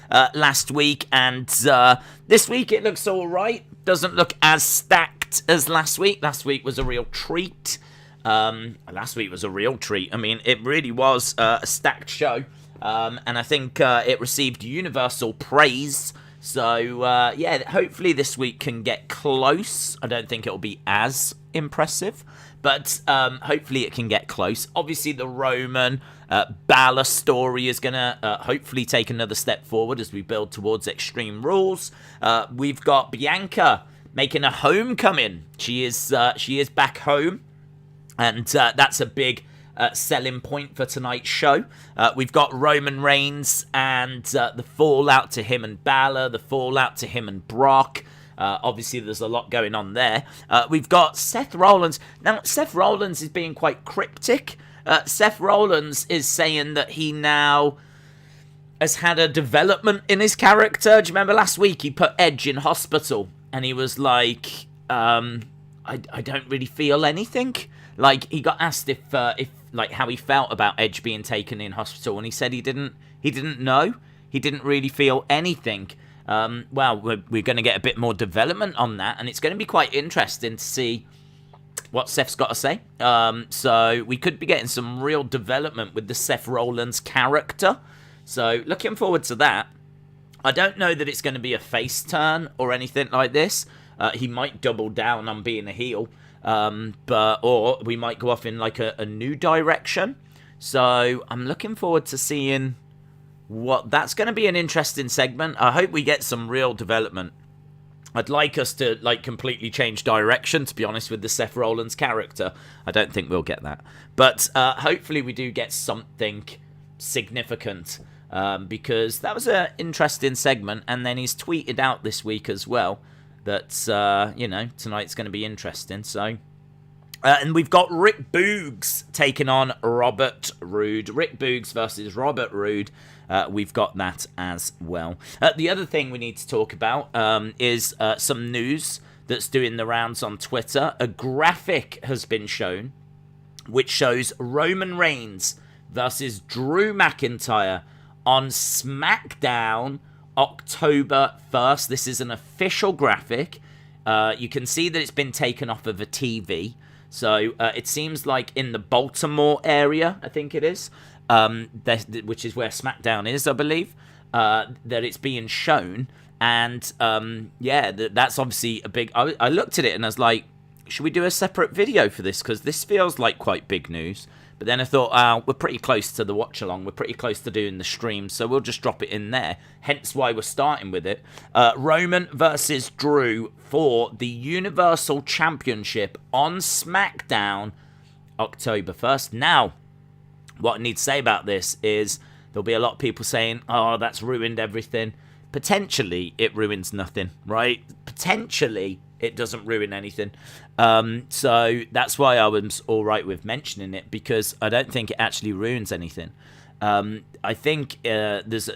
last week, and this week it looks all right. Doesn't look as stacked as last week. Last week was a real treat. I mean, it really was a stacked show, and I think it received universal praise. So, yeah, hopefully this week can get close. I don't think it'll be as impressive, but hopefully it can get close. Obviously, the Roman Balor story is going to hopefully take another step forward as we build towards Extreme Rules. We've got Bianca making a homecoming. She is back home, and that's a big selling point for tonight's show. We've got Roman Reigns and the fallout to him and Balor, the fallout to him and Brock. Obviously, there's a lot going on there. We've got Seth Rollins. Now, Seth Rollins is being quite cryptic. Seth Rollins is saying that he now has had a development in his character. Do you remember last week he put Edge in hospital and he was like, I don't really feel anything. Like, he got asked if how he felt about Edge being taken in hospital, and he said he didn't know. He didn't really feel anything. Well, we're going to get a bit more development on that, and it's going to be quite interesting to see what Seth's got to say. So we could be getting some real development with the Seth Rollins character. So looking forward to that. I don't know that it's going to be a face turn or anything like this. He might double down on being a heel. Or we might go off in like a new direction. So I'm looking forward to seeing what that's going to be. An interesting segment. I hope we get some real development. I'd like us to completely change direction, to be honest, with the Seth Rollins character. I don't think we'll get that, but hopefully we do get something significant, because that was an interesting segment. And then he's tweeted out this week as well that, tonight's going to be interesting. So, and we've got Rick Boogs taking on Robert Roode. Rick Boogs versus Robert Roode. We've got that as well. The other thing we need to talk about is some news that's doing the rounds on Twitter. A graphic has been shown which shows Roman Reigns versus Drew McIntyre on SmackDown October 1st. This is an official graphic. You can see that it's been taken off of a TV. So it seems like in the Baltimore area, I think it is, which is where SmackDown is, I believe, that it's being shown. And that's obviously a big... I looked at it and I was like, should we do a separate video for this? Because this feels like quite big news. But then I thought, we're pretty close to the watch-along. We're pretty close to doing the stream, so we'll just drop it in there. Hence why we're starting with it. Roman versus Drew for the Universal Championship on SmackDown October 1st. Now, what I need to say about this is there'll be a lot of people saying, oh, that's ruined everything. Potentially, it ruins nothing, right? Potentially, it doesn't ruin anything. So that's why I was all right with mentioning it, because I don't think it actually ruins anything. I think there's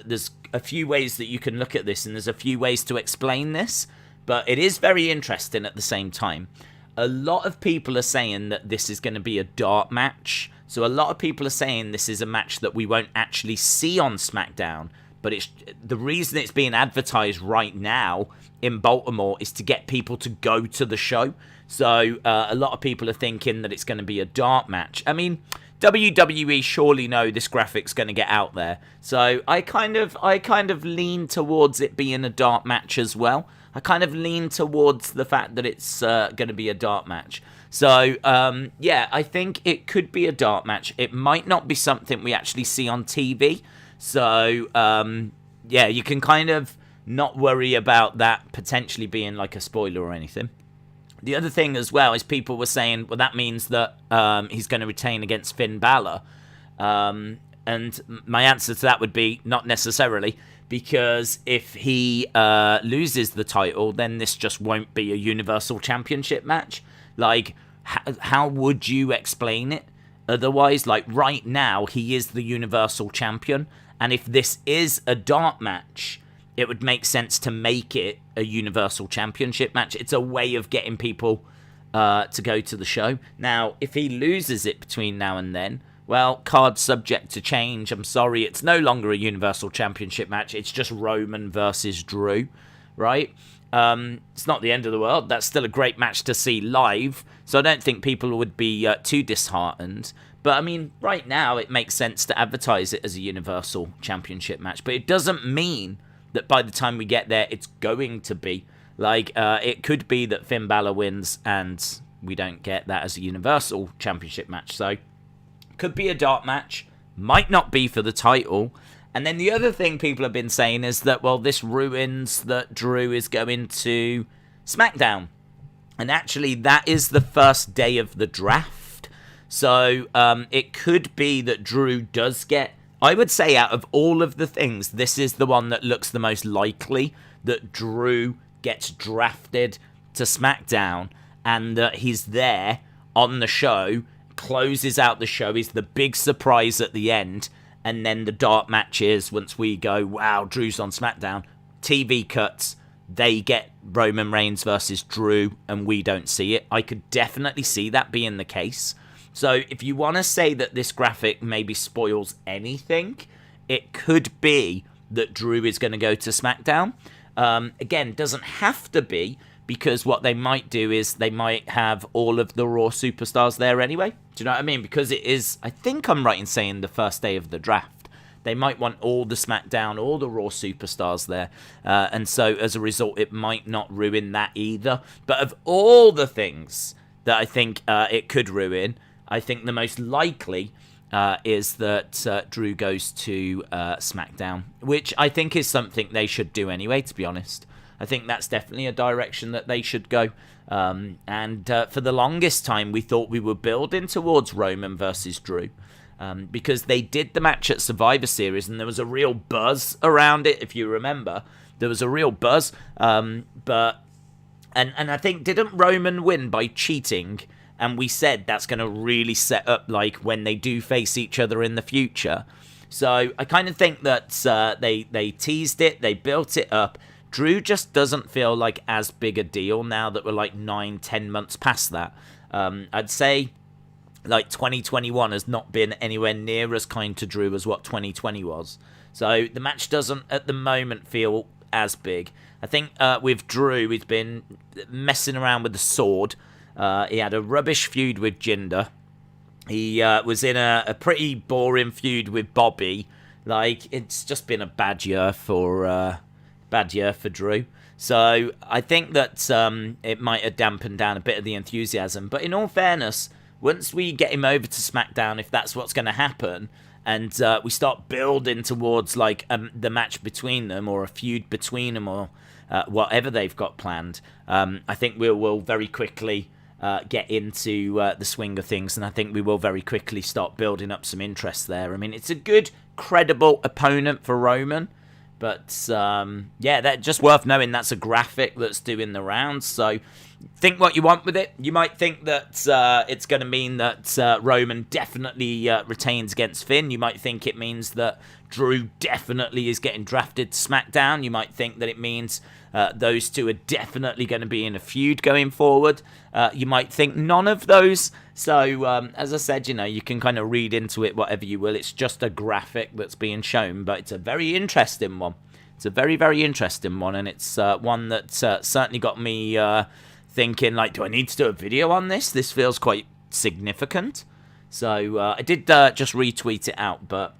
a few ways that you can look at this, and there's a few ways to explain this, but it is very interesting at the same time. A lot of people are saying that this is going to be a dark match. So a lot of people are saying this is a match that we won't actually see on SmackDown, but it's the reason it's being advertised right now in Baltimore is to get people to go to the show. So a lot of people are thinking that it's going to be a dark match. I mean, WWE surely know this graphic's going to get out there. So I kind of lean towards it being a dark match as well. I kind of lean towards the fact that it's going to be a dark match. So, I think it could be a dark match. It might not be something we actually see on TV. So, you can kind of not worry about that potentially being like a spoiler or anything. The other thing as well is people were saying, well, that means that he's going to retain against Finn Balor. And my answer to that would be not necessarily, because if he loses the title, then this just won't be a Universal Championship match. Like, how would you explain it otherwise? Like, right now, he is the Universal Champion. And if this is a dark match, it would make sense to make it a Universal Championship match. It's a way of getting people to go to the show. Now, if he loses it between now and then, well, card subject to change. I'm sorry, it's no longer a Universal Championship match. It's just Roman versus Drew, right? It's not the end of the world. That's still a great match to see live, so I don't think people would be too disheartened. But, I mean, right now, it makes sense to advertise it as a Universal Championship match. But it doesn't mean that by the time we get there, it's going to be. Like, it could be that Finn Balor wins and we don't get that as a Universal Championship match. So, could be a dark match. Might not be for the title. And then the other thing people have been saying is that, well, this ruins that Drew is going to SmackDown. And actually, that is the first day of the draft. So it could be that Drew does get... I would say out of all of the things, this is the one that looks the most likely that Drew gets drafted to SmackDown and that he's there on the show, closes out the show, is the big surprise at the end, and then the dark matches once we go, wow, Drew's on SmackDown, TV cuts, they get Roman Reigns versus Drew, and we don't see it. I could definitely see that being the case. So if you want to say that this graphic maybe spoils anything, it could be that Drew is going to go to SmackDown. Again, doesn't have to be, because what they might do is they might have all of the Raw superstars there anyway. Do you know what I mean? Because it is, I think I'm right in saying, the first day of the draft. They might want all the SmackDown, all the Raw superstars there. And so as a result, it might not ruin that either. But of all the things that I think it could ruin, I think the most likely is that Drew goes to SmackDown, which I think is something they should do anyway, to be honest. I think that's definitely a direction that they should go. And for the longest time, we thought we were building towards Roman versus Drew. Because they did the match at Survivor Series, and there was a real buzz around it, if you remember. There was a real buzz. But I think, didn't Roman win by cheating? And we said that's going to really set up like when they do face each other in the future. So I kind of think that they teased it, they built it up. Drew just doesn't feel like as big a deal now that we're like 9-10 months past that. I'd say like 2021 has not been anywhere near as kind to Drew as what 2020 was. So the match doesn't at the moment feel as big. I think with Drew, he's been messing around with the sword. He had a rubbish feud with Jinder. He was in a pretty boring feud with Bobby. Like, it's just been a bad year for Drew. So I think that it might have dampened down a bit of the enthusiasm. But in all fairness, once we get him over to SmackDown, if that's what's going to happen, and we start building towards like the match between them or a feud between them or whatever they've got planned, I think we will very quickly get into the swing of things, and I think we will very quickly start building up some interest there. I mean, it's a good, credible opponent for Roman, but yeah, that's just worth knowing that's a graphic that's doing the rounds, so think what you want with it. You might think that it's going to mean that Roman definitely retains against Finn. You might think it means that Drew definitely is getting drafted to SmackDown. You might think that it means those two are definitely going to be in a feud going forward. You might think none of those. So, as I said, you know, you can kind of read into it whatever you will. It's just a graphic that's being shown, but it's a very interesting one. It's a very, very interesting one, and it's one that certainly got me thinking, like, do I need to do a video on this? This feels quite significant. So, I did just retweet it out, but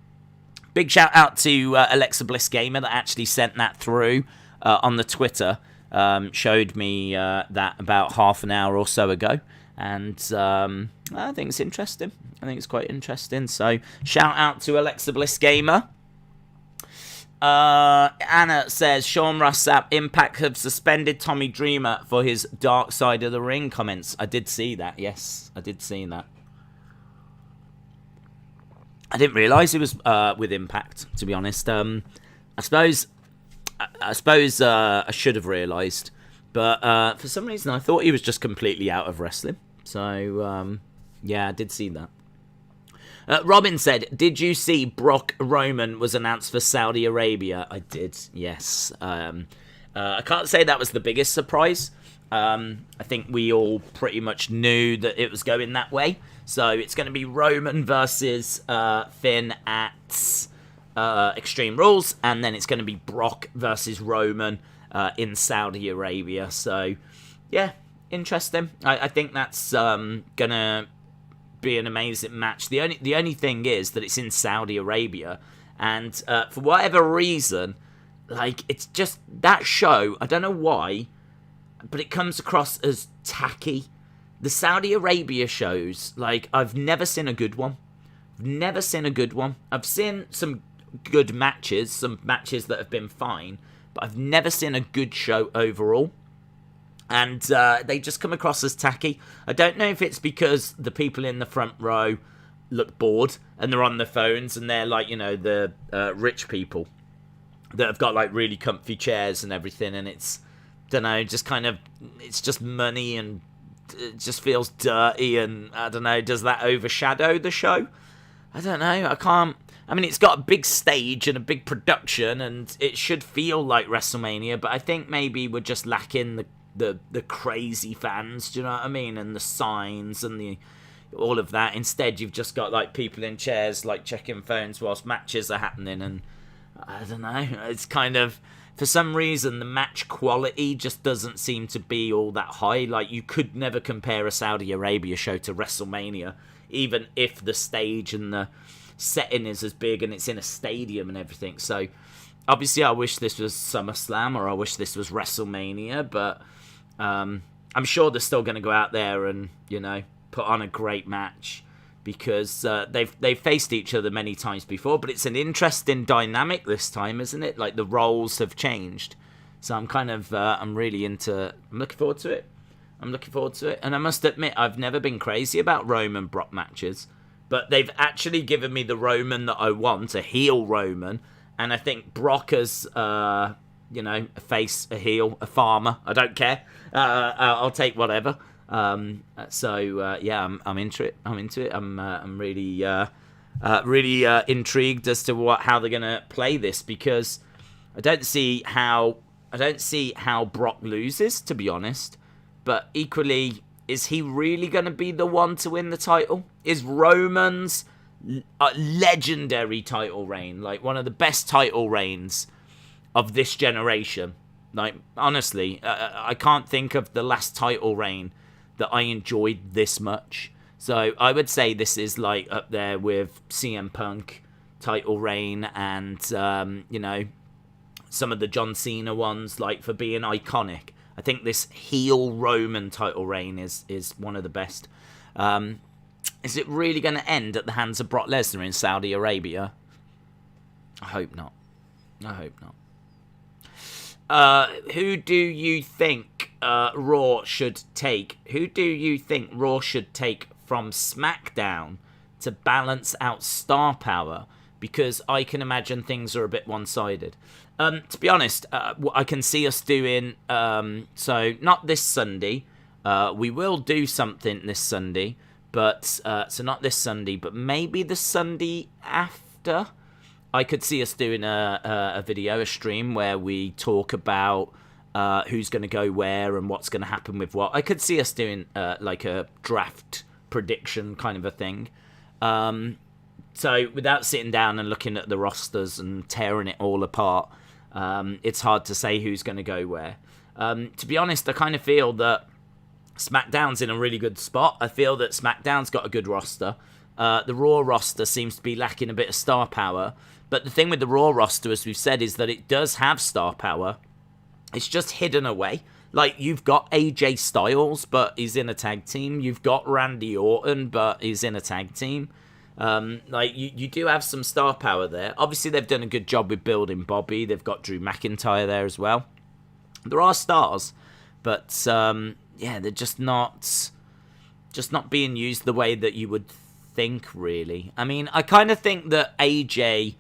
big shout out to Alexa Bliss Gamer that actually sent that through on the Twitter. Showed me that about half an hour or so ago, and I think it's interesting. I think it's quite interesting. So shout out to Alexa Bliss Gamer. Anna says Sean Rossap Impact have suspended Tommy Dreamer for his Dark Side of the Ring comments. I did see that. Yes, I did see that. I didn't realise he was with Impact, to be honest. I suppose I should have realised, but for some reason I thought he was just completely out of wrestling. So, yeah, I did see that. Robin said, did you see Brock Roman was announced for Saudi Arabia? I did, yes. I can't say that was the biggest surprise. I think we all pretty much knew that it was going that way. So it's going to be Roman versus Finn at Extreme Rules, and then it's going to be Brock versus Roman in Saudi Arabia. So, yeah, interesting. I think that's gonna be an amazing match. The only thing is that it's in Saudi Arabia, and for whatever reason, like, it's just that show. I don't know why, but it comes across as tacky. The Saudi Arabia shows, like, I've never seen a good one. I've seen some good matches, some matches that have been fine, but I've never seen a good show overall. And they just come across as tacky. I don't know if it's because the people in the front row look bored and they're on their phones and they're like, you know, the rich people that have got like really comfy chairs and everything, and it's, don't know, just kind of, it's just money and it just feels dirty, and I don't know, does that overshadow the show? I don't know, I mean, it's got a big stage and a big production and it should feel like WrestleMania, but I think maybe we're just lacking the crazy fans, do you know what I mean? And the signs and all of that. Instead, you've just got like people in chairs like checking phones whilst matches are happening, and I don't know, it's kind of, for some reason, the match quality just doesn't seem to be all that high. Like, you could never compare a Saudi Arabia show to WrestleMania, even if the stage and the setting is as big and it's in a stadium and everything. So, obviously, I wish this was SummerSlam or I wish this was WrestleMania, but I'm sure they're still going to go out there and, you know, put on a great match, because they've faced each other many times before, but it's an interesting dynamic this time, isn't it? Like, the roles have changed. So I'm kind of, I'm looking forward to it. And I must admit, I've never been crazy about Roman Brock matches, but they've actually given me the Roman that I want, a heel Roman, and I think Brock as, you know, a face, a heel, a farmer, I don't care. I'll take whatever. Yeah, I'm into it. I'm really intrigued as to how they're gonna play this, because I don't see how Brock loses, to be honest. But equally, is he really gonna be the one to win the title? Is Roman's legendary title reign, like one of the best title reigns of this generation? Like, honestly, I can't think of the last title reign that I enjoyed this much. So I would say this is like up there with CM Punk title reign and, you know, some of the John Cena ones, like, for being iconic. I think this heel Roman title reign is one of the best. Is it really going to end at the hands of Brock Lesnar in Saudi Arabia? I hope not. Who do you think Raw should take? Who do you think Raw should take from SmackDown to balance out star power? Because I can imagine things are a bit one-sided. To be honest, I can see us doing, so not this Sunday. We will do something this Sunday, but, so not this Sunday, but maybe the Sunday after. I could see us doing a video, a stream, where we talk about who's going to go where and what's going to happen with what. I could see us doing like a draft prediction kind of a thing. So without sitting down and looking at the rosters and tearing it all apart, it's hard to say who's going to go where. To be honest, I kind of feel that SmackDown's in a really good spot. I feel that SmackDown's got a good roster. The Raw roster seems to be lacking a bit of star power. But the thing with the Raw roster, as we've said, is that it does have star power. It's just hidden away. Like, you've got AJ Styles, but he's in a tag team. You've got Randy Orton, but he's in a tag team. Like, you do have some star power there. Obviously, they've done a good job with building Bobby. They've got Drew McIntyre there as well. There are stars, but yeah, they're just not being used the way that you would think, really. I mean, I kind of think that AJ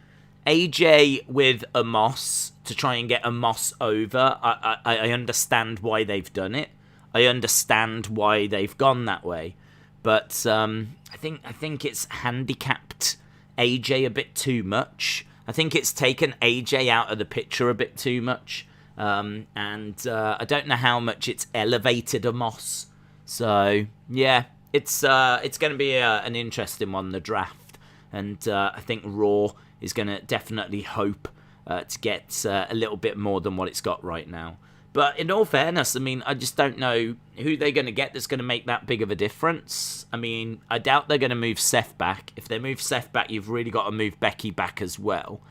with Amos, to try and get Amos over, I understand why they've done it. I understand why they've gone that way. But I think it's handicapped AJ a bit too much. I think it's taken AJ out of the picture a bit too much. And I don't know how much it's elevated Amos. So yeah, it's going to be an interesting one, the draft, and I think Raw is going to definitely hope to get a little bit more than what it's got right now. But in all fairness, I mean, I just don't know who they're going to get that's going to make that big of a difference. I mean, I doubt they're going to move Seth back. If they move Seth back, you've really got to move Becky back as well.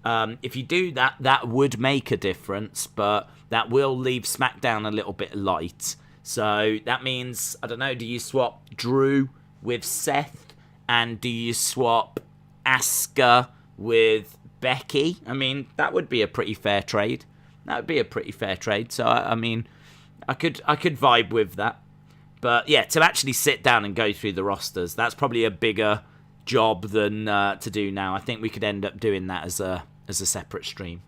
If you do that, that would make a difference, but that will leave SmackDown a little bit light. So that means, I don't know, do you swap Drew with Seth? And do you swap Asuka with Becky? I mean, that would be a pretty fair trade. That would be a pretty fair trade. So, I mean, I could vibe with that. But, yeah, to actually sit down and go through the rosters, that's probably a bigger job than to do now. I think we could end up doing that as a separate stream.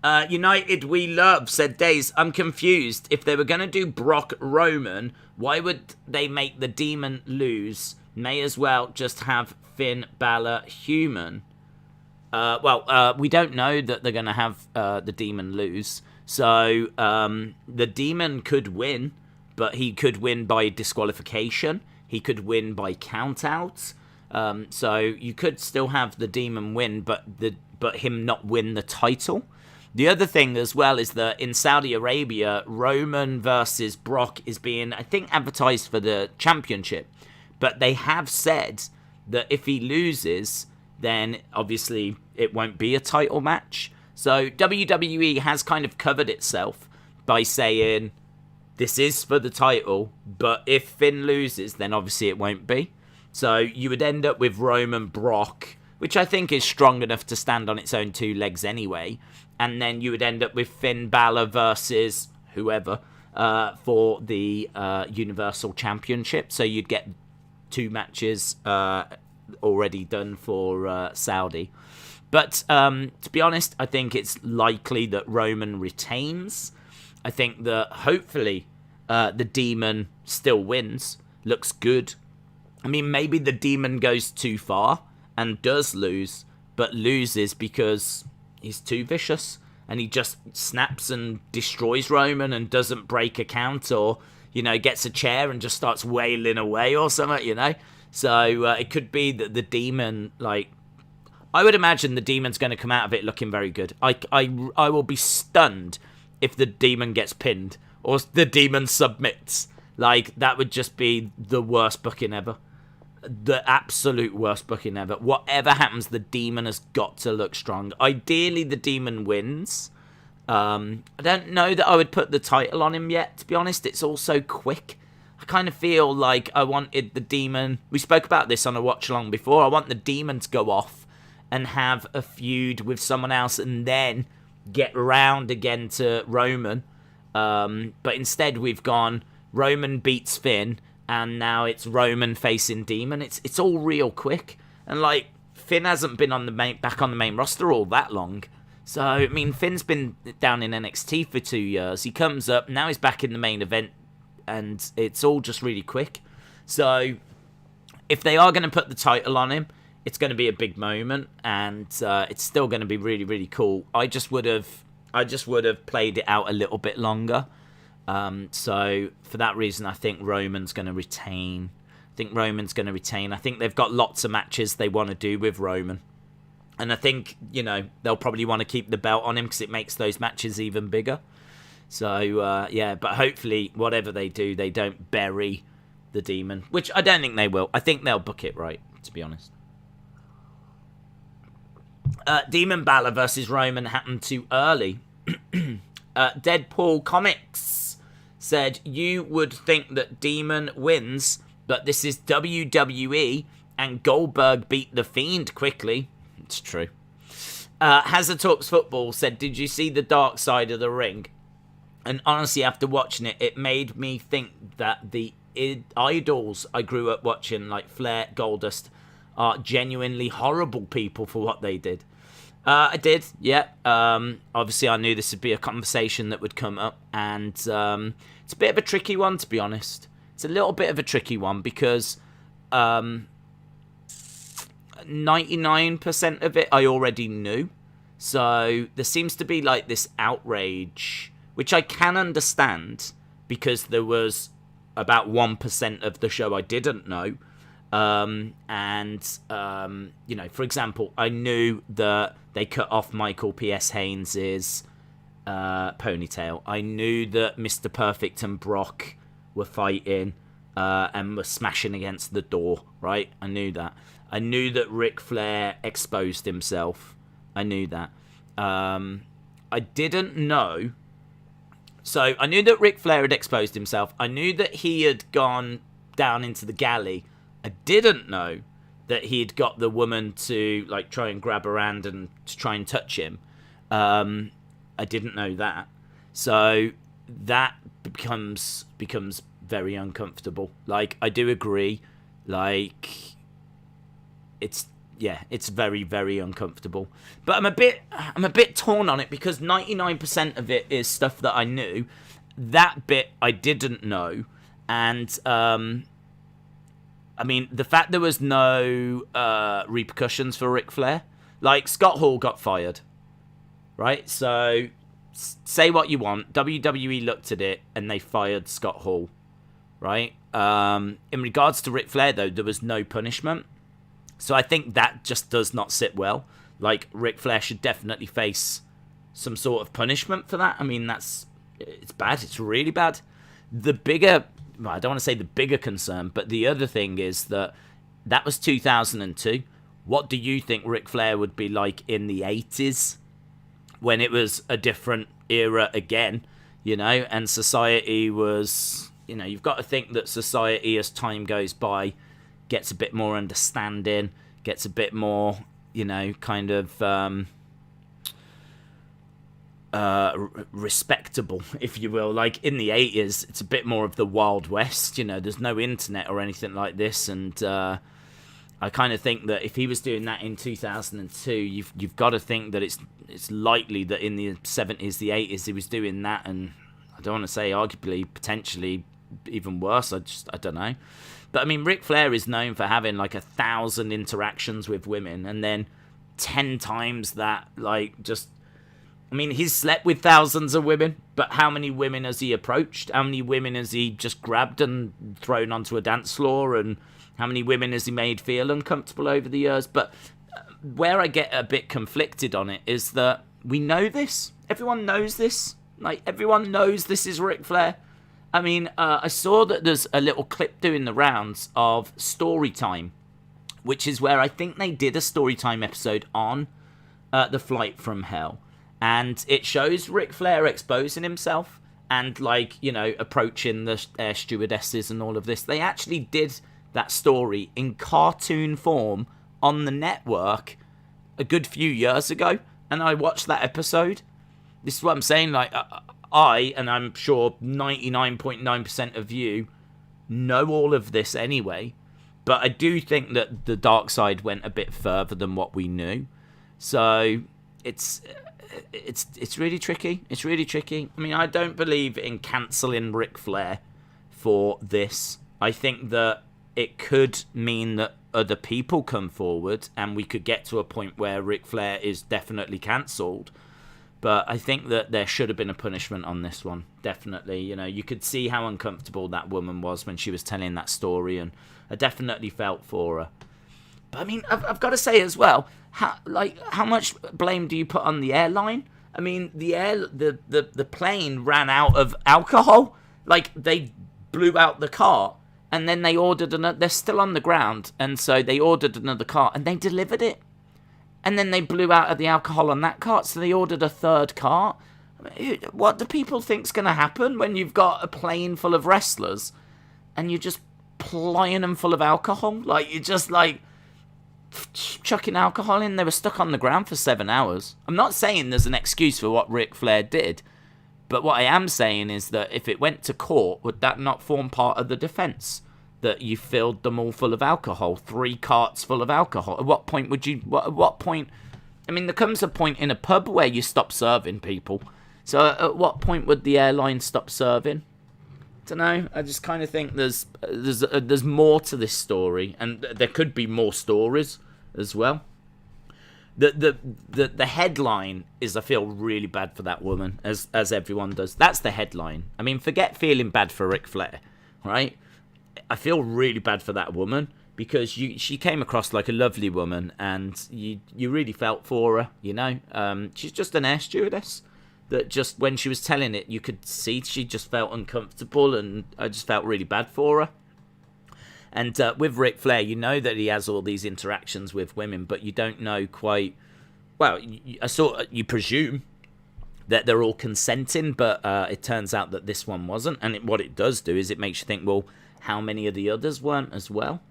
United We Love said, Days, I'm confused. If they were going to do Brock Roman, why would they make the Demon lose? May as well just have Finn Balor human. We don't know that they're going to have the Demon lose. So the Demon could win, but he could win by disqualification. He could win by countouts. So you could still have the Demon win, but him not win the title. The other thing as well is that in Saudi Arabia, Roman versus Brock is being, I think, advertised for the championship. But they have said that if he loses, then obviously it won't be a title match. So WWE has kind of covered itself by saying this is for the title, but if Finn loses, then obviously it won't be. So you would end up with Roman Brock, which I think is strong enough to stand on its own two legs anyway. And then you would end up with Finn Balor versus whoever for the Universal Championship. So you'd get two matches already done for Saudi. But to be honest, I think it's likely that Roman retains. I think that hopefully the Demon still wins. Looks good. I mean, maybe the Demon goes too far and does lose, but loses because he's too vicious and he just snaps and destroys Roman and doesn't break a count, or, you know, gets a chair and just starts wailing away or something, you know. So it could be that the Demon, like, I would imagine the Demon's going to come out of it looking very good. I will be stunned if the Demon gets pinned or the Demon submits. Like, that would just be the worst booking ever. The absolute worst booking ever. Whatever happens, the Demon has got to look strong. Ideally, the Demon wins. I don't know that I would put the title on him yet, to be honest. It's all so quick. I kind of feel like I wanted the Demon... We spoke about this on a watch-along before. I want the Demon to go off and have a feud with someone else and then get round again to Roman. But instead, we've gone Roman beats Finn, and now it's Roman facing Demon. It's all real quick. And, like, Finn hasn't been back on the main roster all that long. So, I mean, Finn's been down in NXT for 2 years. He comes up, now he's back in the main event, and it's all just really quick. So, if they are going to put the title on him, it's going to be a big moment, and it's still going to be really, really cool. I just would have played it out a little bit longer. So for that reason, I think Roman's going to retain. I think they've got lots of matches they want to do with Roman. And I think, you know, they'll probably want to keep the belt on him because it makes those matches even bigger. So, yeah, but hopefully whatever they do, they don't bury the Demon, which I don't think they will. I think they'll book it right, to be honest. Demon Balor versus Roman happened too early. Deadpool Comics said, you would think that Demon wins, but this is WWE and Goldberg beat The Fiend quickly. It's true. Hazard Talks Football said, did you see the dark side of the ring? And honestly, after watching it, it made me think that the idols I grew up watching, like Flair, Goldust, are genuinely horrible people for what they did. I did, yeah. Obviously, I knew this would be a conversation that would come up, and it's a bit of a tricky one, to be honest. It's a little bit of a tricky one because 99% of it I already knew. So there seems to be like this outrage, which I can understand because there was about 1% of the show I didn't know. You know, for example, I knew that they cut off Michael P.S. Haynes's ponytail. I knew that Mr. Perfect and Brock were fighting and were smashing against the door, right? I knew that. I knew that Ric Flair exposed himself. I knew that. I didn't know. So I knew that Ric Flair had exposed himself. I knew that he had gone down into the galley. I didn't know that he'd got the woman to like try and grab her hand and to try and touch him. I didn't know that. So that becomes very uncomfortable. Like, I do agree. Like, it's very, very uncomfortable. But I'm a bit torn on it because 99% of it is stuff that I knew. That bit I didn't know. And I mean, the fact there was no repercussions for Ric Flair. Like, Scott Hall got fired. Right? So, say what you want. WWE looked at it and they fired Scott Hall. Right? In regards to Ric Flair, though, there was no punishment. So I think that just does not sit well. Like, Ric Flair should definitely face some sort of punishment for that. I mean, it's bad. It's really bad. The bigger... Well, I don't want to say the bigger concern, but the other thing is that was 2002. What do you think Ric Flair would be like in the 80s when it was a different era again, you know, and society was, you know, you've got to think that society as time goes by gets a bit more understanding, gets a bit more, you know, kind of respectable, if you will. Like, in the 80s, it's a bit more of the Wild West, you know, there's no internet or anything like this, and I kind of think that if he was doing that in 2002, you've got to think that it's likely that in the 70s, the 80s, he was doing that, and I don't want to say arguably, potentially even worse, I don't know. But I mean, Ric Flair is known for having like 1,000 interactions with women, and then 10 times that, like, just... I mean, he's slept with thousands of women, but how many women has he approached? How many women has he just grabbed and thrown onto a dance floor? And how many women has he made feel uncomfortable over the years? But where I get a bit conflicted on it is that we know this. Everyone knows this. Like, everyone knows this is Ric Flair. I mean, I saw that there's a little clip doing the rounds of Storytime, which is where I think they did a Storytime episode on the Flight from Hell. And it shows Ric Flair exposing himself and, like, you know, approaching the air stewardesses and all of this. They actually did that story in cartoon form on the network a good few years ago. And I watched that episode. This is what I'm saying. Like, and I'm sure 99.9% of you know all of this anyway. But I do think that the dark side went a bit further than what we knew. So it's really tricky. It's really tricky. I mean, I don't believe in cancelling Ric Flair for this. I think that it could mean that other people come forward and we could get to a point where Ric Flair is definitely cancelled. But I think that there should have been a punishment on this one. Definitely. You know, you could see how uncomfortable that woman was when she was telling that story, and I definitely felt for her. But I mean, I've got to say as well, how much blame do you put on the airline? I mean, the plane ran out of alcohol. Like, they blew out the cart, and then they ordered another. They're still on the ground, and so they ordered another cart, and they delivered it. And then they blew out of the alcohol on that cart, so they ordered a third cart. I mean, what do people think's going to happen when you've got a plane full of wrestlers, and you're just plying them full of alcohol? Like, you're just like chucking alcohol in. They were stuck on the ground for 7 hours. I'm not saying there's an excuse for what Ric Flair did, but what I am saying is that if it went to court, would that not form part of the defence? That you filled them all full of alcohol, 3 carts full of alcohol. At what point would you... At what point... I mean, there comes a point in a pub where you stop serving people. So at what point would the airline stop serving? I don't know. I just kind of think there's more to this story, and there could be more stories as well. the headline is I feel really bad for that woman, as everyone does. That's the headline. I mean, forget feeling bad for Ric Flair, right? I feel really bad for that woman because she came across like a lovely woman, and you really felt for her, you know. She's just an air stewardess that just when she was telling it, you could see she just felt uncomfortable, and I just felt really bad for her. And with Ric Flair, you know that he has all these interactions with women, but you don't know quite. Well, you presume that they're all consenting, but it turns out that this one wasn't. And what it does do is it makes you think, well, how many of the others weren't as well?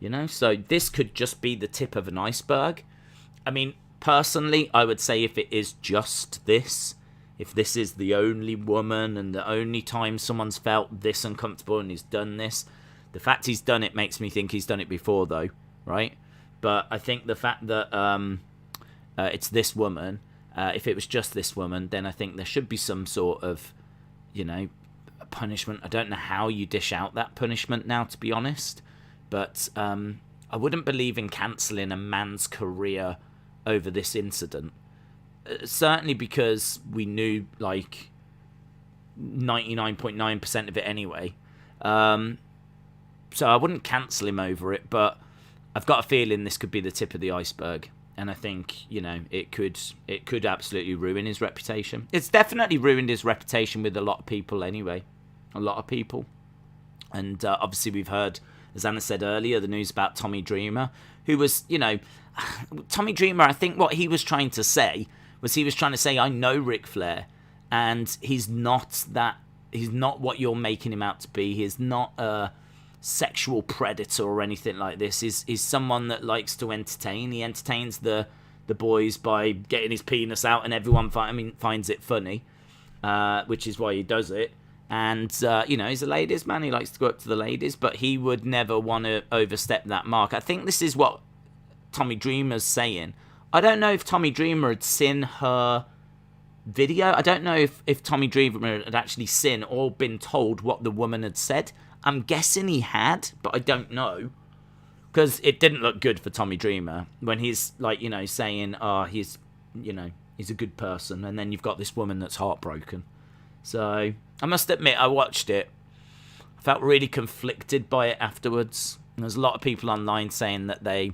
You know, so this could just be the tip of an iceberg. I mean, personally, I would say if it is just this, if this is the only woman and the only time someone's felt this uncomfortable and he's done this. The fact he's done it makes me think he's done it before, though, right? But I think the fact that it's this woman, if it was just this woman, then I think there should be some sort of, you know, punishment. I don't know how you dish out that punishment now, to be honest. But I wouldn't believe in cancelling a man's career over this incident. Certainly because we knew, like, 99.9% of it anyway. So I wouldn't cancel him over it, but I've got a feeling this could be the tip of the iceberg. And I think, you know, it could absolutely ruin his reputation. It's definitely ruined his reputation with a lot of people anyway. A lot of people. And obviously we've heard, as Anna said earlier, the news about Tommy Dreamer, who was, you know, Tommy Dreamer, I think what he was trying to say was I know Ric Flair, and he's not what you're making him out to be. He's not a sexual predator or anything like this. He's someone that likes to entertain. He entertains the boys by getting his penis out, and everyone finds it funny, which is why he does it. And you know, he's a ladies' man. He likes to go up to the ladies, but he would never want to overstep that mark. I think this is what Tommy Dreamer's saying. I don't know if Tommy Dreamer had seen her video. I don't know if Tommy Dreamer had actually seen or been told what the woman had said. I'm guessing he had, but I don't know. Because it didn't look good for Tommy Dreamer when he's, like, you know, saying, he's a good person. And then you've got this woman that's heartbroken. So, I must admit, I watched it. I felt really conflicted by it afterwards. And there's a lot of people online saying that they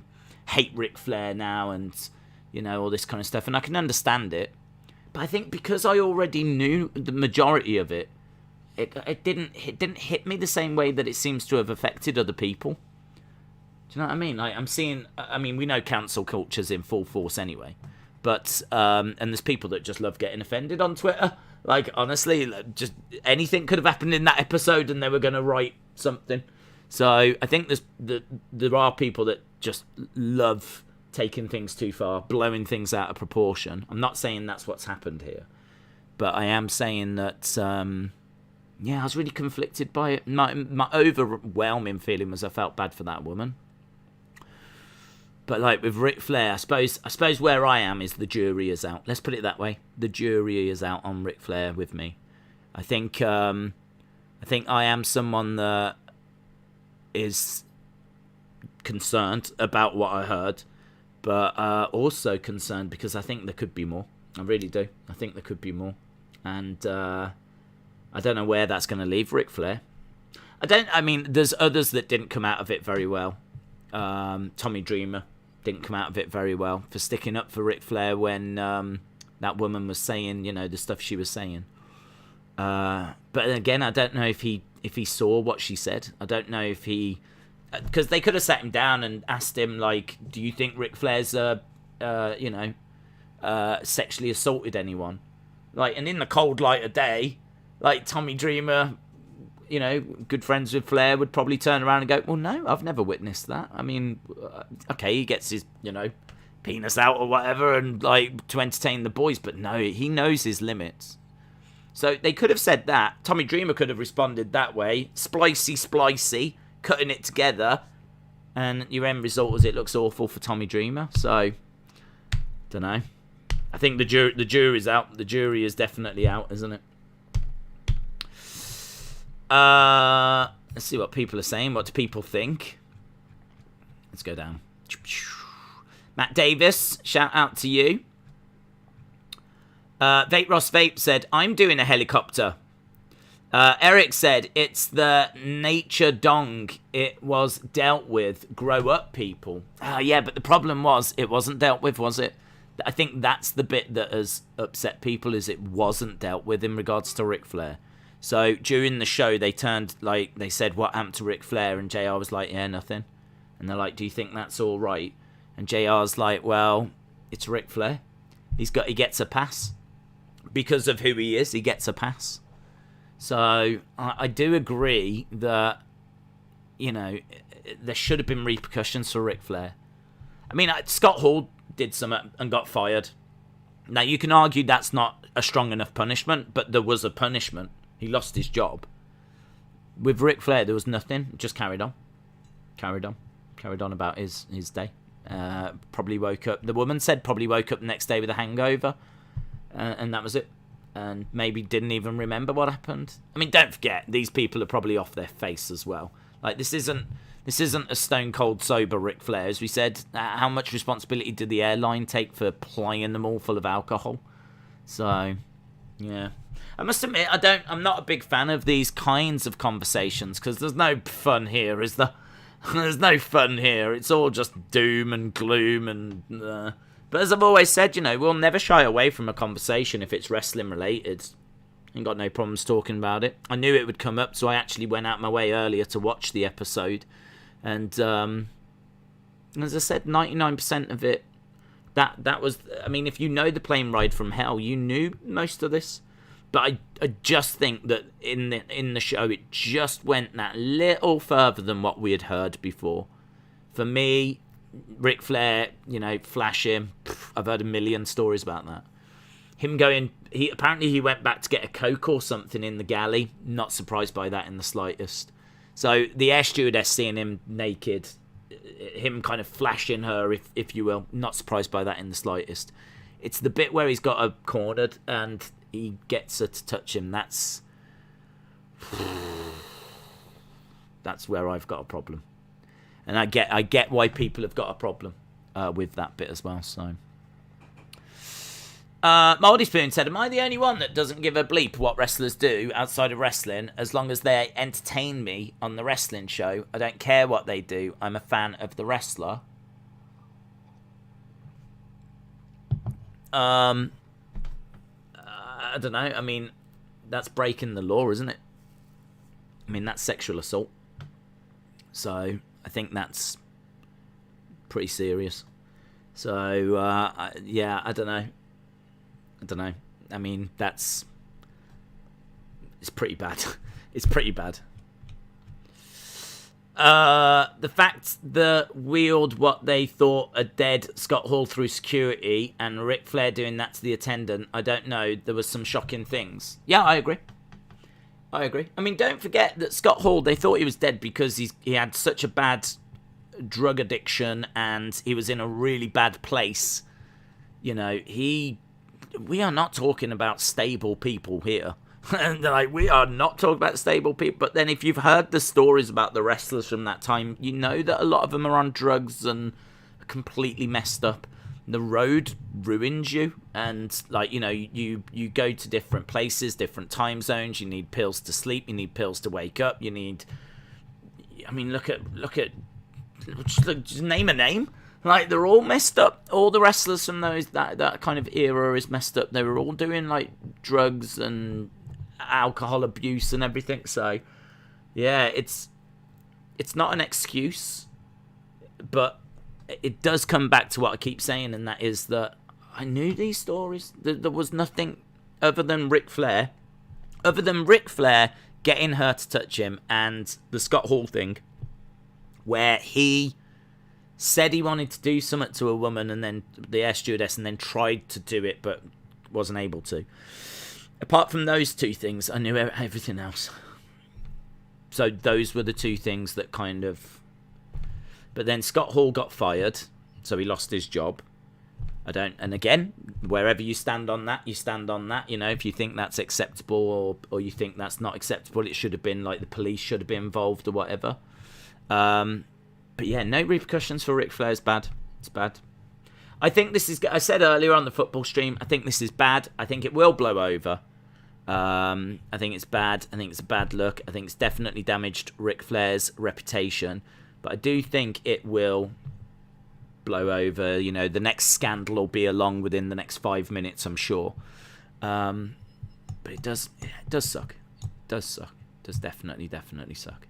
hate Ric Flair now and, you know, all this kind of stuff. And I can understand it. But I think because I already knew the majority of it, it didn't hit me the same way that it seems to have affected other people. Do you know what I mean? Like, we know cancel culture's in full force anyway. But, and there's people that just love getting offended on Twitter. Like, honestly, just anything could have happened in that episode and they were going to write something. So, I think there are people that just love taking things too far, blowing things out of proportion. I'm not saying that's what's happened here. But I am saying that, I was really conflicted by it. My overwhelming feeling was I felt bad for that woman. But like with Ric Flair, I suppose where I am is the jury is out. Let's put it that way. The jury is out on Ric Flair with me. I think I am someone that is concerned about what I heard, but also concerned because I think there could be more. I really do. I think there could be more, and I don't know where that's going to leave Ric Flair. There's others that didn't come out of it very well. Tommy Dreamer didn't come out of it very well for sticking up for Ric Flair when that woman was saying, you know, the stuff she was saying. But again, I don't know if he saw what she said. I don't know if he... Because they could have sat him down and asked him, like, do you think Ric Flair's, sexually assaulted anyone? Like, and in the cold light of day, like, Tommy Dreamer, you know, good friends with Flair, would probably turn around and go, well, no, I've never witnessed that. I mean, okay, he gets his, you know, penis out or whatever and, like, to entertain the boys, but no, he knows his limits. So they could have said that. Tommy Dreamer could have responded that way, splicey, cutting it together, and your end result is it looks awful for Tommy Dreamer. So, don't know. I think the jury's out. The jury is definitely out, isn't it? Let's see what people are saying. What do people think? Let's go down. Matt Davis, shout out to you. Vape Ross Vape said, I'm doing a helicopter. Eric said, it's the nature dong. It was dealt with. Grow up, people. Yeah, but the problem was, it wasn't dealt with, was it? I think that's the bit that has upset people, is it wasn't dealt with in regards to Ric Flair. So during the show, they said, what happened to Ric Flair? And JR was like, yeah, nothing. And they're like, do you think that's all right? And JR's like, well, it's Ric Flair. He gets a pass. Because of who he is, he gets a pass. So I do agree that, there should have been repercussions for Ric Flair. I mean, Scott Hall did something and got fired. Now, you can argue that's not a strong enough punishment, but there was a punishment. He lost his job. With Ric Flair, there was nothing. Just carried on. Carried on about his day. Probably woke up. The woman said probably woke up the next day with a hangover. And that was it. And maybe didn't even remember what happened. I mean, don't forget, these people are probably off their face as well. Like, this isn't a stone cold sober Ric Flair. As we said, how much responsibility did the airline take for plying them all full of alcohol? So, yeah. I must admit, I'm not a big fan of these kinds of conversations, because there's no fun here, is there? There's no fun here. It's all just doom and gloom and... But as I've always said, we'll never shy away from a conversation if it's wrestling related. Ain't got no problems talking about it. I knew it would come up, so I actually went out my way earlier to watch the episode. And as I said, 99% of it, that was... I mean, if you know the plane ride from hell, you knew most of this. But I just think that in the show, it just went that little further than what we had heard before. For me... Ric Flair, flash him. I've heard a million stories about that. Him going, apparently he went back to get a Coke or something in the galley. Not surprised by that in the slightest. So the air stewardess seeing him naked, him kind of flashing her, if you will. Not surprised by that in the slightest. It's the bit where he's got her cornered and he gets her to touch him. That's where I've got a problem. And I get why people have got a problem with that bit as well. So, Moldy Spoon said, "Am I the only one that doesn't give a bleep what wrestlers do outside of wrestling? As long as they entertain me on the wrestling show, I don't care what they do. I'm a fan of the wrestler." I don't know. I mean, that's breaking the law, isn't it? I mean, that's sexual assault. So I think that's pretty serious. So, yeah, I don't know. I mean, it's pretty bad. It's pretty bad. The fact that wheeled what they thought a dead Scott Hall through security and Ric Flair doing that to the attendant, I don't know. There was some shocking things. Yeah, I agree. I mean, don't forget that Scott Hall, they thought he was dead because he had such a bad drug addiction and he was in a really bad place. We are not talking about stable people here. And we are not talking about stable people. But then if you've heard the stories about the wrestlers from that time, you know that a lot of them are on drugs and are completely messed up. The road ruins you, and you go to different places, different time zones. You need pills to sleep. You need pills to wake up. You need. I mean, look at. Just name a name. They're all messed up. All the wrestlers from that kind of era is messed up. They were all doing drugs and alcohol abuse and everything. So, yeah, it's not an excuse, but it does come back to what I keep saying, and that is that I knew these stories. There was nothing other than Ric Flair getting her to touch him, and the Scott Hall thing, where he said he wanted to do something to a woman, and then the air stewardess, and then tried to do it, but wasn't able to. Apart from those two things, I knew everything else. So those were the two things that kind of... But then Scott Hall got fired, so he lost his job. And again, wherever you stand on that, you stand on that. If you think that's acceptable or you think that's not acceptable, it should have been the police should have been involved or whatever. But yeah, no repercussions for Ric Flair is bad. It's bad. I think this is... I said earlier on the football stream, I think this is bad. I think it will blow over. I think it's bad. I think it's a bad look. I think it's definitely damaged Ric Flair's reputation. But I do think it will blow over. You know, the next scandal will be along within the next 5 minutes, I'm sure. But it does suck. It does suck. It does definitely suck.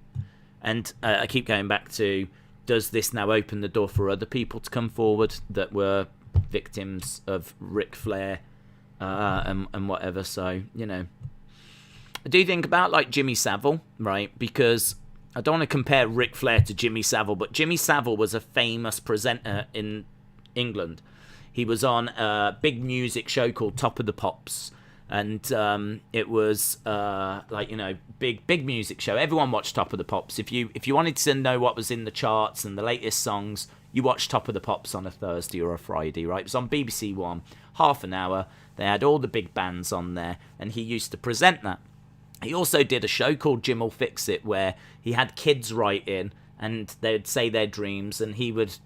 And I keep going back to, does this now open the door for other people to come forward that were victims of Ric Flair and whatever? So, you know, I do think about like Jimmy Savile, right? Because I don't want to compare Ric Flair to Jimmy Savile, but Jimmy Savile was a famous presenter in England. He was on a big music show called Top of the Pops. And it was like, you know, big music show. Everyone watched Top of the Pops. If you wanted to know what was in the charts and the latest songs, you watched Top of the Pops on a Thursday or a Friday, right? It was on BBC One, half an hour. They had all the big bands on there, and he used to present that. He also did a show called Jim'll Fix It, where he had kids write in, and they'd say their dreams, and he would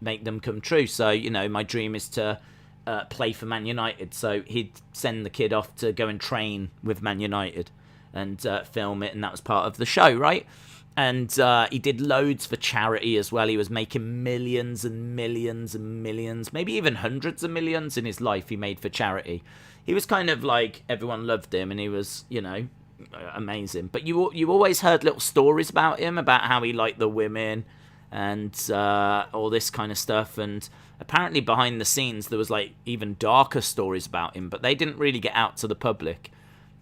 make them come true. So, you know, my dream is to play for Man United, so he'd send the kid off to go and train with Man United and film it, and that was part of the show, right? And he did loads for charity as well. He was making millions and millions and millions, maybe even hundreds of millions in his life he made for charity. He was kind of like, everyone loved him, and he was, you know, amazing. But you always heard little stories about him, about how he liked the women and all this kind of stuff. And apparently behind the scenes there was like even darker stories about him, but they didn't really get out to the public.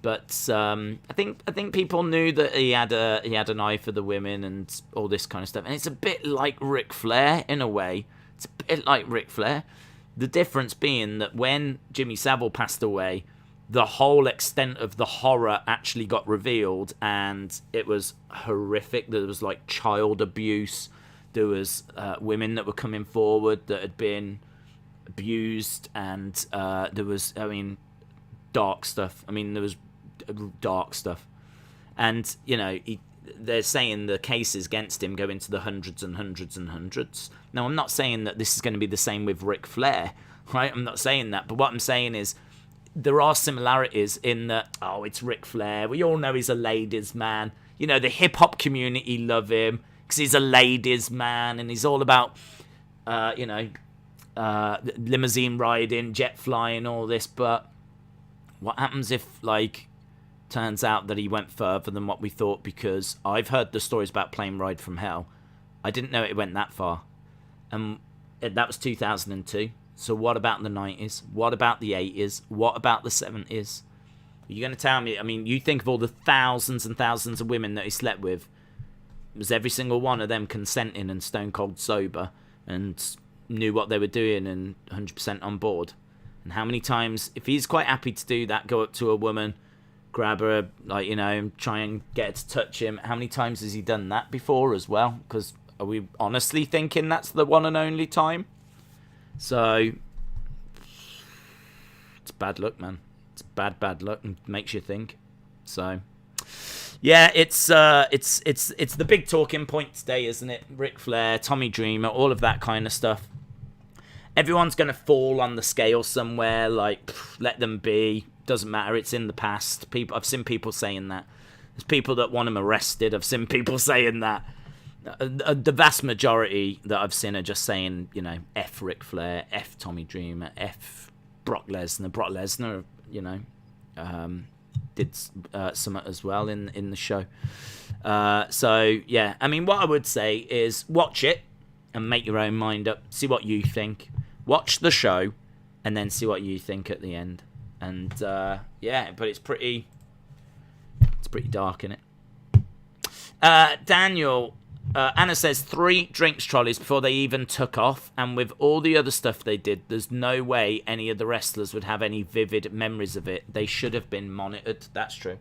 But I think people knew that he had an eye for the women and all this kind of stuff. And it's a bit like Ric Flair in a way. It's a bit like Ric Flair. The difference being that when Jimmy Savile passed away, the whole extent of the horror actually got revealed, and it was horrific. There was like child abuse. There was women that were coming forward that had been abused, and there was, I mean, dark stuff. I mean, there was dark stuff. And, you know, they're saying the cases against him go into the hundreds and hundreds and hundreds. Now, I'm not saying that this is going to be the same with Ric Flair, right? I'm not saying that. But what I'm saying is there are similarities in that, oh, it's Ric Flair. We all know he's a ladies' man. You know, the hip-hop community love him because he's a ladies' man, and he's all about, you know, limousine riding, jet flying, all this. But what happens if, like, turns out that he went further than what we thought? Because I've heard the stories about Plane Ride from Hell. I didn't know it went that far. And that was 2002. So what about the 90s? What about the 80s? What about the 70s? You're going to tell me, I mean, you think of all the thousands and thousands of women that he slept with. Was every single one of them consenting and stone cold sober and knew what they were doing and 100% on board? And how many times, if he's quite happy to do that, go up to a woman, grab her, like, you know, try and get her to touch him, how many times has he done that before as well? Because are we honestly thinking that's the one and only time? So it's bad luck, man. It's bad luck, and makes you think. So yeah, it's the big talking point today, isn't it? Ric Flair, Tommy Dreamer, all of that kind of stuff. Everyone's going to fall on the scale somewhere, like, let them be. Doesn't matter, it's in the past. I've seen people saying that. There's people that want him arrested. I've seen people saying that. The vast majority that I've seen are just saying, you know, F Ric Flair, F Tommy Dreamer, F Brock Lesnar. Brock Lesnar, you know, did something as well in the show. So, yeah, I mean, what I would say is watch it and make your own mind up. See what you think. Watch the show and then see what you think at the end. And, yeah, but it's pretty dark, isn't it? Daniel... Anna says 3 drinks trolleys before they even took off, and with all the other stuff they did, there's no way any of the wrestlers would have any vivid memories of it. They should have been monitored. That's true.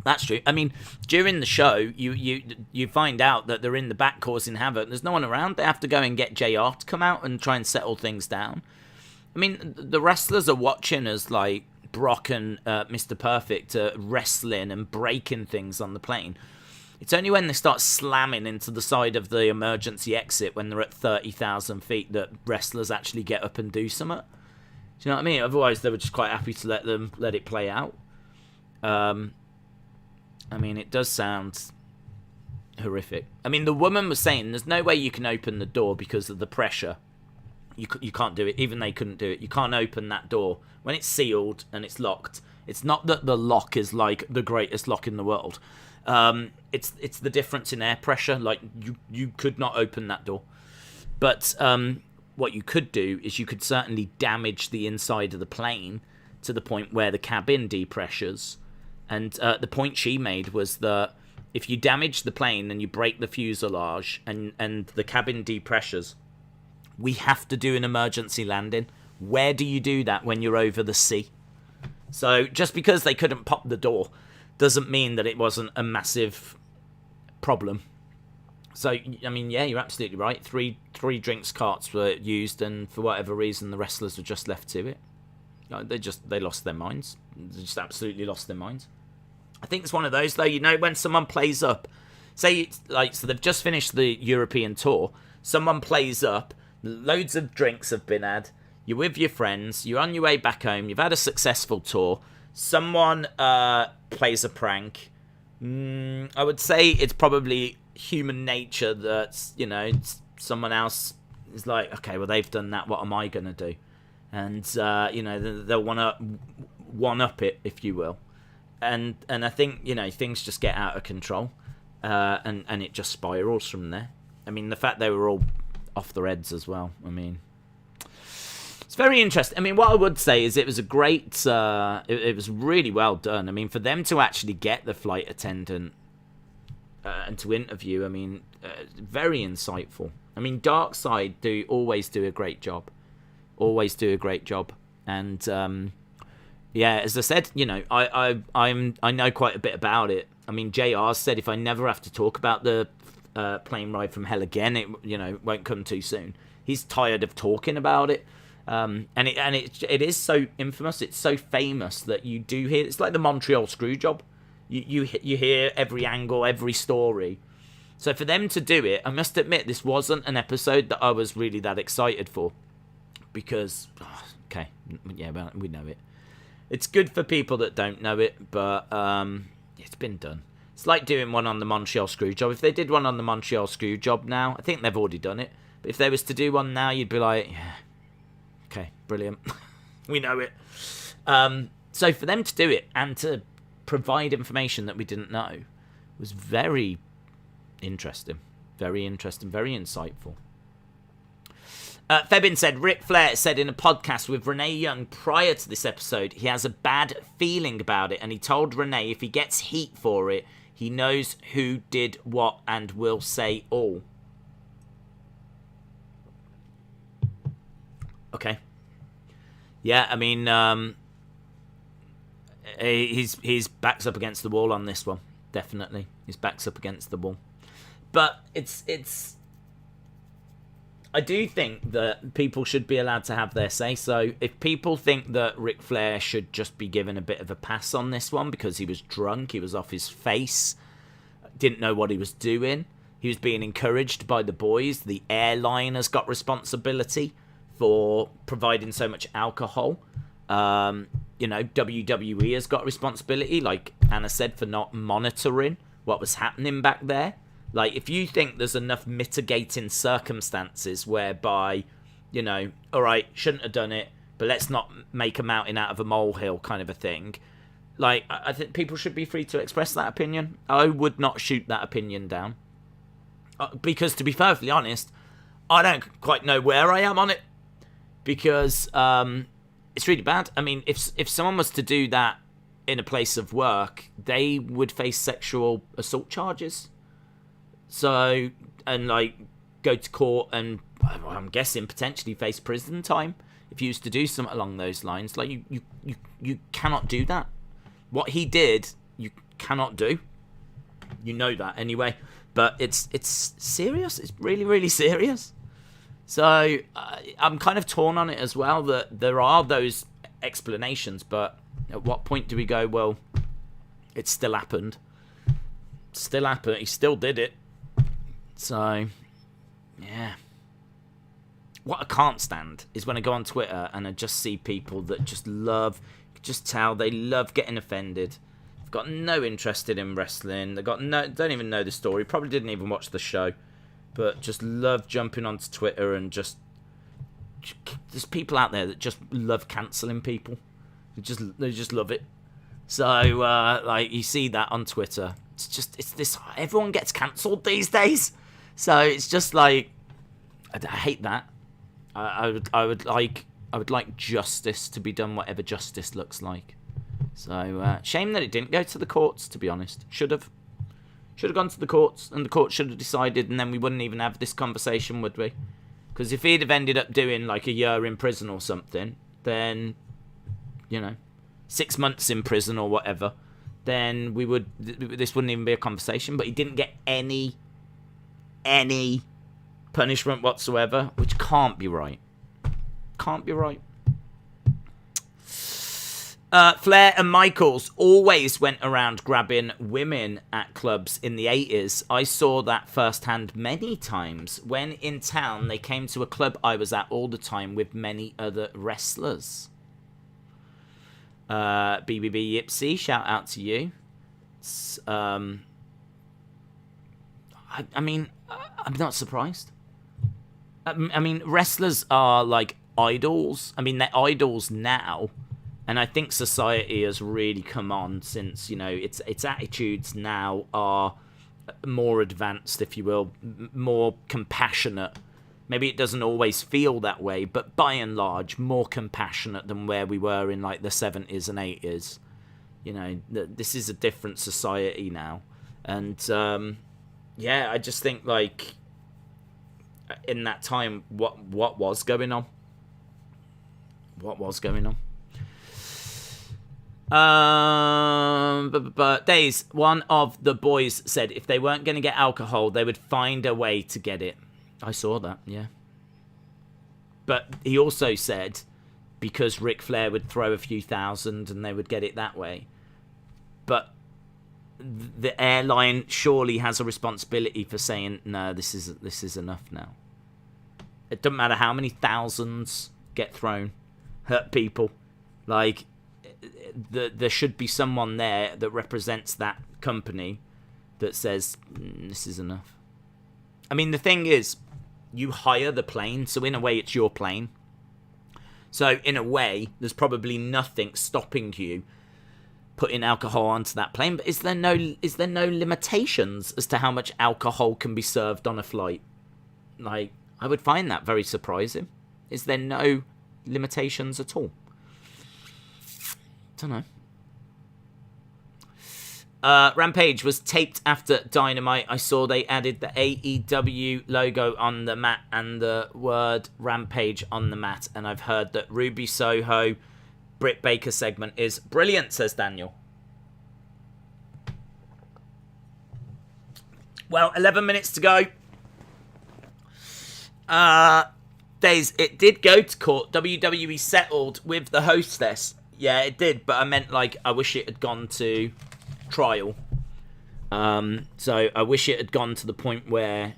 That's true. I mean, during the show, you find out that they're in the back causing havoc. There's no one around. They have to go and get JR to come out and try and settle things down. I mean, the wrestlers are watching as, like, Brock and Mr. Perfect wrestling and breaking things on the plane. It's only when they start slamming into the side of the emergency exit when they're at 30,000 feet that wrestlers actually get up and do something. Do you know what I mean? Otherwise, they were just quite happy to let it play out. I mean, it does sound horrific. I mean, the woman was saying there's no way you can open the door because of the pressure. You can't do it. Even they couldn't do it. You can't open that door. When it's sealed and it's locked, it's not that the lock is like the greatest lock in the world. It's the difference in air pressure. Like, you could not open that door. But what you could do is you could certainly damage the inside of the plane to the point where the cabin depressures. And the point she made was that if you damage the plane and you break the fuselage and the cabin depressures, we have to do an emergency landing. Where do you do that when you're over the sea? So just because they couldn't pop the door doesn't mean that it wasn't a massive problem. So, I mean, yeah, you're absolutely right. Three drinks carts were used, and for whatever reason, the wrestlers were just left to it. They lost their minds. They just absolutely lost their minds. I think it's one of those, though, you know, when someone plays up, say, so they've just finished the European tour, someone plays up, loads of drinks have been had, you're with your friends, you're on your way back home, you've had a successful tour, someone plays a prank. I would say it's probably human nature that, you know, someone else is like, okay, well, they've done that, what am I going to do? And, you know, they'll want to one-up it, if you will. And I think, you know, things just get out of control, and it just spirals from there. I mean, the fact they were all off their heads as well, I mean, it's very interesting. I mean, what I would say is it was a great, it was really well done. I mean, for them to actually get the flight attendant and to interview, I mean, very insightful. I mean, Darkside always do a great job. Always do a great job. And, yeah, as I said, you know, I know quite a bit about it. I mean, JR said if I never have to talk about the plane ride from hell again, it, you know, won't come too soon. He's tired of talking about it. And it is so infamous, it's so famous that you do hear, it's like the Montreal Screwjob. You hear every angle, every story. So for them to do it, I must admit, this wasn't an episode that I was really that excited for. Because, okay, yeah, well, we know it. It's good for people that don't know it, but it's been done. It's like doing one on the Montreal Screwjob. If they did one on the Montreal Screwjob now, I think they've already done it. But if they was to do one now, you'd be like, yeah, okay, brilliant. We know it. So for them to do it and to provide information that we didn't know was very interesting. Very interesting, very insightful. Febin said, Ric Flair said in a podcast with Renee Young prior to this episode, he has a bad feeling about it, and he told Renee if he gets heat for it, he knows who did what and will say all. Okay. Yeah, I mean, he's backs up against the wall on this one, definitely. His back's up against the wall. But it's I do think that people should be allowed to have their say. So if people think that Ric Flair should just be given a bit of a pass on this one because he was drunk, he was off his face, didn't know what he was doing, he was being encouraged by the boys, the airline has got responsibility for providing so much alcohol. You know, WWE has got responsibility, like Anna said, for not monitoring what was happening back there. Like, if you think there's enough mitigating circumstances whereby, you know, all right, shouldn't have done it, but let's not make a mountain out of a molehill kind of a thing. Like, I think people should be free to express that opinion. I would not shoot that opinion down. Because, to be perfectly honest, I don't quite know where I am on it. Because it's really bad. I mean, if someone was to do that in a place of work, they would face sexual assault charges. So, and like, go to court and, I'm guessing, potentially face prison time if you used to do something along those lines. Like, you cannot do that. What he did, you cannot do. You know that anyway. But it's serious. It's really, really serious. So, I'm kind of torn on it as well, that there are those explanations, but at what point do we go, well, it still happened? Still happened. He still did it. So, yeah. What I can't stand is when I go on Twitter and I just see people that just love, just tell they love getting offended. They've got no interest in wrestling. They don't even know the story. Probably didn't even watch the show, but just love jumping onto Twitter and just there's people out there that just love cancelling people. They just love it. So like you see that on Twitter. It's this. Everyone gets cancelled these days. So it's just like I hate that. I would like justice to be done, whatever justice looks like. So shame that it didn't go to the courts. To be honest, should have gone to the courts, and the courts should have decided, and then we wouldn't even have this conversation, would we? Because if he'd have ended up doing like a year in prison or something, then 6 months in prison or whatever, then this wouldn't even be a conversation. But he didn't get any punishment whatsoever, which can't be right. Can't be right. Flair and Michaels always went around grabbing women at clubs in the 80s. I saw that firsthand many times. When in town, they came to a club I was at all the time with many other wrestlers. BBB Yipsy, shout out to you. I mean, I'm not surprised. I mean, wrestlers are like idols. I mean, they're idols now, and I think society has really come on since its attitudes now are more advanced, if you will, more compassionate. Maybe it doesn't always feel that way, but by and large, more compassionate than where we were in like the 70s and 80s. This is a different society now, and yeah, I just think like in that time, what was going on? What was going on? But Days, one of the boys said if they weren't going to get alcohol, they would find a way to get it. I saw that, yeah. But he also said because Ric Flair would throw a few thousand and they would get it that way. But the airline surely has a responsibility for saying, no, this is enough now. It doesn't matter how many thousands get thrown, hurt people. Like, there should be someone there that represents that company that says, this is enough. I mean, the thing is, you hire the plane, so in a way it's your plane. So in a way, there's probably nothing stopping you putting alcohol onto that plane. But is there no limitations as to how much alcohol can be served on a flight? Like, I would find that very surprising. Is there no limitations at all? Don't know. Rampage was taped after Dynamite. I saw they added the AEW logo on the mat and the word Rampage on the mat. And I've heard that Ruby Soho, Britt Baker segment is brilliant, says Daniel. Well, 11 minutes to go. Days, it did go to court. WWE settled with the hostess. Yeah, it did. But I meant, like, I wish it had gone to trial. So I wish it had gone to the point where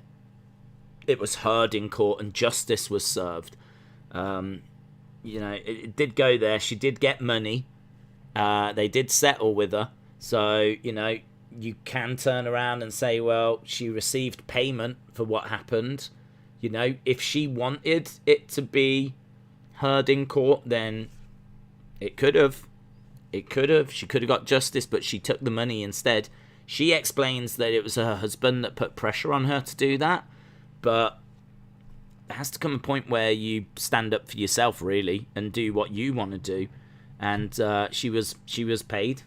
it was heard in court and justice was served. It did go there. She did get money. They did settle with her. So, you can turn around and say, well, she received payment for what happened. If she wanted it to be heard in court, then it could have. It could have. She could have got justice, but she took the money instead. She explains that it was her husband that put pressure on her to do that. But there has to come a point where you stand up for yourself, really, and do what you want to do. And she was paid.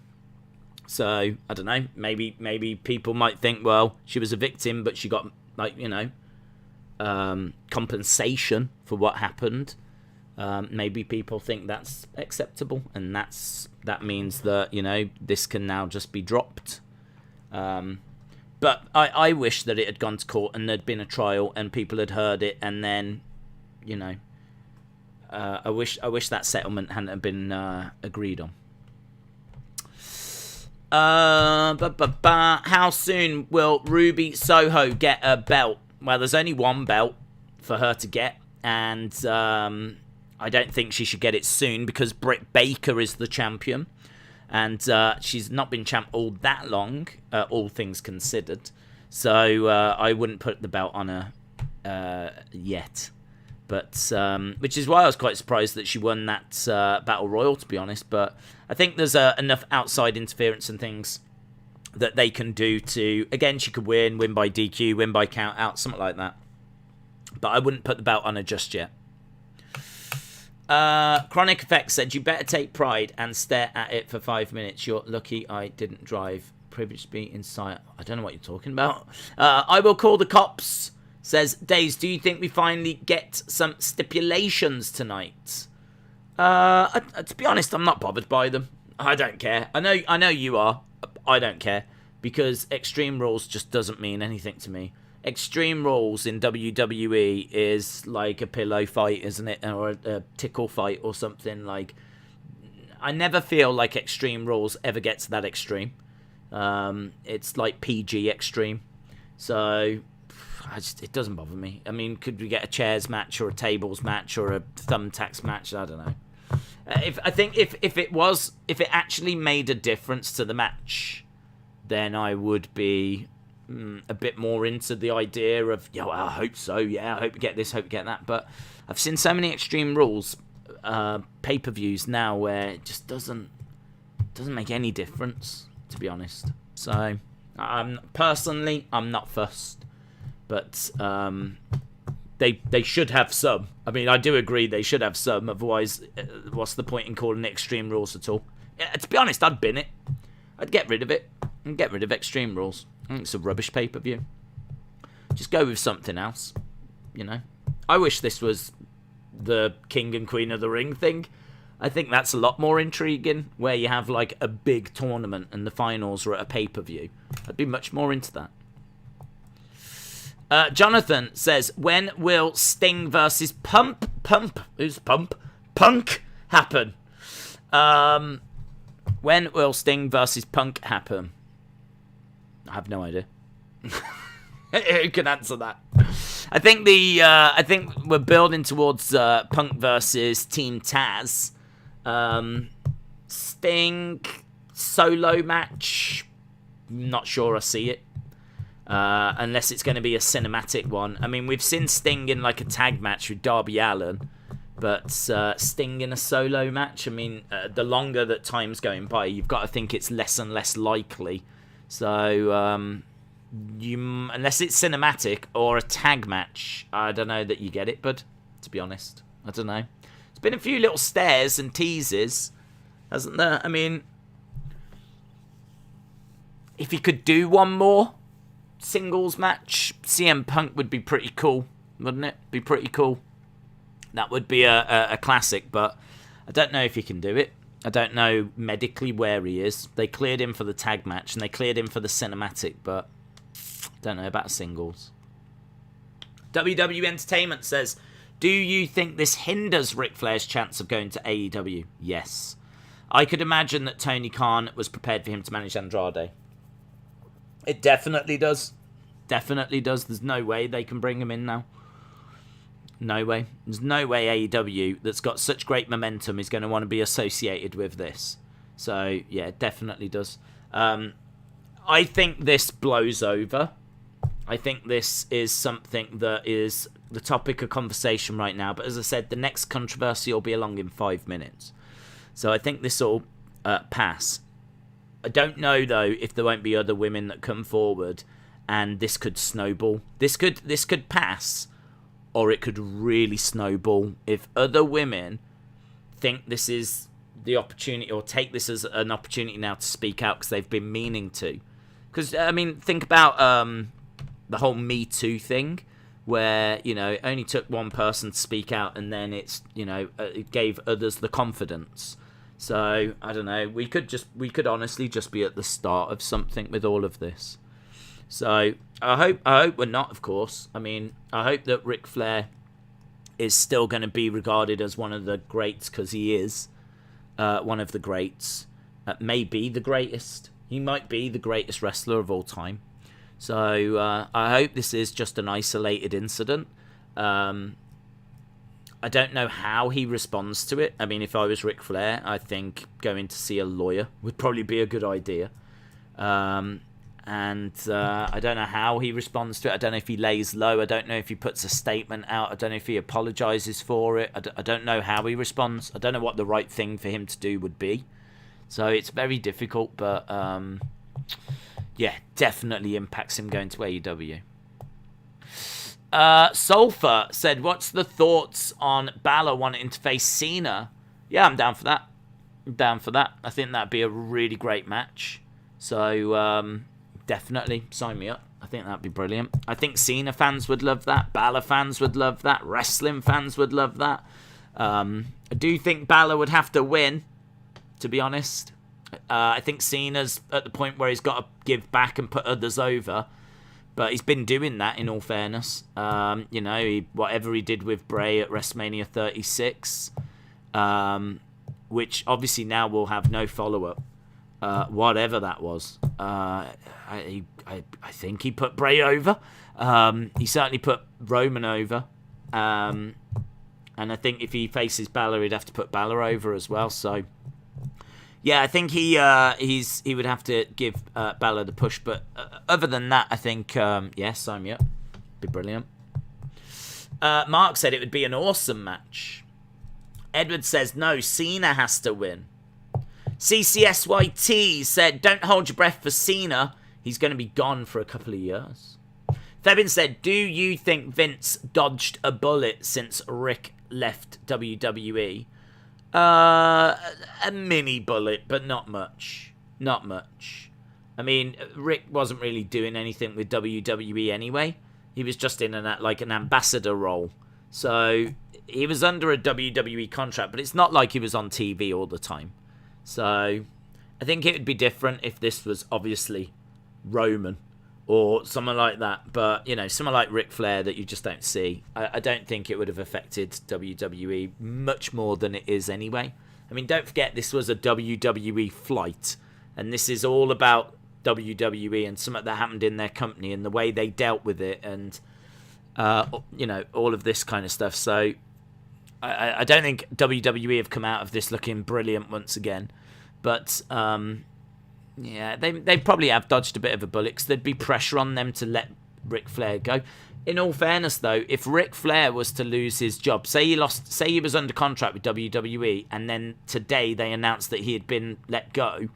So, I don't know. Maybe people might think, well, she was a victim, but she got, compensation for what happened. Maybe people think that's acceptable, and that means that, this can now just be dropped. But I wish that it had gone to court and there'd been a trial and people had heard it, and then, I wish that settlement hadn't been agreed on. How soon will Ruby Soho get a belt? Well, there's only one belt for her to get, and I don't think she should get it soon because Britt Baker is the champion, and she's not been champ all that long, all things considered. So I wouldn't put the belt on her yet. But which is why I was quite surprised that she won that Battle Royal, to be honest. But I think there's enough outside interference and things that they can do to... Again, she could win by DQ, win by count out, something like that. But I wouldn't put the belt on her just yet. Chronic Effects said, you better take pride and stare at it for 5 minutes. You're lucky I didn't drive. Privileged to be inside. I don't know what you're talking about. I will call the cops. Says, Days, do you think we finally get some stipulations tonight? To be honest, I'm not bothered by them. I don't care. I know you are. I don't care. Because Extreme Rules just doesn't mean anything to me. Extreme Rules in WWE is like a pillow fight, isn't it? Or a tickle fight or something. Like, I never feel like Extreme Rules ever gets that extreme. It's like PG Extreme. So... it doesn't bother me. I mean, could we get a chairs match or a tables match or a thumbtacks match? I don't know. If it actually made a difference to the match, then I would be a bit more into the idea of, I hope so. Yeah, I hope we get this, hope we get that. But I've seen so many Extreme Rules pay-per-views now where it just doesn't make any difference, to be honest. So, personally, I'm not fussed. But they should have some. I mean, I do agree they should have some. Otherwise, what's the point in calling it Extreme Rules at all? Yeah, to be honest, I'd bin it. I'd get rid of it. And get rid of Extreme Rules. I think it's a rubbish pay-per-view. Just go with something else. You know? I wish this was the King and Queen of the Ring thing. I think that's a lot more intriguing. Where you have like a big tournament and the finals are at a pay-per-view. I'd be much more into that. Jonathan says, when will Sting versus Pump? Who's Pump? Punk happen? When will Sting versus Punk happen? I have no idea. Who can answer that? I think we're building towards Punk versus Team Taz. Sting solo match. Not sure I see it. Unless it's going to be a cinematic one. I mean, we've seen Sting in like a tag match with Darby Allin, but Sting in a solo match, I mean, the longer that time's going by, you've got to think it's less and less likely. So, unless it's cinematic or a tag match, I don't know that you get it, bud, to be honest. I don't know. There's been a few little stares and teases, hasn't there? I mean, if he could do one more singles match, CM Punk would be pretty cool, wouldn't it? Be pretty cool. That would be a classic, but I don't know if he can do it. I don't know medically where he is. They cleared him for the tag match and they cleared him for the cinematic, but I don't know about singles. WWE Entertainment says, do you think this hinders Ric Flair's chance of going to AEW? Yes. I could imagine that Tony Khan was prepared for him to manage Andrade. It definitely does. Definitely does. There's no way they can bring him in now. No way. There's no way AEW, that's got such great momentum, is going to want to be associated with this. So, yeah, it definitely does. I think this blows over. I think this is something that is the topic of conversation right now. But as I said, the next controversy will be along in 5 minutes. So I think this will pass. I don't know, though, if there won't be other women that come forward and this could snowball. This could pass, or it could really snowball if other women think this is the opportunity, or take this as an opportunity now to speak out because they've been meaning to. Because, I mean, think about the whole Me Too thing, where, you know, it only took one person to speak out and then it's, you know, it gave others the confidence. So, I don't know, we could honestly just be at the start of something with all of this. So, I hope we're not, of course. I mean, I hope that Ric Flair is still going to be regarded as one of the greats, because he is one of the greats. Maybe the greatest. He might be the greatest wrestler of all time. So I hope this is just an isolated incident. I don't know how he responds to it. I mean, if I was Ric Flair, I think going to see a lawyer would probably be a good idea. And I don't know how he responds to it. I don't know if he lays low. I don't know if he puts a statement out. I don't know if he apologizes for it. I don't know how he responds. I don't know what the right thing for him to do would be. So it's very difficult, but yeah, definitely impacts him going to AEW. Sulfur said, what's the thoughts on Balor wanting to face Cena? Yeah, I'm down for that. I think that'd be a really great match. So, definitely sign me up. I think that'd be brilliant. I think Cena fans would love that. Balor fans would love that. Wrestling fans would love that. I do think Balor would have to win, to be honest. I think Cena's at the point where he's got to give back and put others over. But he's been doing that, in all fairness. Whatever he did with Bray at WrestleMania 36, which obviously now will have no follow-up, whatever that was. I think he put Bray over. He certainly put Roman over. And I think if he faces Balor, he'd have to put Balor over as well. So, yeah, I think he would have to give Balor the push. But other than that, I think, sign me up. Be brilliant. Mark said it would be an awesome match. Edward says, no, Cena has to win. CCSYT said, don't hold your breath for Cena. He's going to be gone for a couple of years. Febin said, do you think Vince dodged a bullet since Rick left WWE? A mini bullet, but not much. Not much. I mean, Rick wasn't really doing anything with WWE anyway. He was just in an ambassador role. So he was under a WWE contract, but it's not like he was on TV all the time. So I think it would be different if this was obviously Roman or someone like that. But, someone like Ric Flair that you just don't see. I don't think it would have affected WWE much more than it is anyway. I mean, don't forget this was a WWE flight. And this is all about WWE and something that happened in their company and the way they dealt with it and, all of this kind of stuff. So I don't think WWE have come out of this looking brilliant once again. But, yeah, they probably have dodged a bit of a bullet because there'd be pressure on them to let Ric Flair go. In all fairness, though, if Ric Flair was to lose his job, say he was under contract with WWE, and then today they announced that he had been let go,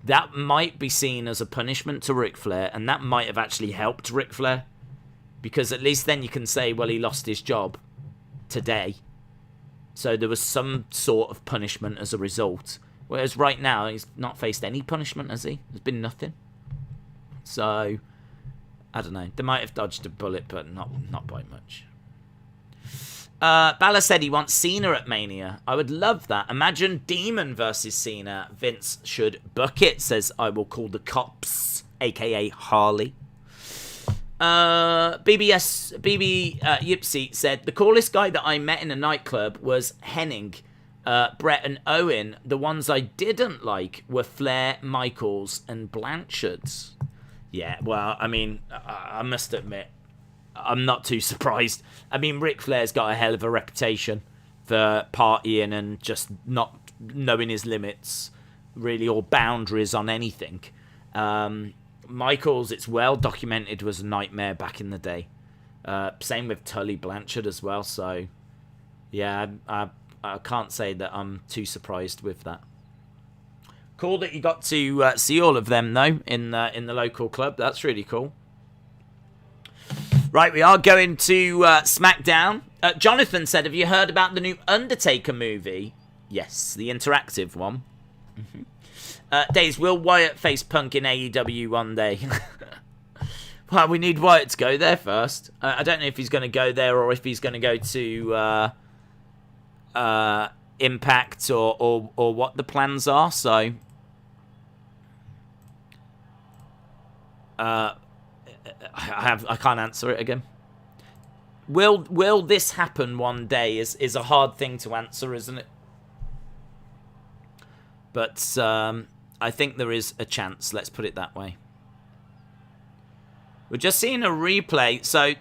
that might be seen as a punishment to Ric Flair, and that might have actually helped Ric Flair, because at least then you can say, well, he lost his job today, so there was some sort of punishment as a result. Whereas right now, he's not faced any punishment, has he? There's been nothing. So, I don't know. They might have dodged a bullet, but not by much. Balor said he wants Cena at Mania. I would love that. Imagine Demon versus Cena. Vince should book it, says I will call the cops, a.k.a. Harley. BB Yipsy said, the coolest guy that I met in a nightclub was Henning. Brett and Owen. The ones I didn't like were Flair, Michaels, and Blanchard's. Yeah, well, I mean, I must admit, I'm not too surprised. I mean, Ric Flair's got a hell of a reputation for partying and just not knowing his limits, really, or boundaries on anything. Michaels, it's well documented, was a nightmare back in the day. Same with Tully Blanchard as well, so, yeah, I can't say that I'm too surprised with that. Cool that you got to see all of them, though, in the local club. That's really cool. Right, we are going to SmackDown. Jonathan said, have you heard about the new Undertaker movie? Yes, the interactive one. Days, will Wyatt face Punk in AEW one day? Well, we need Wyatt to go there first. I don't know if he's going to go there or if he's going to go to Impact or what the plans are. So I can't answer it again. Will this happen one day is a hard thing to answer, isn't it? But I think there is a chance. Let's put it that way. We're just seeing a replay. So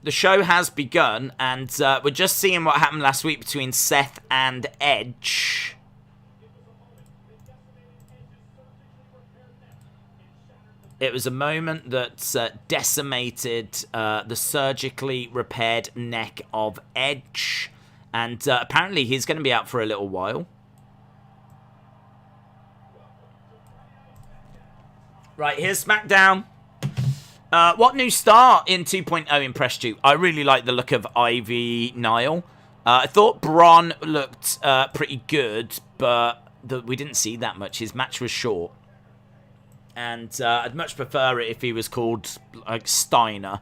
the show has begun, and we're just seeing what happened last week between Seth and Edge. It was a moment that decimated the surgically repaired neck of Edge. And apparently he's going to be out for a little while. Right, here's SmackDown. What new star in 2.0 impressed you? I really like the look of Ivy Nile. I thought Braun looked pretty good, but we didn't see that much. His match was short. And I'd much prefer it if he was called, like, Steiner.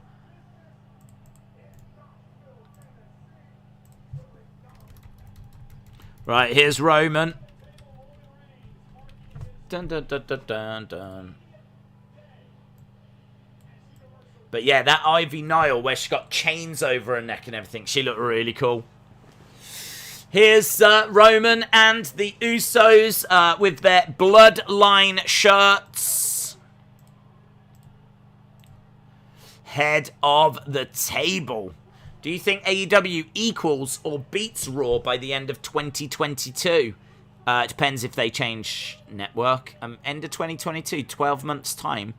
Right, here's Roman. Dun, dun, dun, dun, dun, dun. But yeah, that Ivy Nile where she got chains over her neck and everything, she looked really cool. Here's Roman and the Usos with their Bloodline shirts. Head of the table. Do you think AEW equals or beats Raw by the end of 2022? It depends if they change network. End of 2022, 12 months' time.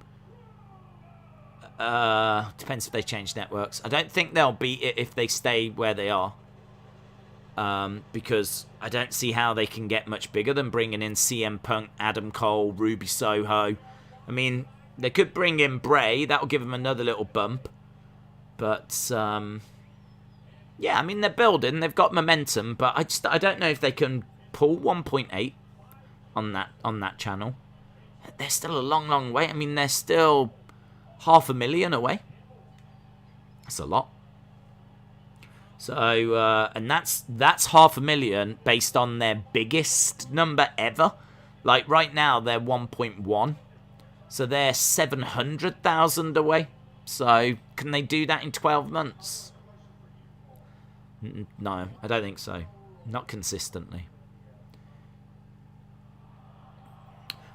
Depends if they change networks. I don't think they'll beat it if they stay where they are. Because I don't see how they can get much bigger than bringing in CM Punk, Adam Cole, Ruby Soho. I mean, they could bring in Bray. That'll give them another little bump. But, yeah, I mean, they're building. They've got momentum. But I don't know if they can pull 1.8 on that channel. They're still a long, long way. I mean, they're still 500,000 away. That's a lot. So, and that's 500,000 based on their biggest number ever. Like, right now, they're 1.1. So, they're 700,000 away. So, can they do that in 12 months? No, I don't think so. Not consistently.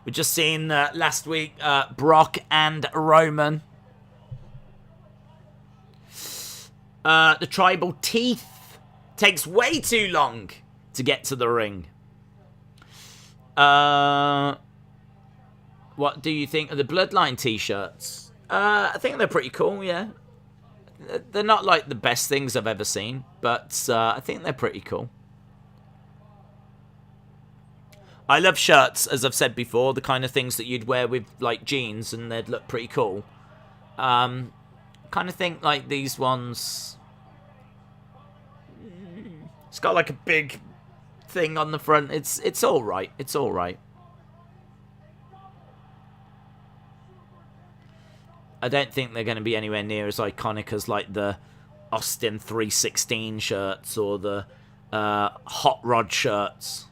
We're just seeing last week, Brock and Roman. The tribal teeth takes way too long to get to the ring. What do you think of the Bloodline t-shirts? I think they're pretty cool, yeah. They're not like the best things I've ever seen, but I think they're pretty cool. I love shirts, as I've said before, the kind of things that you'd wear with, like, jeans and they'd look pretty cool. Kind of think, like, these ones... It's got, like, a big thing on the front. It's alright. It's alright. I don't think they're going to be anywhere near as iconic as, like, the Austin 316 shirts or the Hot Rod shirts.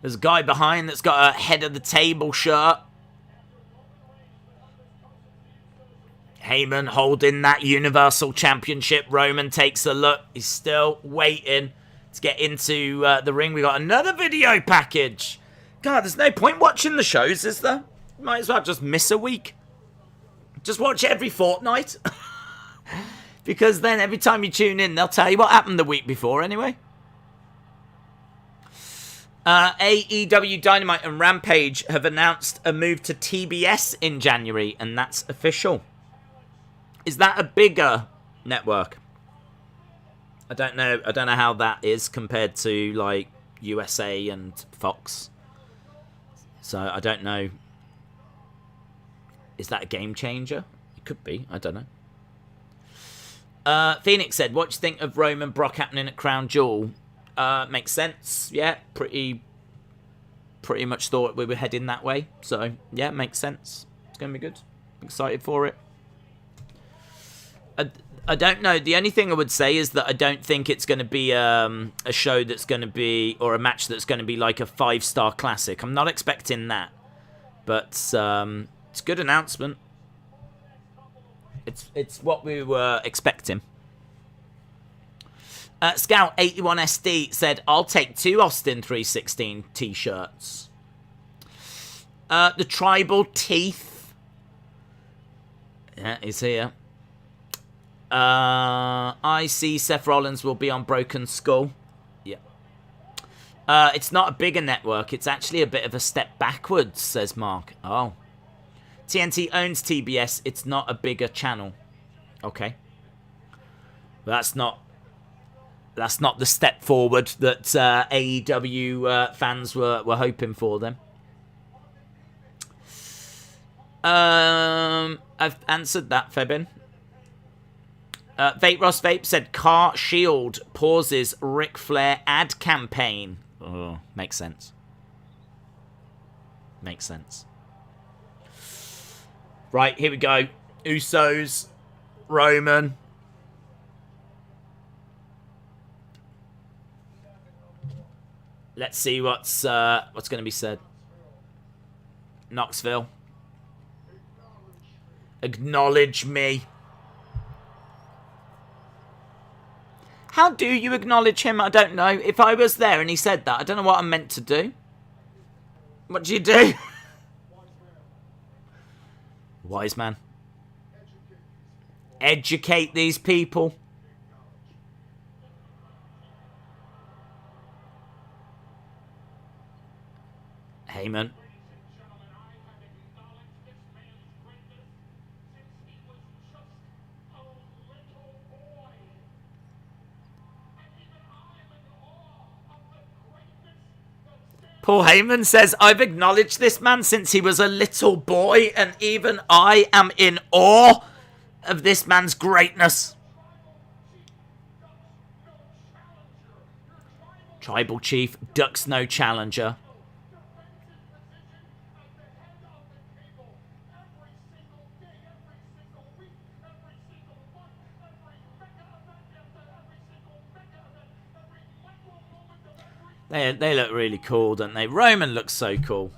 There's a guy behind that's got a head of the table shirt. Heyman holding that Universal Championship. Roman takes a look. He's still waiting to get into the ring. We got another video package. God, there's no point watching the shows, is there? Might as well just miss a week. Just watch every fortnight. Because then every time you tune in, they'll tell you what happened the week before anyway. AEW Dynamite and Rampage have announced a move to TBS in January, and that's official. Is that a bigger network? I don't know. I don't know how that is compared to, like, USA and Fox. So I don't know. Is that a game changer? It could be. I don't know. Phoenix said, what do you think of Roman Brock happening at Crown Jewel? Makes sense. Yeah, pretty much thought we were heading that way. So, yeah, makes sense. It's going to be good. Excited for it. I don't know. The only thing I would say is that I don't think it's going to be a show that's going to be, or a match that's going to be like a 5-star classic. I'm not expecting that. But it's a good announcement. It's what we were expecting. Scout81 SD said, I'll take 2 Austin 316 t-shirts. The Tribal Teeth. Yeah, he's here. I see Seth Rollins will be on Broken Skull. Yeah. It's not a bigger network. It's actually a bit of a step backwards, says Mark. Oh. TNT owns TBS. It's not a bigger channel. Okay. That's not the step forward that AEW fans were hoping for them. I've answered that, Febin. Vape Ross Vape said, Car Shield pauses Ric Flair ad campaign. Oh, makes sense. Makes sense. Right, here we go. Usos, Roman. Let's see what's going to be said. Knoxville. Acknowledge me. How do you acknowledge him? I don't know. If I was there and he said that, I don't know what I'm meant to do. What do you do? Wise man. Educate these people. Heyman. Paul Heyman says, I've acknowledged this man since he was a little boy, and even I am in awe of this man's greatness. Tribal Chief ducks no challenger. They look really cool, don't they? Roman looks so cool.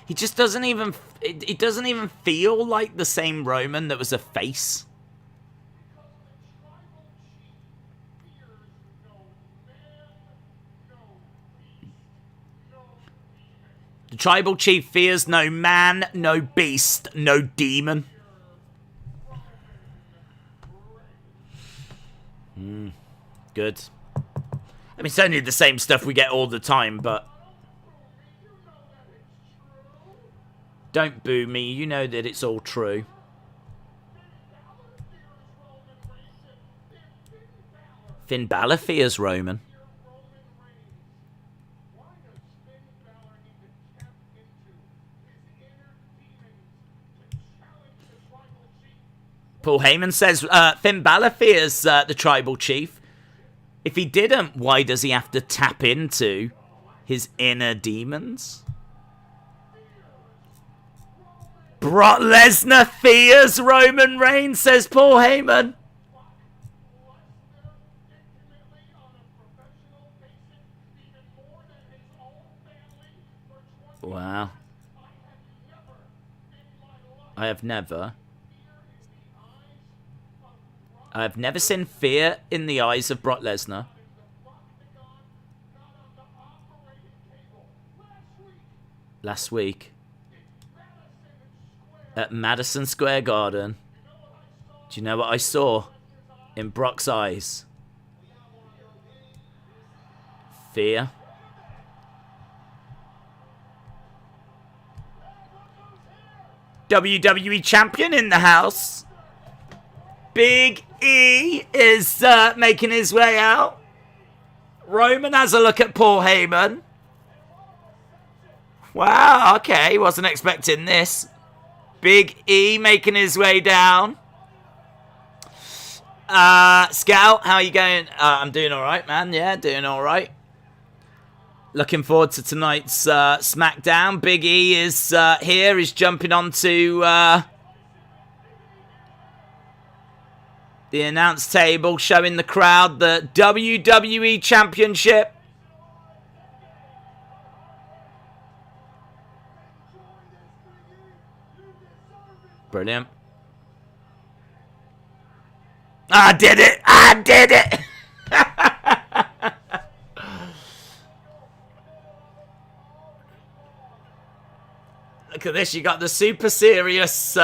He just doesn't even... It doesn't even feel like the same Roman that was a face. The Tribal Chief fears no man, no beast, no demon. Good. I mean, it's only the same stuff we get all the time, but... Don't boo me, you know that it's all true. Finn Balor fears Roman. Paul Heyman says Finn Balor fears the Tribal Chief. If he didn't, why does he have to tap into his inner demons? Brock Lesnar fears Roman Reigns, says Paul Heyman. Wow. I have never seen fear in the eyes of Brock Lesnar. Last week. At Madison Square Garden. Do you know what I saw in Brock's eyes? Fear. WWE Champion in the house. Big E is making his way out. Roman has a look at Paul Heyman. Wow, okay, wasn't expecting this. Big E making his way down. Scout, how are you going? I'm doing alright, man. Yeah, doing alright. Looking forward to tonight's Smackdown. Big E is here. He's jumping onto the announce table, showing the crowd the WWE Championship. Brilliant. I did it! I did it! Look at this. You got the super serious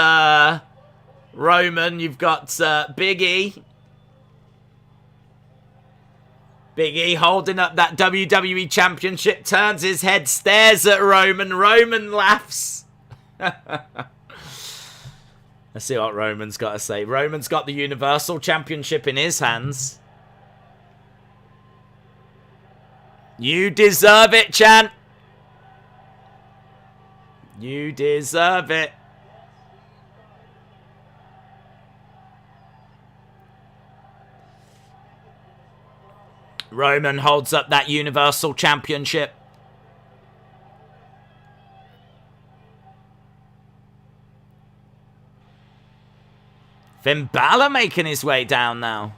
Roman. You've got Big E. Big E holding up that WWE Championship, turns his head, stares at Roman. Roman laughs. Let's see what Roman's got to say. Roman's got the Universal Championship in his hands. You deserve it, Chan. You deserve it. Roman holds up that Universal Championship. Finn Balor making his way down now.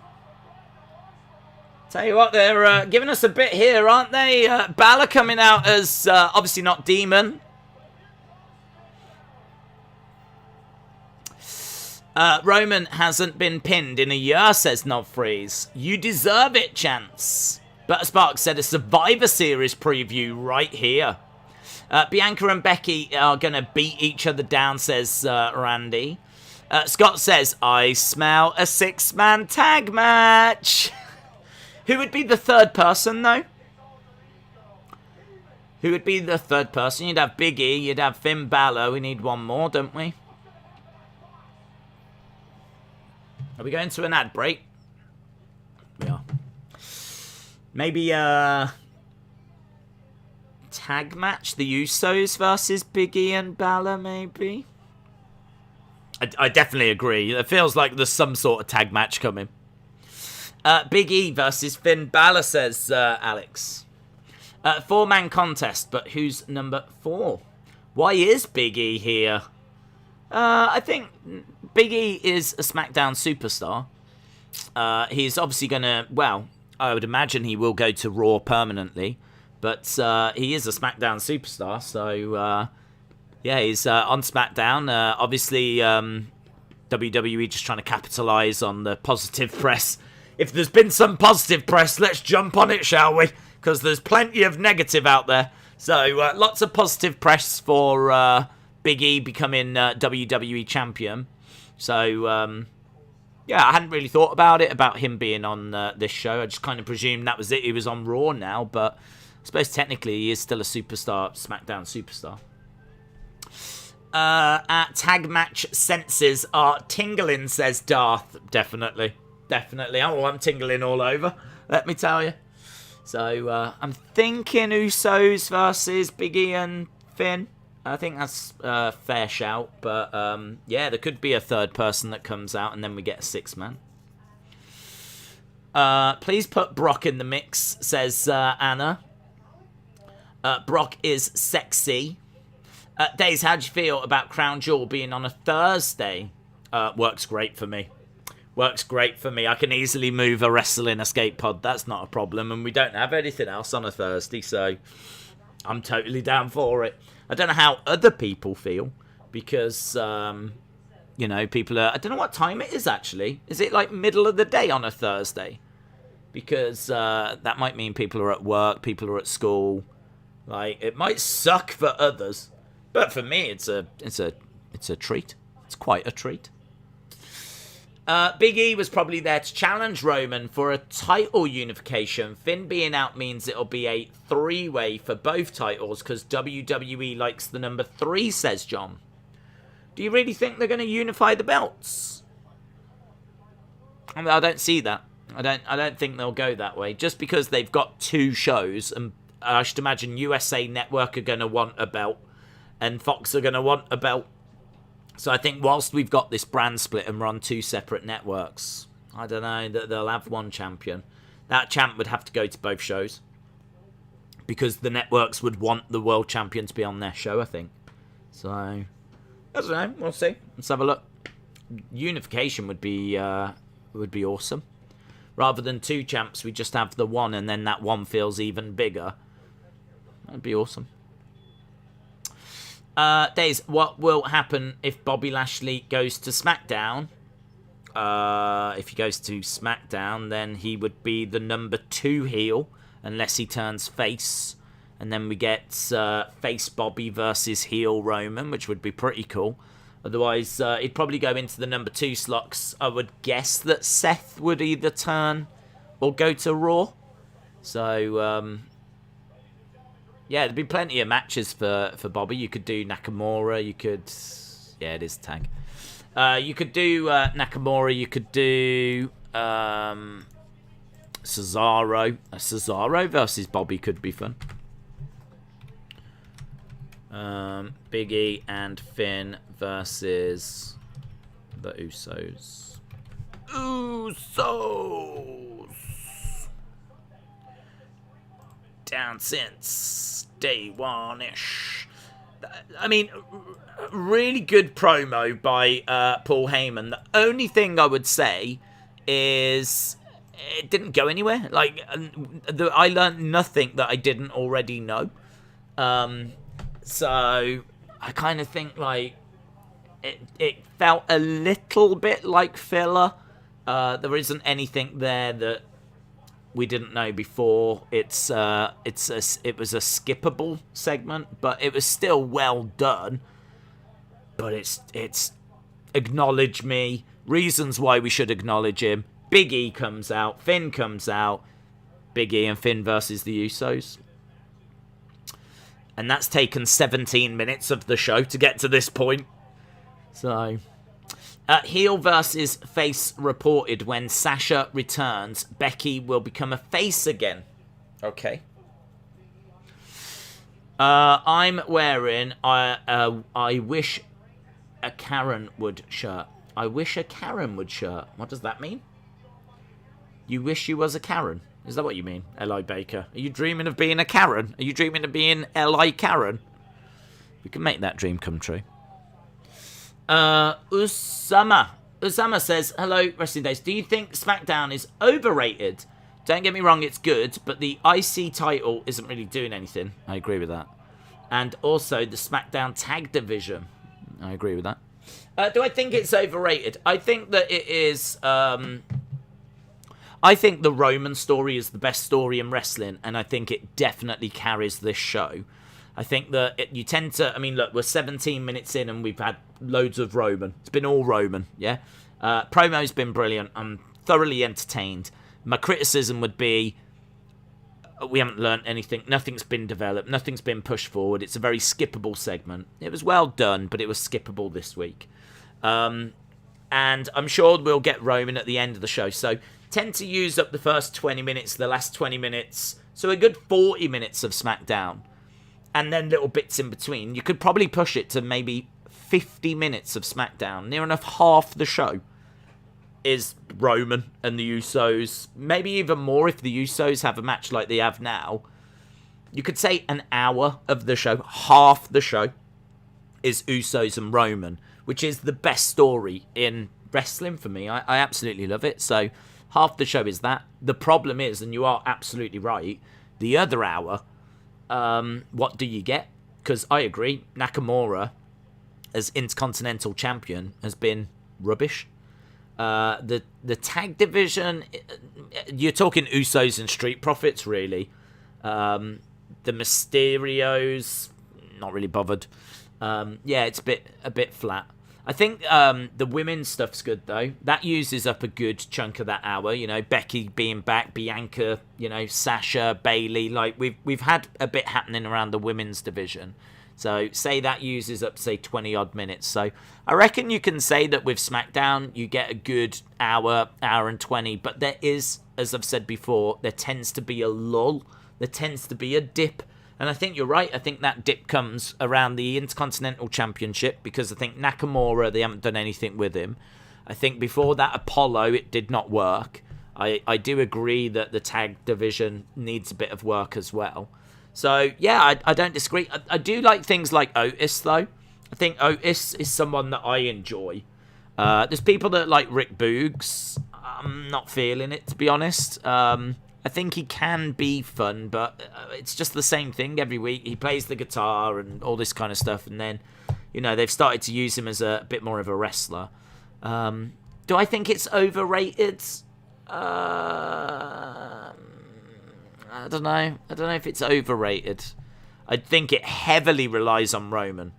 Tell you what, they're giving us a bit here, aren't they? Balor coming out as, obviously not Demon. Roman hasn't been pinned in a year, says Novfreeze. You deserve it, Chance. But Spark said a Survivor Series preview right here. Bianca and Becky are going to beat each other down, says Randy. Scott says, I smell a 6-man tag match. Who would be the third person, though? Who would be the third person? You'd have Big E, you'd have Finn Balor. We need one more, don't we? Are we going to an ad break? We are. Maybe a tag match? The Usos versus Big E and Balor, maybe? I definitely agree. It feels like there's some sort of tag match coming. Big E versus Finn Balor, says Alex. 4-man contest, but who's number 4? Why is Big E here? I think Big E is a SmackDown superstar. He's obviously going to, well, I would imagine he will go to Raw permanently. But he is a SmackDown superstar, so yeah, he's on SmackDown. Obviously, WWE just trying to capitalize on the positive press. If there's been some positive press, let's jump on it, shall we? Because there's plenty of negative out there. So lots of positive press for Big E becoming WWE champion. So yeah, I hadn't really thought about him being on this show. I just kind of presumed that was it. He was on Raw now, but I suppose technically he is still a superstar, SmackDown superstar. Tag match senses are tingling, says Darth. Definitely. Oh, I'm tingling all over, let me tell you. So I'm thinking Usos versus Big E and Finn. I think that's a fair shout. But yeah, there could be a third person that comes out and then we get a 6-man. Please put Brock in the mix, says Anna. Brock is sexy. Days, how do you feel about Crown Jewel being on a Thursday? Works great for me. I can easily move a wrestling escape pod. That's not a problem. And we don't have anything else on a Thursday, so I'm totally down for it. I don't know how other people feel because, you know, people are... I don't know what time it is, actually. Is it like middle of the day on a Thursday? Because that might mean people are at work, people are at school. Like, it might suck for others. But for me, it's a treat. It's quite a treat. Big E was probably there to challenge Roman for a title unification. Finn being out means it'll be a 3-way for both titles because WWE likes the number 3, says John. Do you really think they're going to unify the belts? I mean, I don't see that. I don't think they'll go that way. Just because they've got 2 shows, and I should imagine USA Network are going to want a belt, and Fox are going to want a belt. So I think whilst we've got this brand split and we're on 2 separate networks, I don't know, that they'll have one champion. That champ would have to go to both shows. Because the networks would want the world champion to be on their show, I think. So, I don't know, we'll see. Let's have a look. Unification would be awesome. Rather than 2 champs, we just have the one and then that one feels even bigger. That'd be awesome. Days, what will happen if Bobby Lashley goes to SmackDown? If he goes to SmackDown, then he would be the number 2 heel, unless he turns face. And then we get face Bobby versus heel Roman, which would be pretty cool. Otherwise, he'd probably go into the number 2 slots. I would guess that Seth would either turn or go to Raw. So, yeah, there'd be plenty of matches for Bobby. You could do Nakamura. You could... Yeah, it is tag. You could do Nakamura. You could do Cesaro. Cesaro versus Bobby could be fun. Big E and Finn versus the Usos. Down since day one-ish. I mean, really good promo by Paul Heyman. The only thing I would say is it didn't go anywhere. Like, I learned nothing that I didn't already know. So I kind of think like it felt a little bit like filler. There isn't anything there that we didn't know before. It was a skippable segment, but it was still well done. But it's acknowledge me, reasons why we should acknowledge him. Big E comes out, Finn comes out, Big E and Finn versus the Usos. And that's taken 17 minutes of the show to get to this point. So, heel versus face reported when Sasha returns. Becky will become a face again. Okay. I'm wearing I wish a Karen would shirt. I wish a Karen would shirt. What does that mean? You wish you was a Karen? Is that what you mean, L.I. Baker? Are you dreaming of being a Karen? Are you dreaming of being L.I. Karen? We can make that dream come true. Usama says, hello, Wrestling Days. Do you think SmackDown is overrated? Don't get me wrong, it's good, but the IC title isn't really doing anything. I agree with that. And also the SmackDown Tag Division. I agree with that. Do I think it's overrated? I think that it is... I think the Roman story is the best story in wrestling, and I think it definitely carries this show. I think that you tend to... I mean, look, we're 17 minutes in and we've had loads of Roman. It's been all Roman, yeah? Promo's been brilliant. I'm thoroughly entertained. My criticism would be we haven't learnt anything. Nothing's been developed. Nothing's been pushed forward. It's a very skippable segment. It was well done, but it was skippable this week. And I'm sure we'll get Roman at the end of the show. So tend to use up the first 20 minutes, the last 20 minutes. So a good 40 minutes of SmackDown. And then little bits in between. You could probably push it to maybe 50 minutes of SmackDown. Near enough half the show is Roman and the Usos. Maybe even more if the Usos have a match like they have now. You could say an hour of the show. Half the show is Usos and Roman, which is the best story in wrestling for me. I absolutely love it. So half the show is that. The problem is, and you are absolutely right, the other hour, what do you get? Because I agree, Nakamura as Intercontinental Champion has been rubbish. The tag division, you're talking Usos and Street Profits, really. The Mysterios, not really bothered. Yeah, it's a bit flat. I think the women's stuff's good, though. That uses up a good chunk of that hour. You know, Becky being back, Bianca, you know, Sasha, Bayley. Like, we've had a bit happening around the women's division. So, say that uses up, say, 20-odd minutes. So, I reckon you can say that with SmackDown, you get a good hour and 20. But there is, as I've said before, there tends to be a lull. There tends to be a dip. And I think you're right. I think that dip comes around the Intercontinental Championship because I think Nakamura, they haven't done anything with him. I think before that Apollo, it did not work. I do agree that the tag division needs a bit of work as well. So, yeah, I don't disagree. I do like things like Otis, though. I think Otis is someone that I enjoy. There's people that like Rick Boogs. I'm not feeling it, to be honest. I think he can be fun, but it's just the same thing every week. He plays the guitar and all this kind of stuff, and then, they've started to use him as a bit more of a wrestler. Do I think it's overrated? I don't know. I don't know if it's overrated. I think it heavily relies on Roman.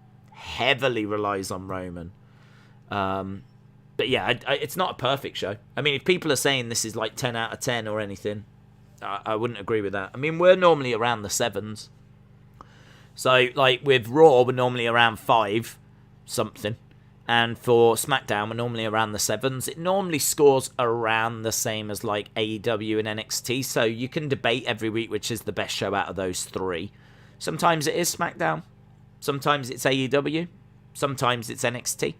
But yeah, it's not a perfect show. I mean, if people are saying this is like 10 out of 10 or anything, I wouldn't agree with that. I mean, we're normally around the 7s. So, like, with Raw, we're normally around 5 something. And for SmackDown, we're normally around the 7s. It normally scores around the same as, like, AEW and NXT. So you can debate every week which is the best show out of those 3. Sometimes it is SmackDown. Sometimes it's AEW. Sometimes it's NXT.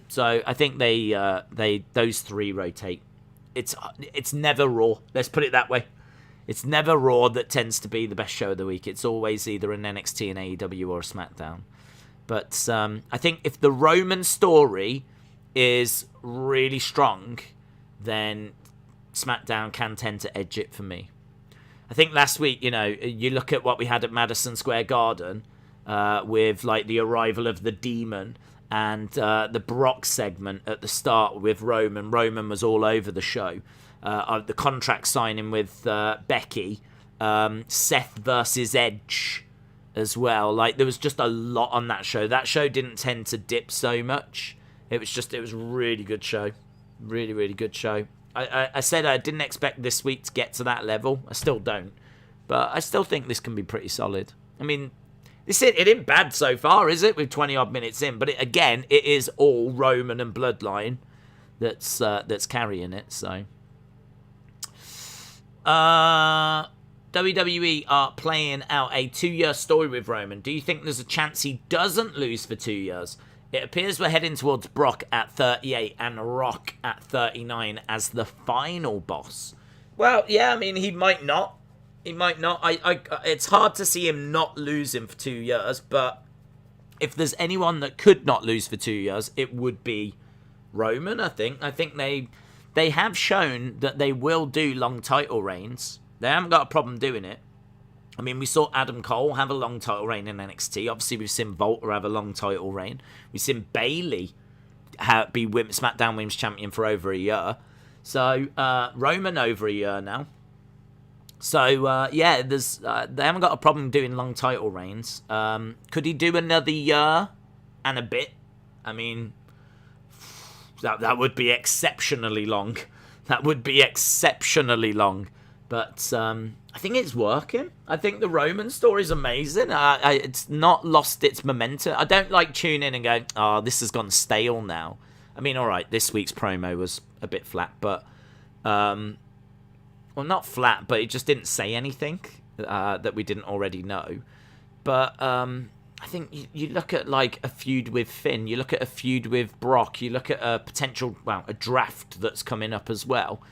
So I think those 3 rotate. It's never Raw. Let's put it that way. It's never Raw that tends to be the best show of the week. It's always either an NXT, an AEW, or a SmackDown. But I think if the Roman story is really strong, then SmackDown can tend to edge it for me. I think last week, you look at what we had at Madison Square Garden with like the arrival of the Demon and the Brock segment at the start with Roman. Roman was all over the show. The contract signing with Becky, Seth versus Edge as well. Like, there was just a lot on that show. That show didn't tend to dip so much. It was a really good show. Really, really good show. I said I didn't expect this week to get to that level. I still don't. But I still think this can be pretty solid. I mean, it ain't bad so far, is it? With 20-odd minutes in. But it is all Roman and Bloodline that's carrying it. So, WWE are playing out a 2-year story with Roman. Do you think there's a chance he doesn't lose for 2 years? It appears we're heading towards Brock at 38 and Rock at 39 as the final boss. Well, yeah, I mean, he might not. He might not. It's hard to see him not losing for 2 years, but if there's anyone that could not lose for 2 years, it would be Roman, I think. I think they have shown that they will do long title reigns. They haven't got a problem doing it. I mean, we saw Adam Cole have a long title reign in NXT. Obviously, we've seen Volta have a long title reign. We've seen Bayley be SmackDown Women's Champion for over a year. So, Roman over a year now. So, yeah, they haven't got a problem doing long title reigns. Could he do another year and a bit? I mean, that would be exceptionally long. That would be exceptionally long. But I think it's working. I think the Roman story is amazing. It's not lost its momentum. I don't like tune in and go, oh, this has gone stale now. I mean, all right, this week's promo was a bit flat, but... well, not flat, but it just didn't say anything that we didn't already know. But I think you look at, like, a feud with Finn. You look at a feud with Brock. You look at a potential, a draft that's coming up as well.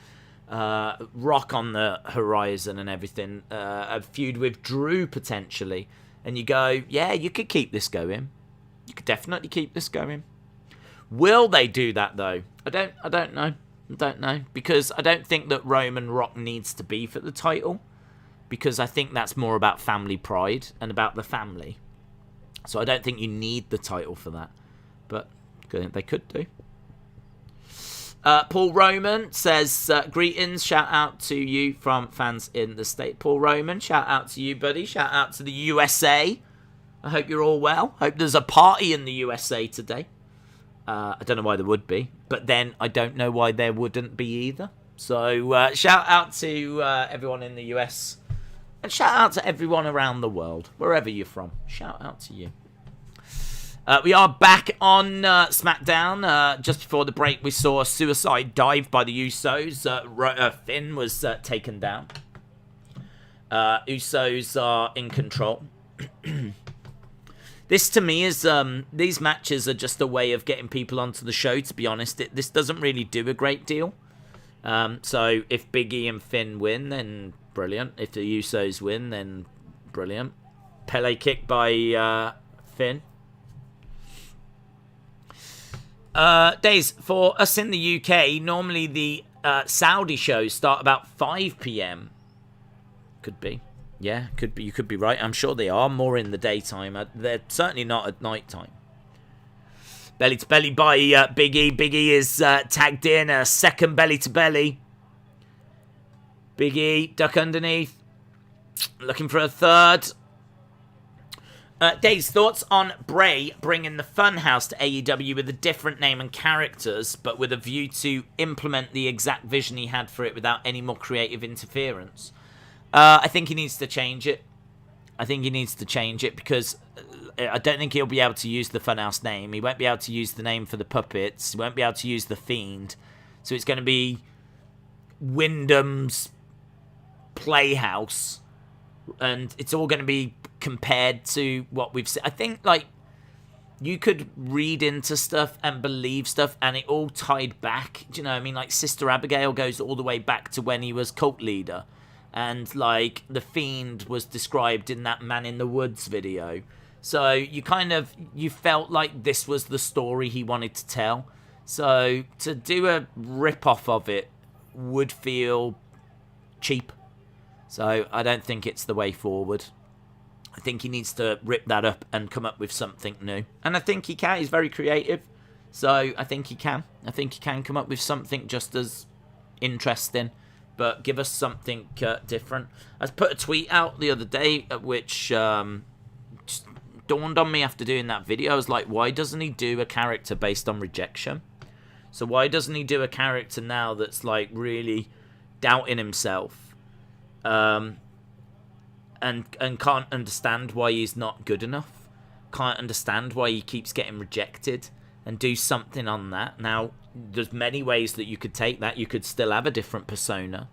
Rock on the horizon and everything, a feud with Drew potentially, and you go, yeah, you could keep this going. You could definitely keep this going. Will they do that though? I don't know, because I don't think that Roman Rock needs to be for the title, because I think that's more about family pride and about the family. So I don't think you need the title for that, but they could do. Paul Roman says, greetings, shout out to you from fans in the state. Paul Roman, shout out to you, buddy. Shout out to the USA. I hope you're all well. Hope there's a party in the USA today. I don't know why there would be, but then I don't know why there wouldn't be either. So shout out to everyone in the US, and shout out to everyone around the world, wherever you're from. Shout out to you. We are back on SmackDown. Just before the break, we saw a suicide dive by the Usos. Finn was taken down. Usos are in control. This, to me, is... these matches are just a way of getting people onto the show, to be honest. This doesn't really do a great deal. So, if Big E and Finn win, then brilliant. If the Usos win, then brilliant. Pele kick by Finn. Days, for us in the UK, normally the Saudi shows start about 5 p.m. Could be. Yeah, could be. You could be right. I'm sure they are more in the daytime. They're certainly not at night time. Belly to belly by Big E. Big E is tagged in. A second belly to belly. Big E, duck underneath. Looking for a third. Dave's thoughts on Bray bringing the Funhouse to AEW with a different name and characters, but with a view to implement the exact vision he had for it without any more creative interference. I think he needs to change it. I think he needs to change it because I don't think he'll be able to use the Funhouse name. He won't be able to use the name for the puppets. He won't be able to use the Fiend. So it's going to be Wyndham's Playhouse. And it's all going to be compared to what we've seen. I think, like, you could read into stuff and believe stuff, and it all tied back. Do you know what I mean? Like, Sister Abigail goes all the way back to when he was cult leader. And, like, the Fiend was described in that Man in the Woods video. So you you felt like this was the story he wanted to tell. So to do a rip-off of it would feel cheap. So I don't think it's the way forward. I think he needs to rip that up and come up with something new. And I think he can. He's very creative. So I think he can. I think he can come up with something just as interesting. But give us something different. I put a tweet out the other day, which just dawned on me after doing that video. I was like, why doesn't he do a character based on rejection? So why doesn't he do a character now that's like really doubting himself? And can't understand why he's not good enough. Can't understand why he keeps getting rejected. And do something on that. Now, there's many ways that you could take that. You could still have a different persona.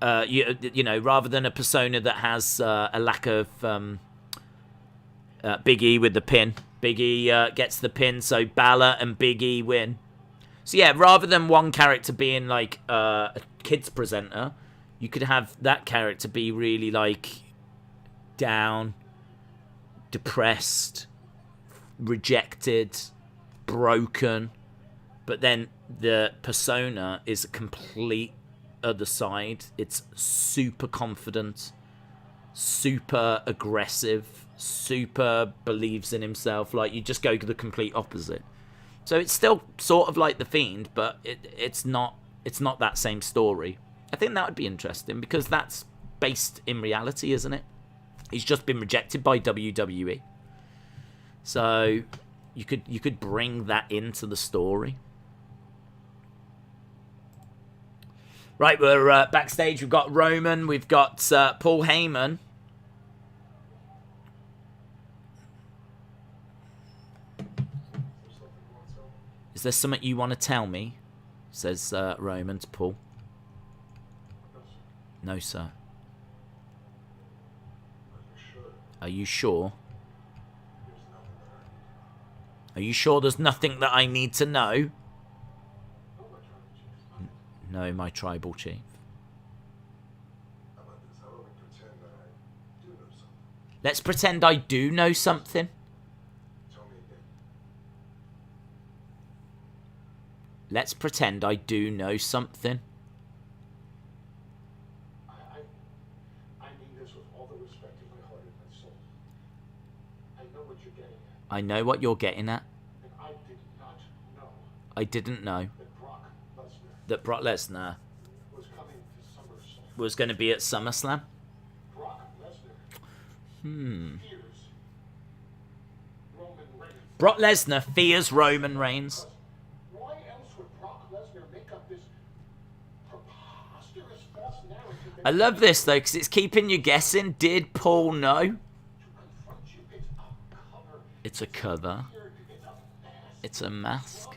You know, rather than a persona that has a lack of Big E with the pin. Big E gets the pin, so Balor and Big E win. So yeah, rather than one character being like a kids presenter, you could have that character be really like down, depressed, rejected, broken, but then the persona is a complete other side. It's super confident, super aggressive, super believes in himself. Like, you just go to the complete opposite. So it's still sort of like The Fiend, but it's not that same story. I think that would be interesting because that's based in reality, isn't it? He's just been rejected by WWE. So you could bring that into the story. Right, we're backstage. We've got Roman. We've got Paul Heyman. Is there something you want to tell me? Says Roman to Paul. No, sir. Are you sure? Are you sure there's nothing that I need to know? No, my tribal chief. Let's pretend I do know something. Let's pretend I do know something. I know what you're getting at. I didn't know that Brock Lesnar was going to be at SummerSlam. Brock Lesnar fears Roman Reigns. Why else would Brock Lesnar make up this preposterous false narrative? I love this though because it's keeping you guessing. Did Paul know? It's a cover. It's a mask.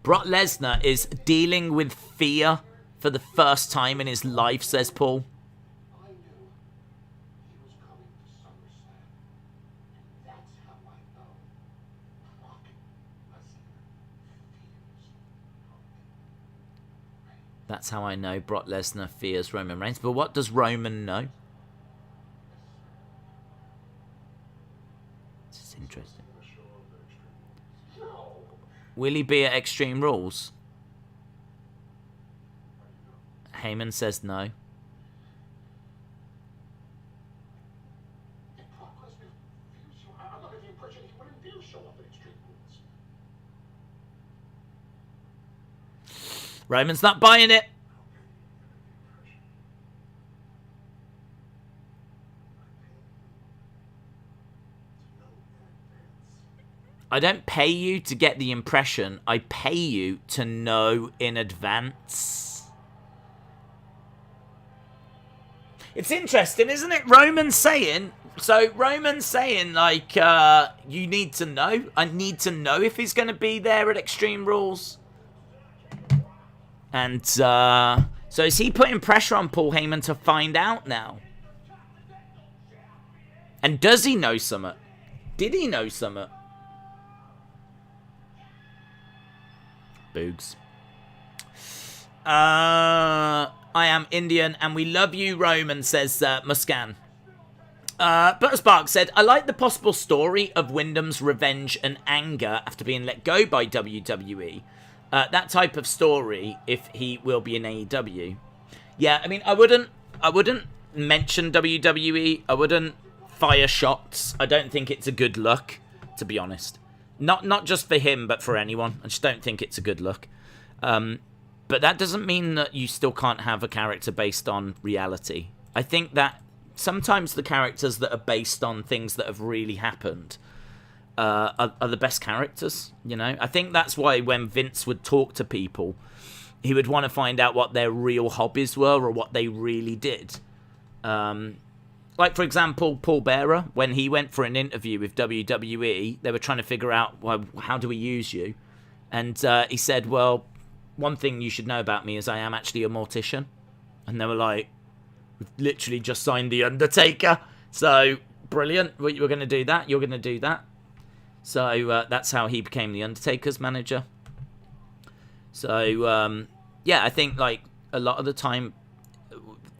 Brock Lesnar is dealing with fear for the first time in his life, says Paul. I knew he was coming to SummerSlam, and that's how I know Brock Lesnar fears Roman Reigns. That's how I know Brock Lesnar fears Roman Reigns. But what does Roman know? This is interesting. Will he be at Extreme Rules? Heyman says no. If Brock Lesnar refused, I'm under the impression he wouldn't dare show up at Extreme Rules. Roman's not buying it. I don't pay you to get the impression. I pay you to know in advance. It's interesting, isn't it? Roman's saying, like, you need to know. I need to know if he's going to be there at Extreme Rules. And, so is he putting pressure on Paul Heyman to find out now? And does he know something? Did he know something? Boogs. I am Indian and we love you, Roman, says Muscan. Butterspark said, I like the possible story of Wyndham's revenge and anger after being let go by WWE. That type of story, if he will be in AEW. Yeah, I mean, I wouldn't mention WWE. I wouldn't fire shots. I don't think it's a good look, to be honest. Not just for him, but for anyone. I just don't think it's a good look. But that doesn't mean that you still can't have a character based on reality. I think that sometimes the characters that are based on things that have really happened are the best characters, you know? I think that's why when Vince would talk to people, he would want to find out what their real hobbies were or what they really did. Like, for example, Paul Bearer, when he went for an interview with WWE, they were trying to figure out, well, how do we use you? And he said, well, one thing you should know about me is I am actually a mortician. And they were like, we've literally just signed The Undertaker. So, brilliant. We're going to do that. You're going to do that. So, that's how he became The Undertaker's manager. So, yeah, I think, like, a lot of the time,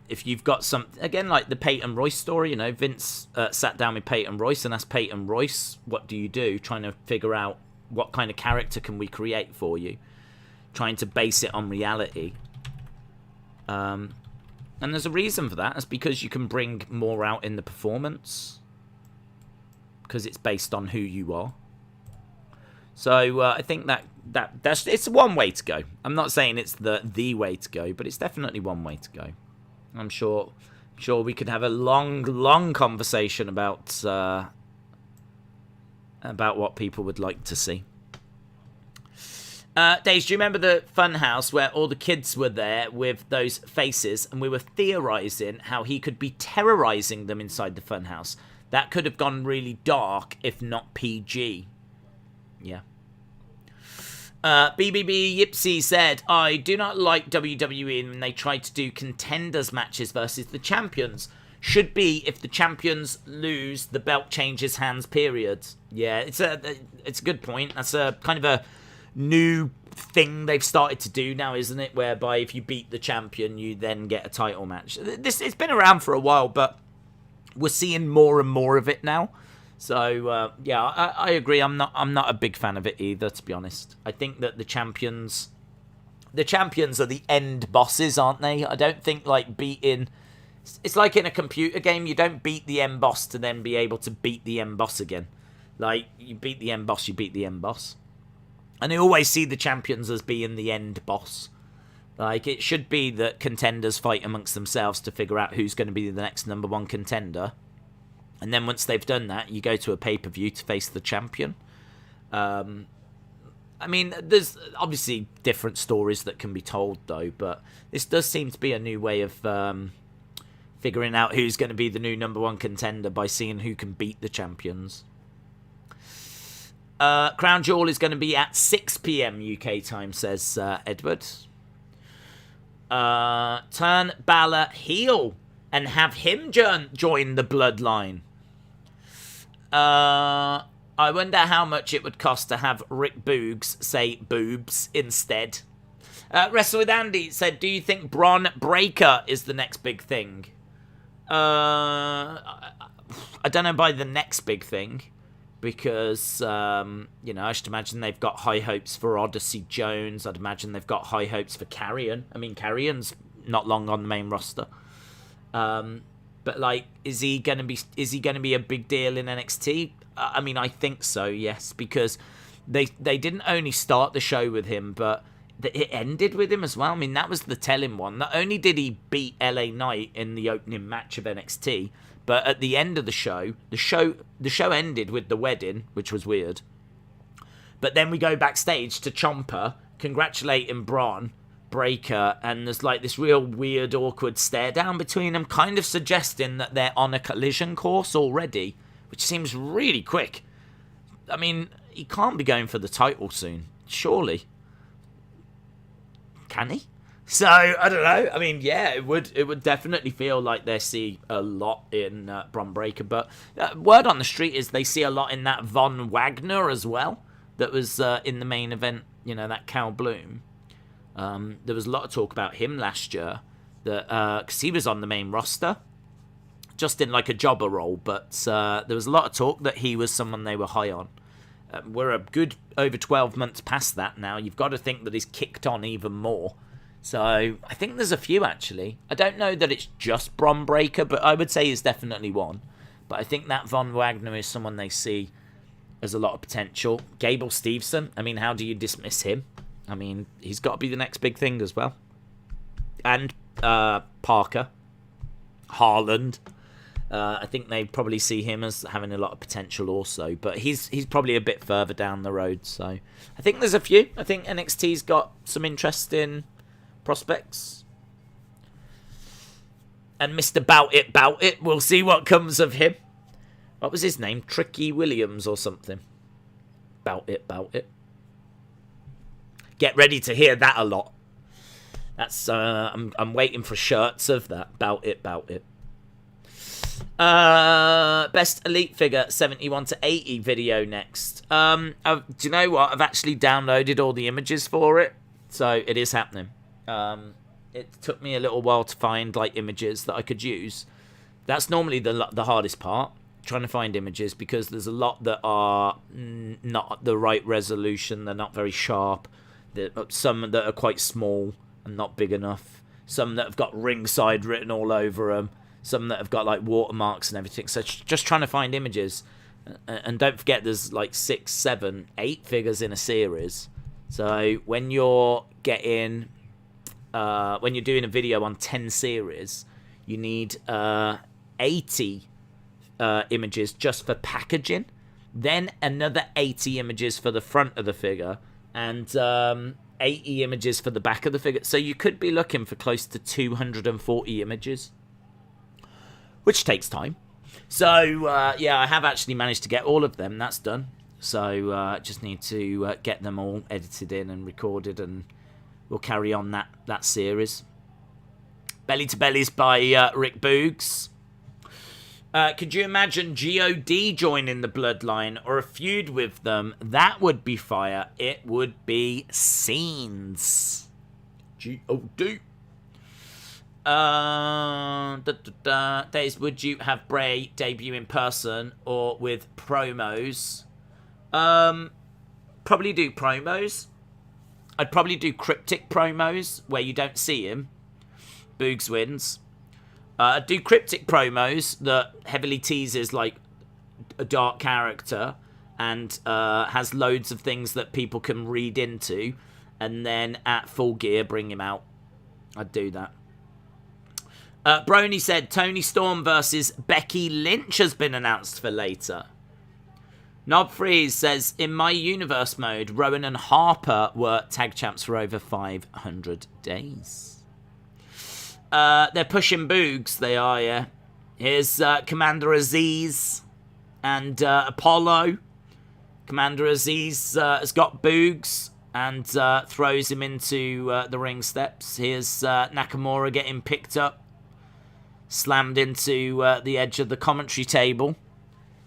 if you've got some, again, like the Peyton Royce story, you know, Vince sat down with Peyton Royce and asked Peyton Royce, what do you do? Trying to figure out what kind of character can we create for you. Trying to base it on reality. And there's a reason for that. It's because you can bring more out in the performance. Because it's based on who you are. So I think that's it's one way to go. I'm not saying it's the way to go, but it's definitely one way to go. I'm sure we could have a long conversation about what people would like to see. Days, do you remember the Funhouse where all the kids were there with those faces and we were theorising how he could be terrorising them inside the Funhouse? That could have gone really dark if not PG. Yeah. BBB Yipsy said, I do not like WWE when they try to do contenders matches versus the champions. Should be if the champions lose, the belt changes hands, period. Yeah, it's a good point. That's a kind of a new thing they've started to do now, isn't it? Whereby if you beat the champion, you then get a title match. It's been around for a while, but we're seeing more and more of it now. So, yeah, I agree. I'm not a big fan of it either, to be honest. I think that the champions are the end bosses, aren't they? I don't think, like, beating... It's like in a computer game, you don't beat the end boss to then be able to beat the end boss again. Like, you beat the end boss, you beat the end boss. And I always see the champions as being the end boss. Like, it should be that contenders fight amongst themselves to figure out who's going to be the next number one contender. And then once they've done that, you go to a pay-per-view to face the champion. I mean, there's obviously different stories that can be told, though. But this does seem to be a new way of figuring out who's going to be the new number one contender by seeing who can beat the champions. Crown Jewel is going to be at 6 p.m. UK time, says Edward. Turn Balor heel and have him join the bloodline. I wonder how much it would cost to have Rick Boogs say boobs instead. Wrestle with Andy said, do you think Bron Breakker is the next big thing? I don't know by the next big thing. because, I should imagine they've got high hopes for Odyssey Jones. I'd imagine they've got high hopes for Carrion. I mean, Carrion's not long on the main roster. But like, is he gonna be a big deal in NXT? I mean, I think so, yes, because they didn't only start the show with him, but it ended with him as well. I mean, that was the telling one. Not only did he beat LA Knight in the opening match of NXT, but at the end of the show ended with the wedding, which was weird. But then we go backstage to Ciampa congratulating Braun Breaker, and there's like this real weird, awkward stare down between them, kind of suggesting that they're on a collision course already, which seems really quick. I mean, he can't be going for the title soon, surely. Can he? So, I don't know. I mean, yeah, it would definitely feel like they see a lot in Bron Breakker, but word on the street is they see a lot in that Von Wagner as well, that was in the main event, that Cal Bloom. There was a lot of talk about him last year, that because he was on the main roster, just in like a jobber role, but there was a lot of talk that he was someone they were high on. We're a good over 12 months past that now. You've got to think that he's kicked on even more. So I think there's a few, actually. I don't know that it's just Bron Breakker, but I would say he's definitely one. But I think that Von Wagner is someone they see as a lot of potential. Gable Steveson, I mean, how do you dismiss him? I mean, he's got to be the next big thing as well. And Parker, Haaland. I think they probably see him as having a lot of potential also. But he's probably a bit further down the road. So I think there's a few. I think NXT's got some interesting prospects. And Mr. Bout It, we'll see what comes of him. What was his name? Tricky Williams or something. Bout It. Get ready to hear that a lot. That's I'm waiting for shirts of that. Bout It. Best Elite Figure 71 to 80 video next. Do you know what? I've actually downloaded all the images for it, so it is happening. It took me a little while to find like images that I could use. That's normally the hardest part, trying to find images, because there's a lot that are not the right resolution. They're not very sharp. Some that are quite small and not big enough. Some that have got ringside written all over them. Some that have got like watermarks and everything. So just trying to find images. And don't forget there's like 6, 7, 8 figures in a series. So when you're doing a video on 10 series, you need 80 images just for packaging. Then another 80 images for the front of the figure. And 80 images for the back of the figure. So you could be looking for close to 240 images, which takes time. So, I have actually managed to get all of them. That's done. So, just need to get them all edited in and recorded, and we'll carry on that series. Belly to Bellies by Rick Boogs. Could you imagine G.O.D. joining the Bloodline or a feud with them? That would be fire. It would be scenes. G.O.D. Days, would you have Bray debut in person or with promos? Probably do promos. I'd probably do cryptic promos where you don't see him. Boogs wins. Do cryptic promos that heavily teases like a dark character and has loads of things that people can read into, and then at Full Gear bring him out. I'd do that. Brony said Toni Storm versus Becky Lynch has been announced for later. Knob Freeze says, in my universe mode, Rowan and Harper were tag champs for over 500 days. They're pushing Boogs, they are, yeah. Here's Commander Aziz and Apollo. Commander Aziz has got Boogs and throws him into the ring steps. Here's Nakamura getting picked up, slammed into the edge of the commentary table.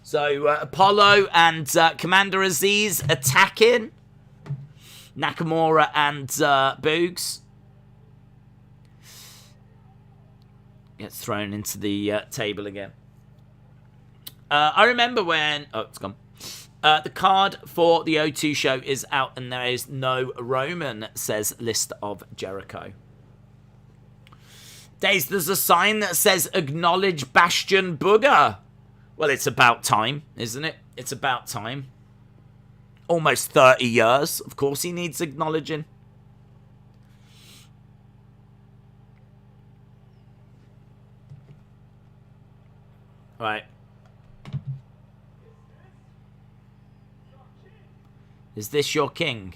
So Apollo and Commander Aziz attacking Nakamura and Boogs. Gets thrown into the table again. I remember when... Oh, it's gone. The card for the O2 show is out and there is no Roman, says List of Jericho. Days, there's a sign that says acknowledge Bastion Booger. Well, it's about time, isn't it? It's about time. Almost 30 years. Of course he needs acknowledging. Right. Is this your king?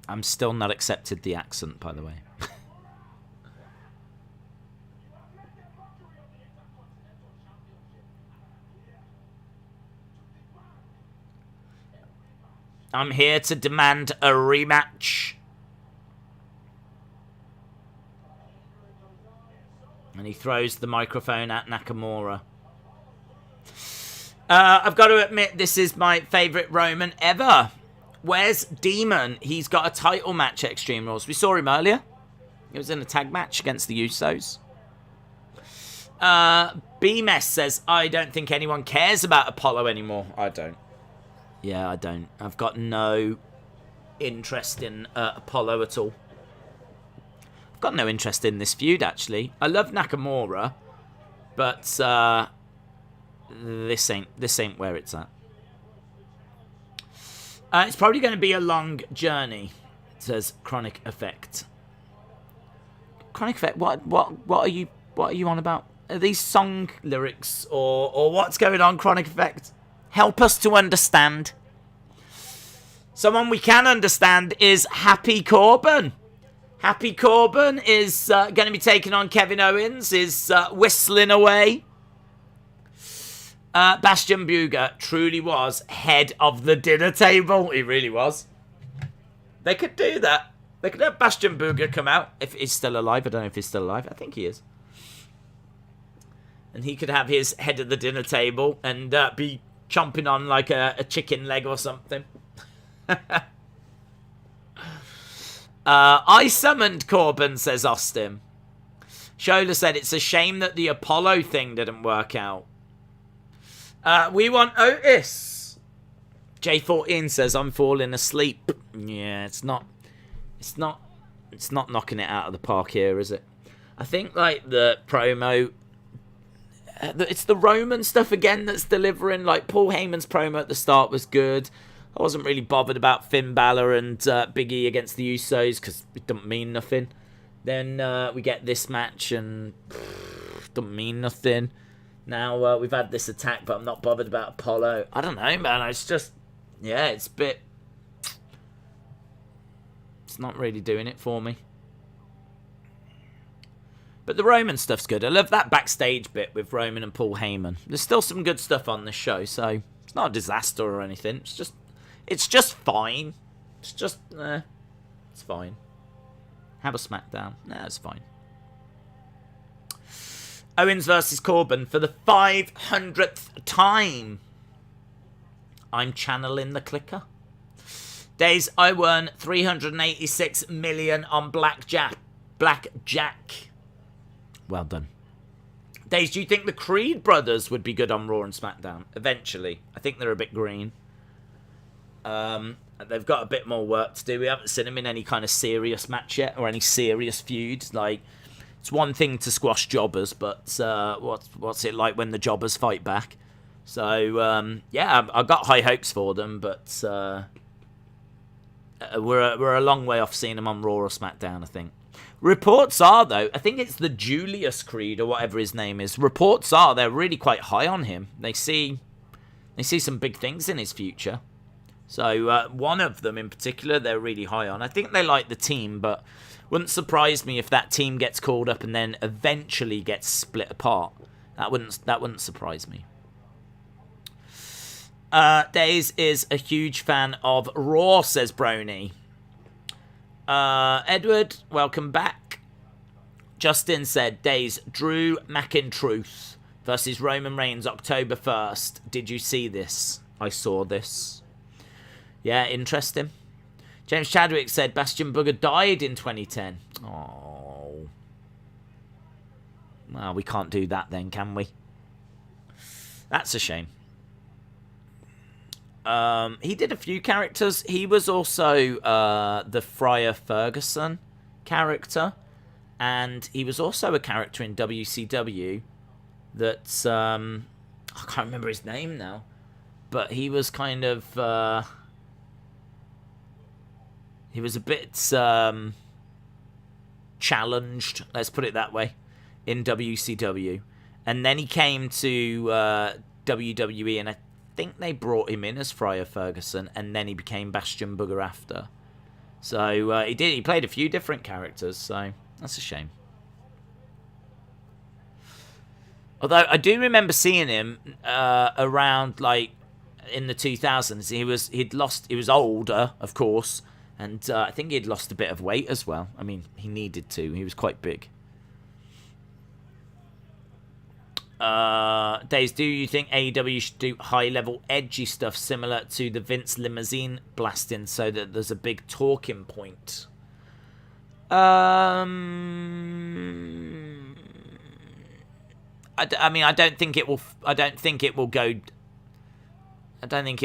I'm still not accepted the accent, by the way. I'm here to demand a rematch. And he throws the microphone at Nakamura. I've got to admit, this is my favourite Roman ever. Where's Demon? He's got a title match at Extreme Rules. We saw him earlier. He was in a tag match against the Usos. B-Mess says, I don't think anyone cares about Apollo anymore. I don't. Yeah, I don't. I've got no interest in Apollo at all. I've got no interest in this feud, actually. I love Nakamura, but this ain't where it's at. It's probably going to be a long journey, says Chronic Effect. Chronic Effect, what are you on about? Are these song lyrics or what's going on, Chronic Effect? Help us to understand. Someone we can understand is Happy Corbin. Happy Corbin is going to be taking on Kevin Owens, is whistling away. Bastion Booger truly was head of the dinner table. He really was. They could do that. They could have Bastion Booger come out if he's still alive. I don't know if he's still alive. I think he is. And he could have his head of the dinner table and be chomping on like a chicken leg or something. I summoned Corbin, says Austin. Shola said it's a shame that the Apollo thing didn't work out. We want Otis. J14 says I'm falling asleep. Yeah, it's not knocking it out of the park here, is it? I think like the promo, it's the Roman stuff again that's delivering. Like Paul Heyman's promo at the start was good. I wasn't really bothered about Finn Balor and Big E against the Usos because it doesn't mean nothing. Then we get this match and doesn't mean nothing. Now we've had this attack, but I'm not bothered about Apollo. I don't know, man. It's just, yeah, it's a bit. It's not really doing it for me. But the Roman stuff's good. I love that backstage bit with Roman and Paul Heyman. There's still some good stuff on this show, so it's not a disaster or anything. It's just fine. It's just, it's fine. Have a SmackDown. Nah, it's fine. Owens versus Corbin for the 500th time. I'm channeling the clicker. Days, I won 386 million on Blackjack. Well done. Days, do you think the Creed brothers would be good on Raw and SmackDown? Eventually. I think they're a bit green. They've got a bit more work to do. We haven't seen them in any kind of serious match yet, or any serious feuds. Like, it's one thing to squash jobbers, but what's it like when the jobbers fight back? So, yeah, I've got high hopes for them, but we're a long way off seeing them on Raw or SmackDown, I think. Reports are, though, I think it's the Julius Creed or whatever his name is. Reports are they're really quite high on him. They see some big things in his future. So one of them in particular, they're really high on. I think they like the team, but wouldn't surprise me if that team gets called up and then eventually gets split apart. That wouldn't surprise me. Days is a huge fan of Raw, says Brony. Edward, welcome back. Justin said, Days, Drew McIntyre versus Roman Reigns, October 1st. Did you see this? I saw this. Yeah, interesting. James Chadwick said Bastion Booger died in 2010. Oh. Well, we can't do that then, can we? That's a shame. He did a few characters. He was also the Friar Ferguson character. And he was also a character in WCW that... I can't remember his name now. But he was kind of... he was a bit challenged, let's put it that way, in WCW. And then he came to WWE, and I think they brought him in as Friar Ferguson, and then he became Bastion Booger after. So he played a few different characters, so that's a shame. Although I do remember seeing him around like in the 2000s. He was older, of course, and I think he'd lost a bit of weight as well. I mean, he needed to. He was quite big. Days, do you think AEW should do high-level, edgy stuff similar to the Vince limousine blasting so that there's a big talking point? I mean, I don't think it will go... I don't think it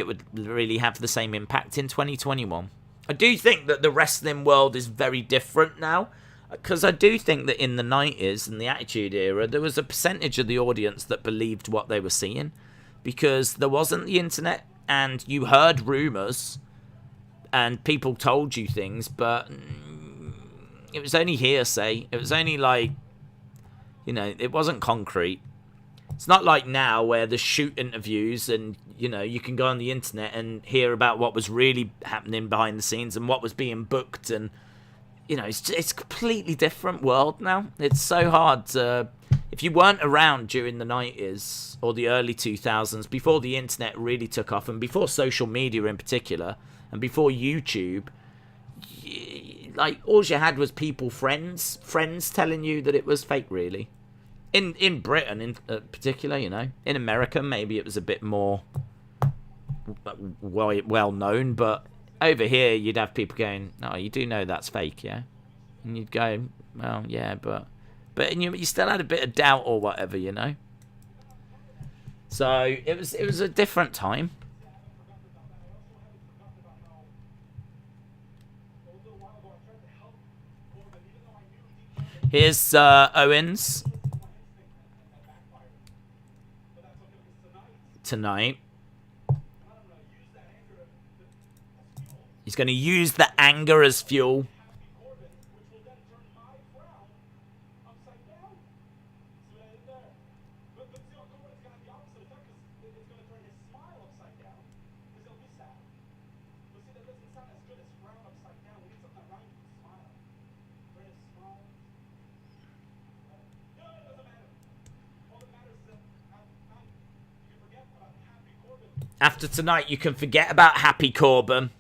would really have the same impact in 2021. I do think that the wrestling world is very different now. Because I do think that in the 90s and the Attitude Era, there was a percentage of the audience that believed what they were seeing. Because there wasn't the internet, and you heard rumours, and people told you things, but it was only hearsay. It was only like, you know, it wasn't concrete. It's not like now where there's shoot interviews and, you know, you can go on the internet and hear about what was really happening behind the scenes and what was being booked, and you know, it's a completely different world now. It's so hard to... If you weren't around during the 90s or the early 2000s, before the internet really took off, and before social media in particular, and before YouTube, like, all you had was friends telling you that it was fake, really. In Britain, in particular, you know. In America, maybe it was a bit more well-known, but... Over here, you'd have people going, "Oh, you do know that's fake, yeah?" And you'd go, "Well, yeah, but you still had a bit of doubt or whatever, you know." So it was a different time. Here's Owens tonight. He's going to use the anger as fuel. After tonight, you can forget about Happy Corbin.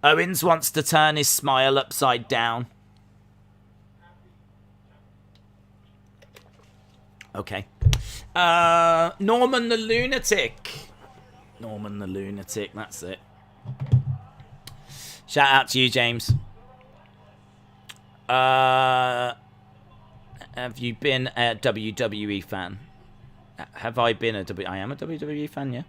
Owens wants to turn his smile upside down. Okay. Norman the Lunatic. Norman the Lunatic, that's it. Shout out to you, James. Have you been a WWE fan? Have I been I am a WWE fan, yeah.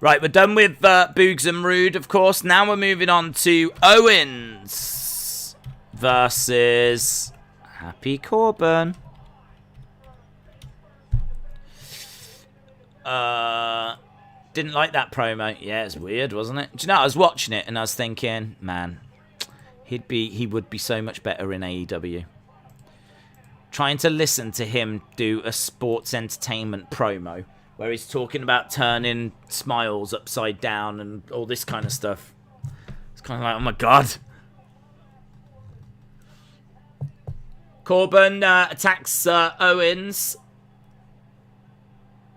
Right, we're done with Boogs and Rude, of course. Now we're moving on to Owens versus Happy Corbin. Didn't like that promo. Yeah, it's weird, wasn't it? Do you know, I was watching it and I was thinking, man, he would be so much better in AEW. Trying to listen to him do a sports entertainment promo where he's talking about turning smiles upside down and all this kind of stuff. It's kind of like, oh my god. Corbin attacks Owens.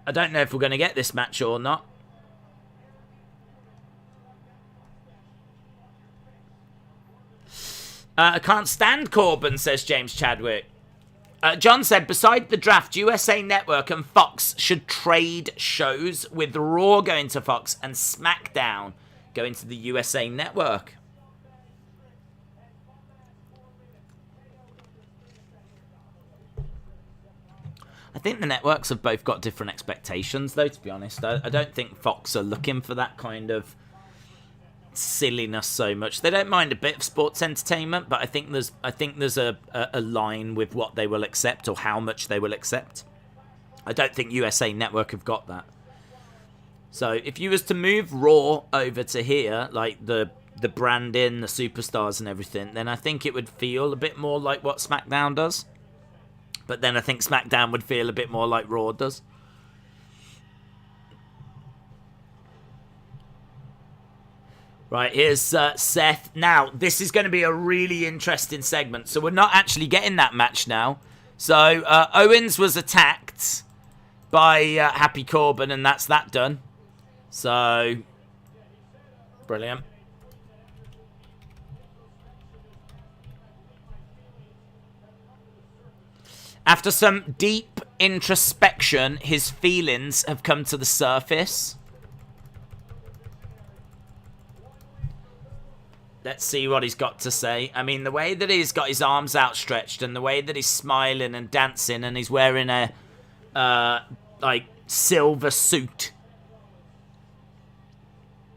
I don't know if we're going to get this match or not. I can't stand Corbin, says James Chadwick. John said, beside the draft, USA Network and Fox should trade shows, with Raw going to Fox and Smackdown going to the USA Network. I think the networks have both got different expectations, though, to be honest. I don't think Fox are looking for that kind of silliness so much. They don't mind a bit of sports entertainment, but I think there's a line with what they will accept or how much they will accept. I don't think USA Network have got that. So if you was to move Raw over to here, like the branding, the superstars and everything, then I think it would feel a bit more like what SmackDown does. But then I think SmackDown would feel a bit more like Raw does. Right, here's Seth. Now, this is going to be a really interesting segment. So we're not actually getting that match now. So Owens was attacked by Happy Corbin, and that's that done. So, brilliant. After some deep introspection, his feelings have come to the surface. Let's see what he's got to say. I mean, the way that he's got his arms outstretched and the way that he's smiling and dancing and he's wearing a, like, silver suit.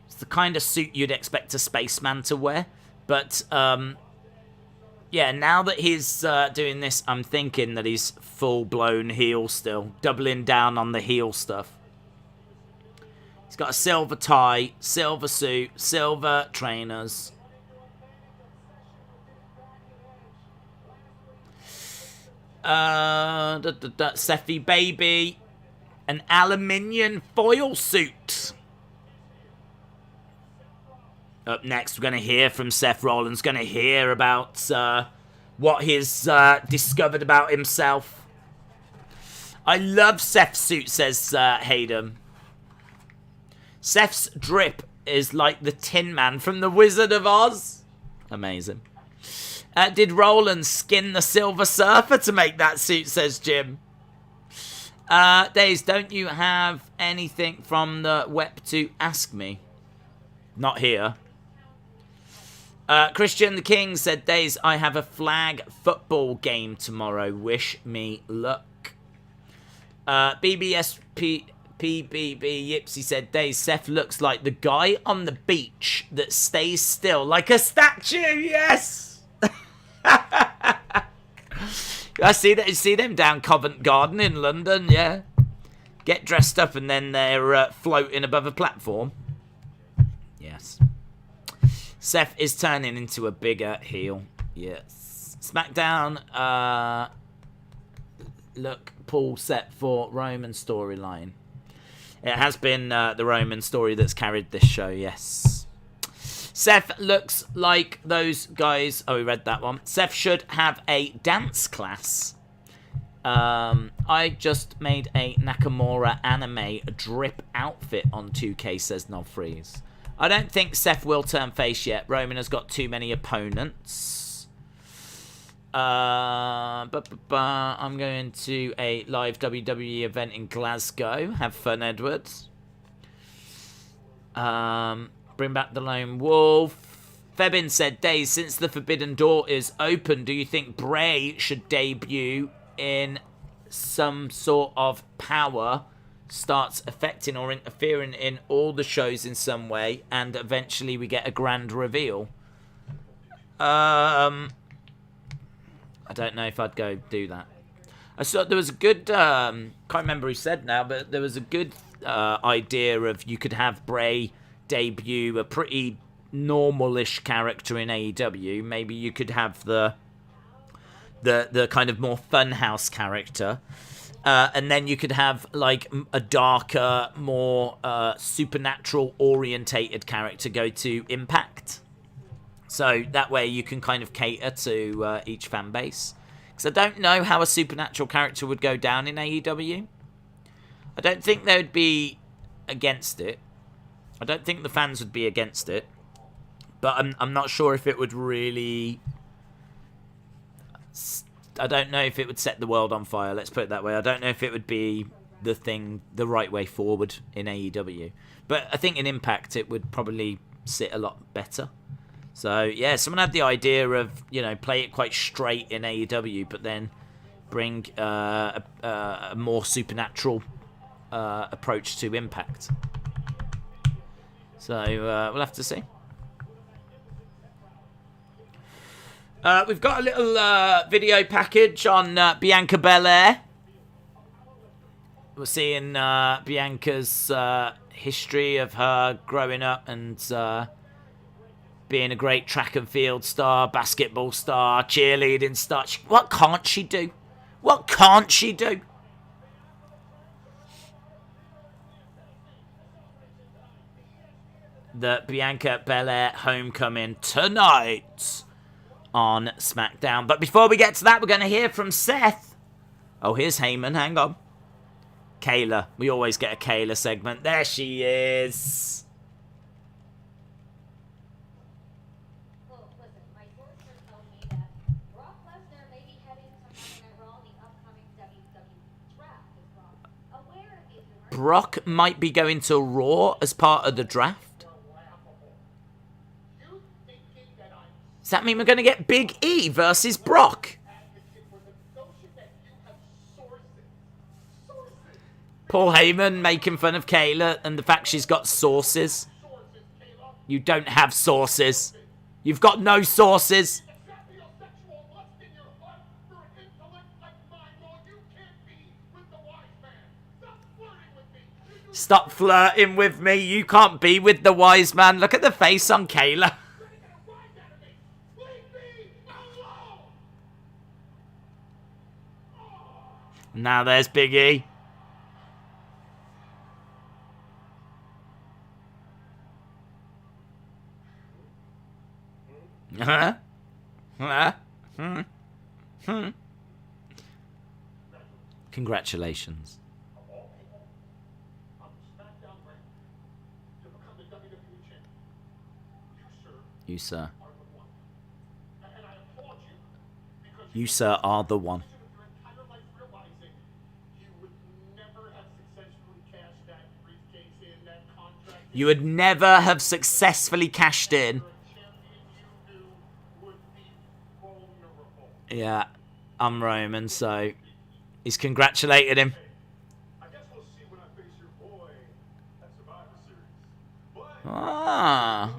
It's the kind of suit you'd expect a spaceman to wear. But, yeah, now that he's doing this, I'm thinking that he's full-blown heel still. Doubling down on the heel stuff. He's got a silver tie, silver suit, silver trainers. Seffy baby. An aluminium foil suit. Up next, we're going to hear from Seth Rollins. Going to hear about what he's discovered about himself. I love Seth's suit, says Hayden. Seth's drip is like the Tin Man from The Wizard of Oz. Amazing. Did Rollins skin the Silver Surfer to make that suit, says Jim. Days, don't you have anything from the web to ask me? Not here. Christian the King said, Days, I have a flag football game tomorrow. Wish me luck. BBSP PBB Yipsy said, Days, Seth looks like the guy on the beach that stays still like a statue. Yes! I see that. You see them down Covent Garden in London, yeah. Get dressed up and then they're floating above a platform. Yes. Seth is turning into a bigger heel. Yes. SmackDown. Look, Paul set for Roman storyline. It has been the Roman story that's carried this show, yes. Seth looks like those guys. Oh, we read that one. Seth should have a dance class. I just made a Nakamura anime drip outfit on 2K, says Nobfreeze. I don't think Seth will turn face yet. Roman has got too many opponents. I'm going to a live WWE event in Glasgow. Have fun, Edwards. Bring back the Lone Wolf. Febin said, Days, since the Forbidden Door is open, do you think Bray should debut in some sort of power, starts affecting or interfering in all the shows in some way, and eventually we get a grand reveal? I don't know if I'd go do that. I saw there was a good, can't remember who said now, but there was a good idea of you could have Bray debut a pretty normal-ish character in AEW. Maybe you could have the kind of more funhouse character, and then you could have like a darker, more supernatural orientated character go to Impact. So that way you can kind of cater to each fan base. Because I don't know how a supernatural character would go down in AEW. I don't think they would be against it. I don't think the fans would be against it, but I'm not sure if it would really. I don't know if it would set the world on fire. Let's put it that way. I don't know if it would be the right way forward in AEW, but I think in Impact it would probably sit a lot better. So yeah, someone had the idea of play it quite straight in AEW, but then bring a more supernatural approach to Impact. So we'll have to see. We've got a little video package on Bianca Belair. We're seeing Bianca's history of her growing up and being a great track and field star, basketball star, cheerleading star. What can't she do? What can't she do? The Bianca Belair homecoming tonight on SmackDown. But before we get to that, we're going to hear from Seth. Oh, here's Heyman. Hang on. Kayla. We always get a Kayla segment. There she is. Well, listen, my sources told me that Brock Lesnar may be heading to Monday Night Raw in the upcoming WWE draft. Is Brock aware of these rumors? Brock might be going to Raw as part of the draft. Does that mean we're going to get Big E versus Brock? Paul Heyman making fun of Kayla and the fact she's got sources. You don't have sources. You've got no sources. Stop flirting with me. You can't be with the wise man. Look at the face on Kayla. Now there's Big E. Congratulations. You, sir. You, sir, are the one. You would never have successfully cashed in. Yeah, I'm Roman, so he's congratulated him. Ah.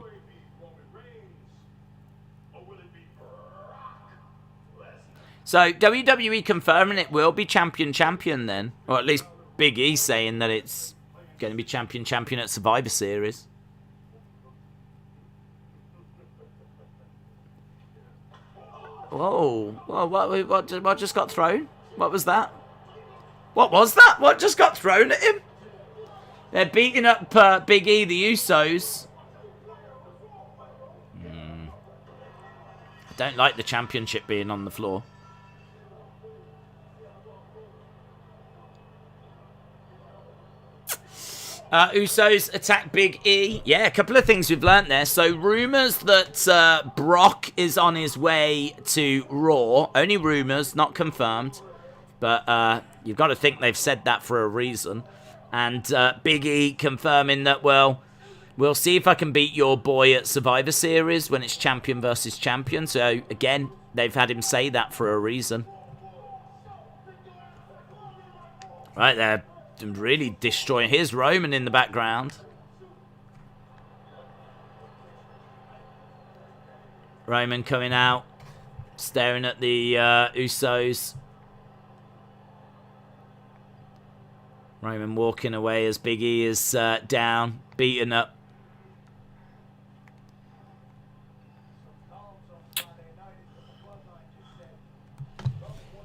So WWE confirming it will be champion then, or at least Big E saying that it's going to be champion at Survivor Series. Whoa! Whoa! What just got thrown? What was that? What was that? What just got thrown at him? They're beating up Big E, the Usos. I don't like the championship being on the floor. Usos attack Big E. Yeah, a couple of things we've learnt there. So, rumours that Brock is on his way to Raw. Only rumours, not confirmed. But you've got to think they've said that for a reason. And Big E confirming that, well, we'll see if I can beat your boy at Survivor Series when it's champion versus champion. So, again, they've had him say that for a reason. Right there. Really destroying. Here's Roman in the background. Roman coming out, staring at the Usos. Roman walking away as Big E is down, beaten up.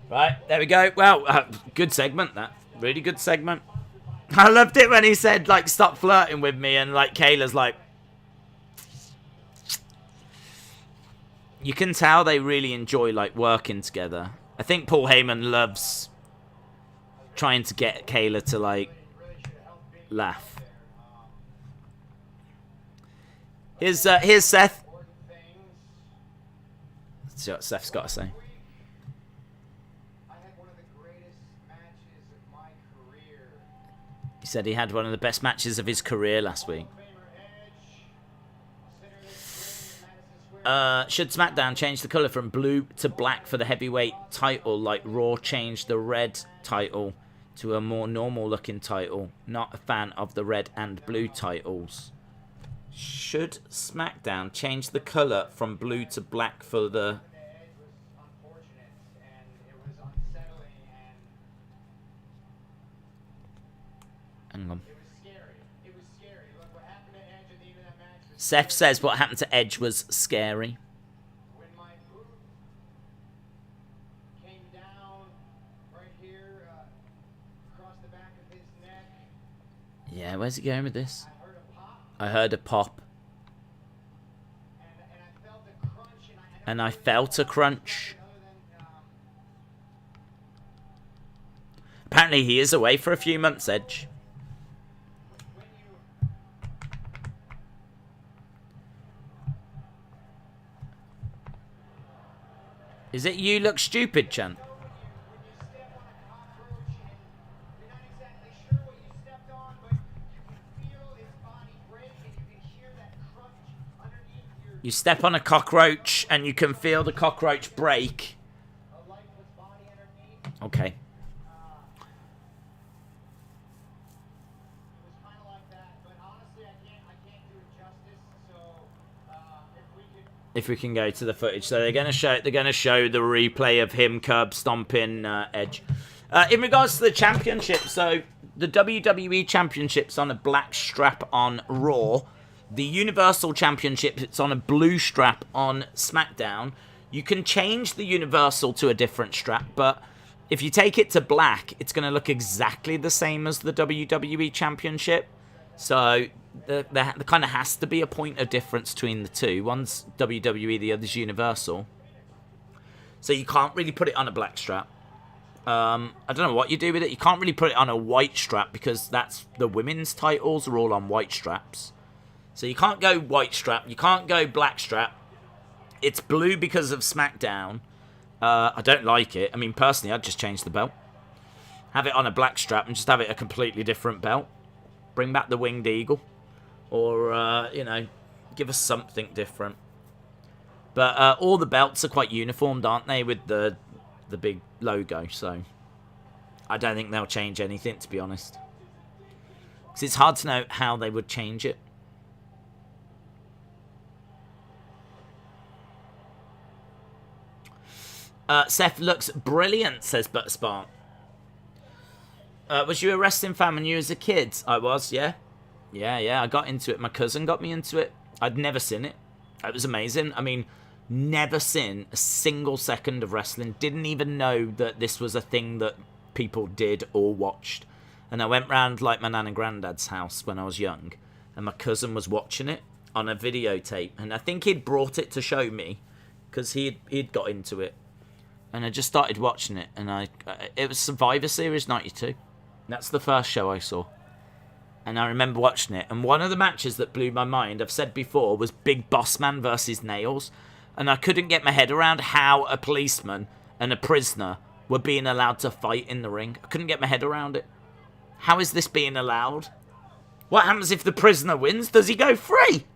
Right, there we go. Well, good segment, that. Really good segment. I loved it when he said, like, stop flirting with me, and, like, Kayla's like... You can tell they really enjoy, like, working together. I think Paul Heyman loves trying to get Kayla to, like, laugh. Here's Seth. Let's see what Seth's got to say. He said he had one of the best matches of his career last week. Should SmackDown change the colour from blue to black for the heavyweight title, like Raw changed the red title to a more normal looking title? Not a fan of the red and blue titles. Should SmackDown change the colour from blue to black for the... Hang on. Seth says what happened to Edge was scary. When my boot came down right here, across the back of his neck. Yeah, where's he going with this? I heard a pop. I heard a pop. And I felt a crunch. And I felt a crunch. Apparently he is away for a few months, Edge. Is it you look stupid, Chan? You step on a cockroach and you can feel the cockroach break. Okay. If we can go to the footage, so they're going to show the replay of him curb stomping Edge. In regards to the championship, so the WWE Championship's on a black strap on Raw. The Universal Championship, it's on a blue strap on SmackDown. You can change the Universal to a different strap, but if you take it to black, it's going to look exactly the same as the WWE Championship. So there kind of has to be a point of difference between the two. One's WWE, the other's Universal. So you can't really put it on a black strap. I don't know what you do with it. You can't really put it on a white strap because that's the women's titles are all on white straps. So you can't go white strap. You can't go black strap. It's blue because of SmackDown. I don't like it. I mean, personally, I'd just change the belt. Have it on a black strap and just have it a completely different belt. Bring back the winged eagle. Or, you know, give us something different. But all the belts are quite uniformed, aren't they, with the big logo. So I don't think they'll change anything, to be honest. Because it's hard to know how they would change it. Seth looks brilliant, says Butterspark. Was you a wrestling fan when you was a kid? I was, yeah. Yeah, I got into it. My cousin got me into it. I'd never seen it. It was amazing. I mean, never seen a single second of wrestling. Didn't even know that this was a thing that people did or watched. And I went round like my nan and granddad's house when I was young. And my cousin was watching it on a videotape. And I think he'd brought it to show me. Because he'd got into it. And I just started watching it. And it was Survivor Series 92. That's the first show I saw. And I remember watching it. And one of the matches that blew my mind, I've said before, was Big Boss Man versus Nails. And I couldn't get my head around how a policeman and a prisoner were being allowed to fight in the ring. I couldn't get my head around it. How is this being allowed? What happens if the prisoner wins? Does he go free?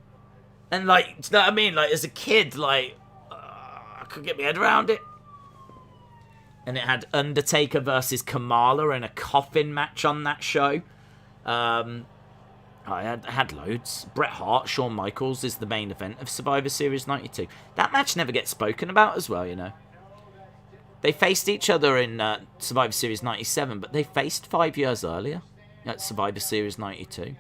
And like, do you know what I mean? Like, as a kid, like, I couldn't get my head around it. And it had Undertaker versus Kamala in a coffin match on that show. I had loads. Bret Hart, Shawn Michaels is the main event of Survivor Series 92. That match never gets spoken about as well, you know. They faced each other in Survivor Series 97, but they faced 5 years earlier at Survivor Series 92.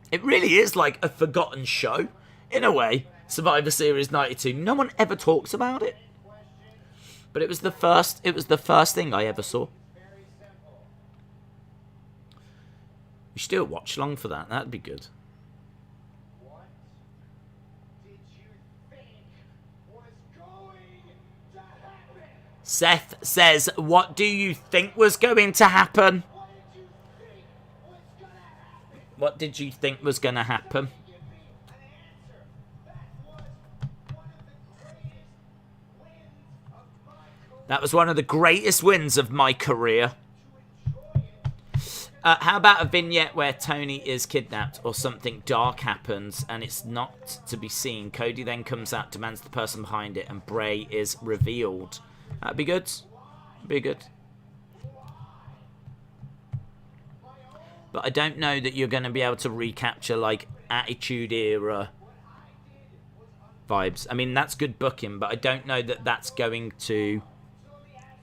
It really is like a forgotten show, in a way, Survivor Series 92. No one ever talks about it. But it was the first thing I ever saw. You should do a watch along for that. That'd be good. What did you think was going to happen? Seth says, what do you think was going to happen? What did you think was going to happen? What did you think was going to happen? Give me an answer. That was one of the greatest wins of my career. That was one of the greatest wins of my career. How about a vignette where Tony is kidnapped or something dark happens and it's not to be seen? Cody then comes out, demands the person behind it, and Bray is revealed. That'd be good. Be good. But I don't know that you're going to be able to recapture, like, Attitude Era vibes. I mean, that's good booking, but I don't know that that's going to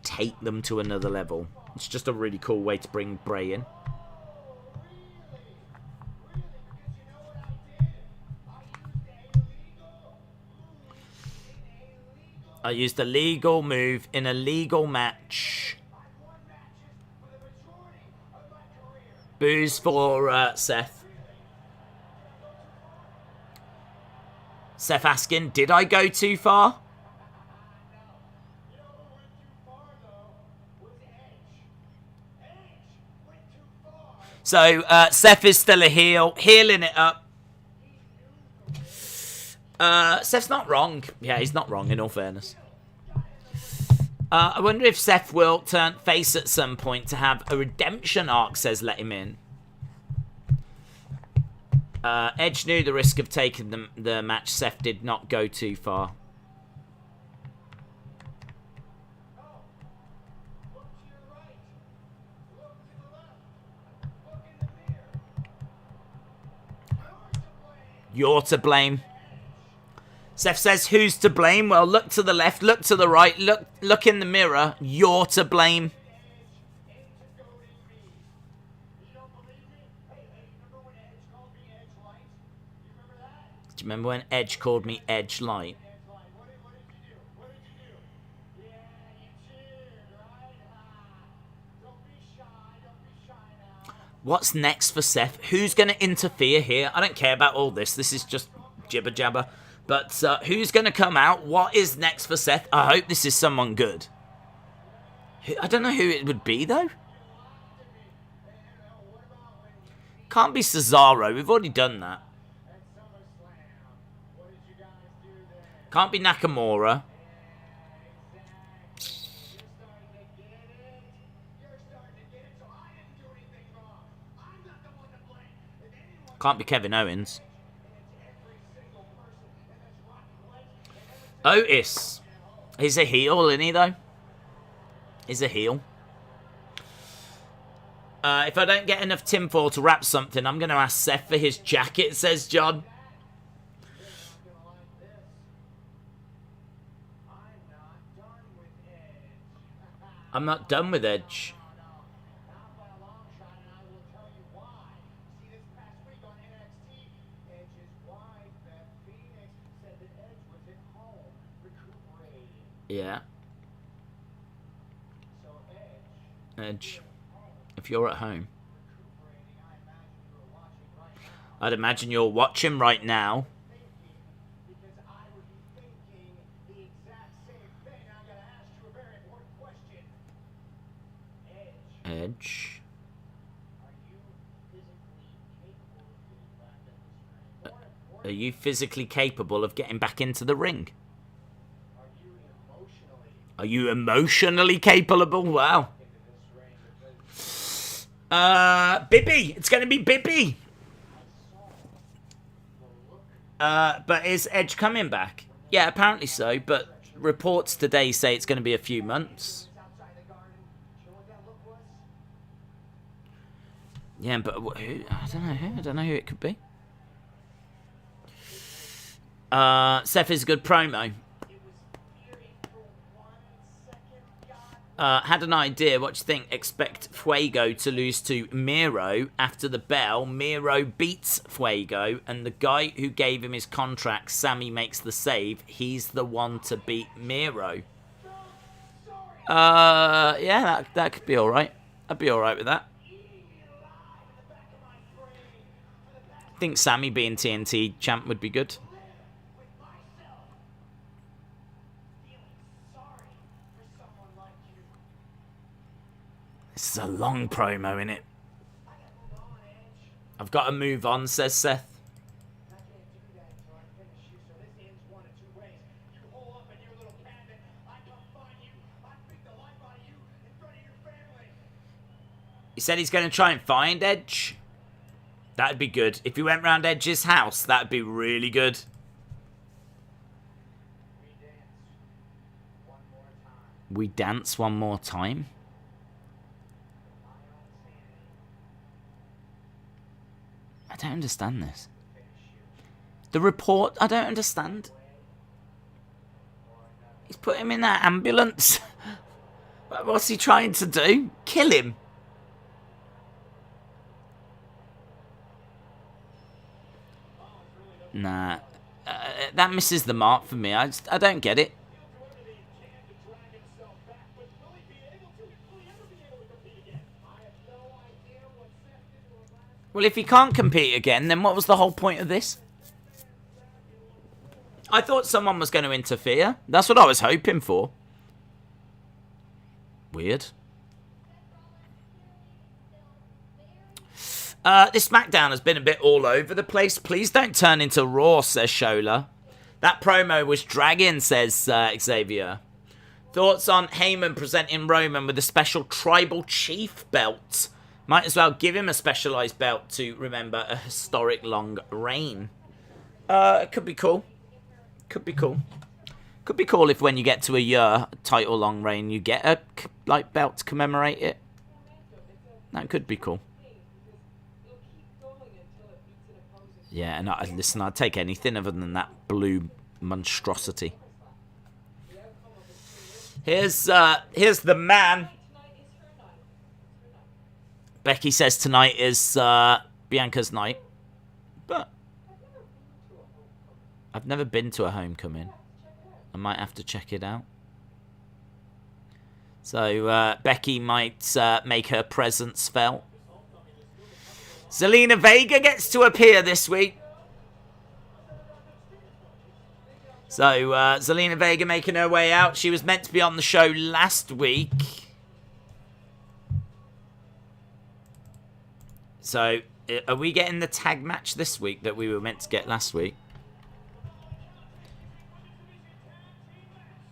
take them to another level. It's just a really cool way to bring Bray in. I used a legal move in a legal match. Booze for Seth. Seth asking, did I go too far? So, Seth is still a heel. Healing it up. Seth's not wrong. Yeah, he's not wrong, in all fairness. I wonder if Seth will turn face at some point to have a redemption arc, says let him in. Edge knew the risk of taking the match. Seth did not go too far. You're to blame. Seth says, who's to blame? Well, look to the left, look to the right, look in the mirror. You're to blame. Do you remember when Edge called me Edge Light? What's next for Seth? Who's going to interfere here? I don't care about all this. This is just jibber jabber. But who's going to come out? What is next for Seth? I hope this is someone good. I don't know who it would be, though. Can't be Cesaro. We've already done that. Can't be Nakamura. Can't be Kevin Owens. Otis. He's a heel, isn't he, though? He's a heel. If I don't get enough tinfoil to wrap something, I'm going to ask Seth for his jacket, says John. I'm not done with Edge. Yeah. Edge. If you're at home. I'd imagine you're watching right now. Edge. Are you physically capable of getting back into the ring? Are you emotionally capable? Wow. Bibby. It's going to be Bibby. But is Edge coming back? Yeah, apparently so. But reports today say it's going to be a few months. Yeah, but who? I don't know who. I don't know who it could be. Seth is a good promo. Had an idea. What do you think? Expect Fuego to lose to Miro after the bell. Miro beats Fuego, and the guy who gave him his contract, Sammy, makes the save. He's the one to beat Miro. Yeah, that could be all right. I'd be all right with that. I think Sammy being TNT champ would be good. This is a long promo, innit? I've got to move on, says Seth. He said he's going to try and find Edge. That'd be good. If he went round Edge's house, that'd be really good. We dance one more time. I don't understand this. The report, I don't understand. He's put him in that ambulance. What's he trying to do? Kill him. Nah. That misses the mark for me. I don't get it. Well, if he can't compete again, then what was the whole point of this? I thought someone was going to interfere. That's what I was hoping for. Weird. This SmackDown has been a bit all over the place. Please don't turn into Raw, says Shola. That promo was dragging, says Xavier. Thoughts on Heyman presenting Roman with a special tribal chief belt? Might as well give him a specialised belt to remember a historic long reign. It could be cool. Could be cool. Could be cool if when you get to a year title long reign, you get a belt to commemorate it. That could be cool. Yeah, and listen, I'd take anything other than that blue monstrosity. Here's the man. Becky says tonight is Bianca's night. But I've never been to a homecoming. I might have to check it out. So Becky might make her presence felt. Zelina Vega gets to appear this week. So Zelina Vega making her way out. She was meant to be on the show last week. So, are we getting the tag match this week that we were meant to get last week?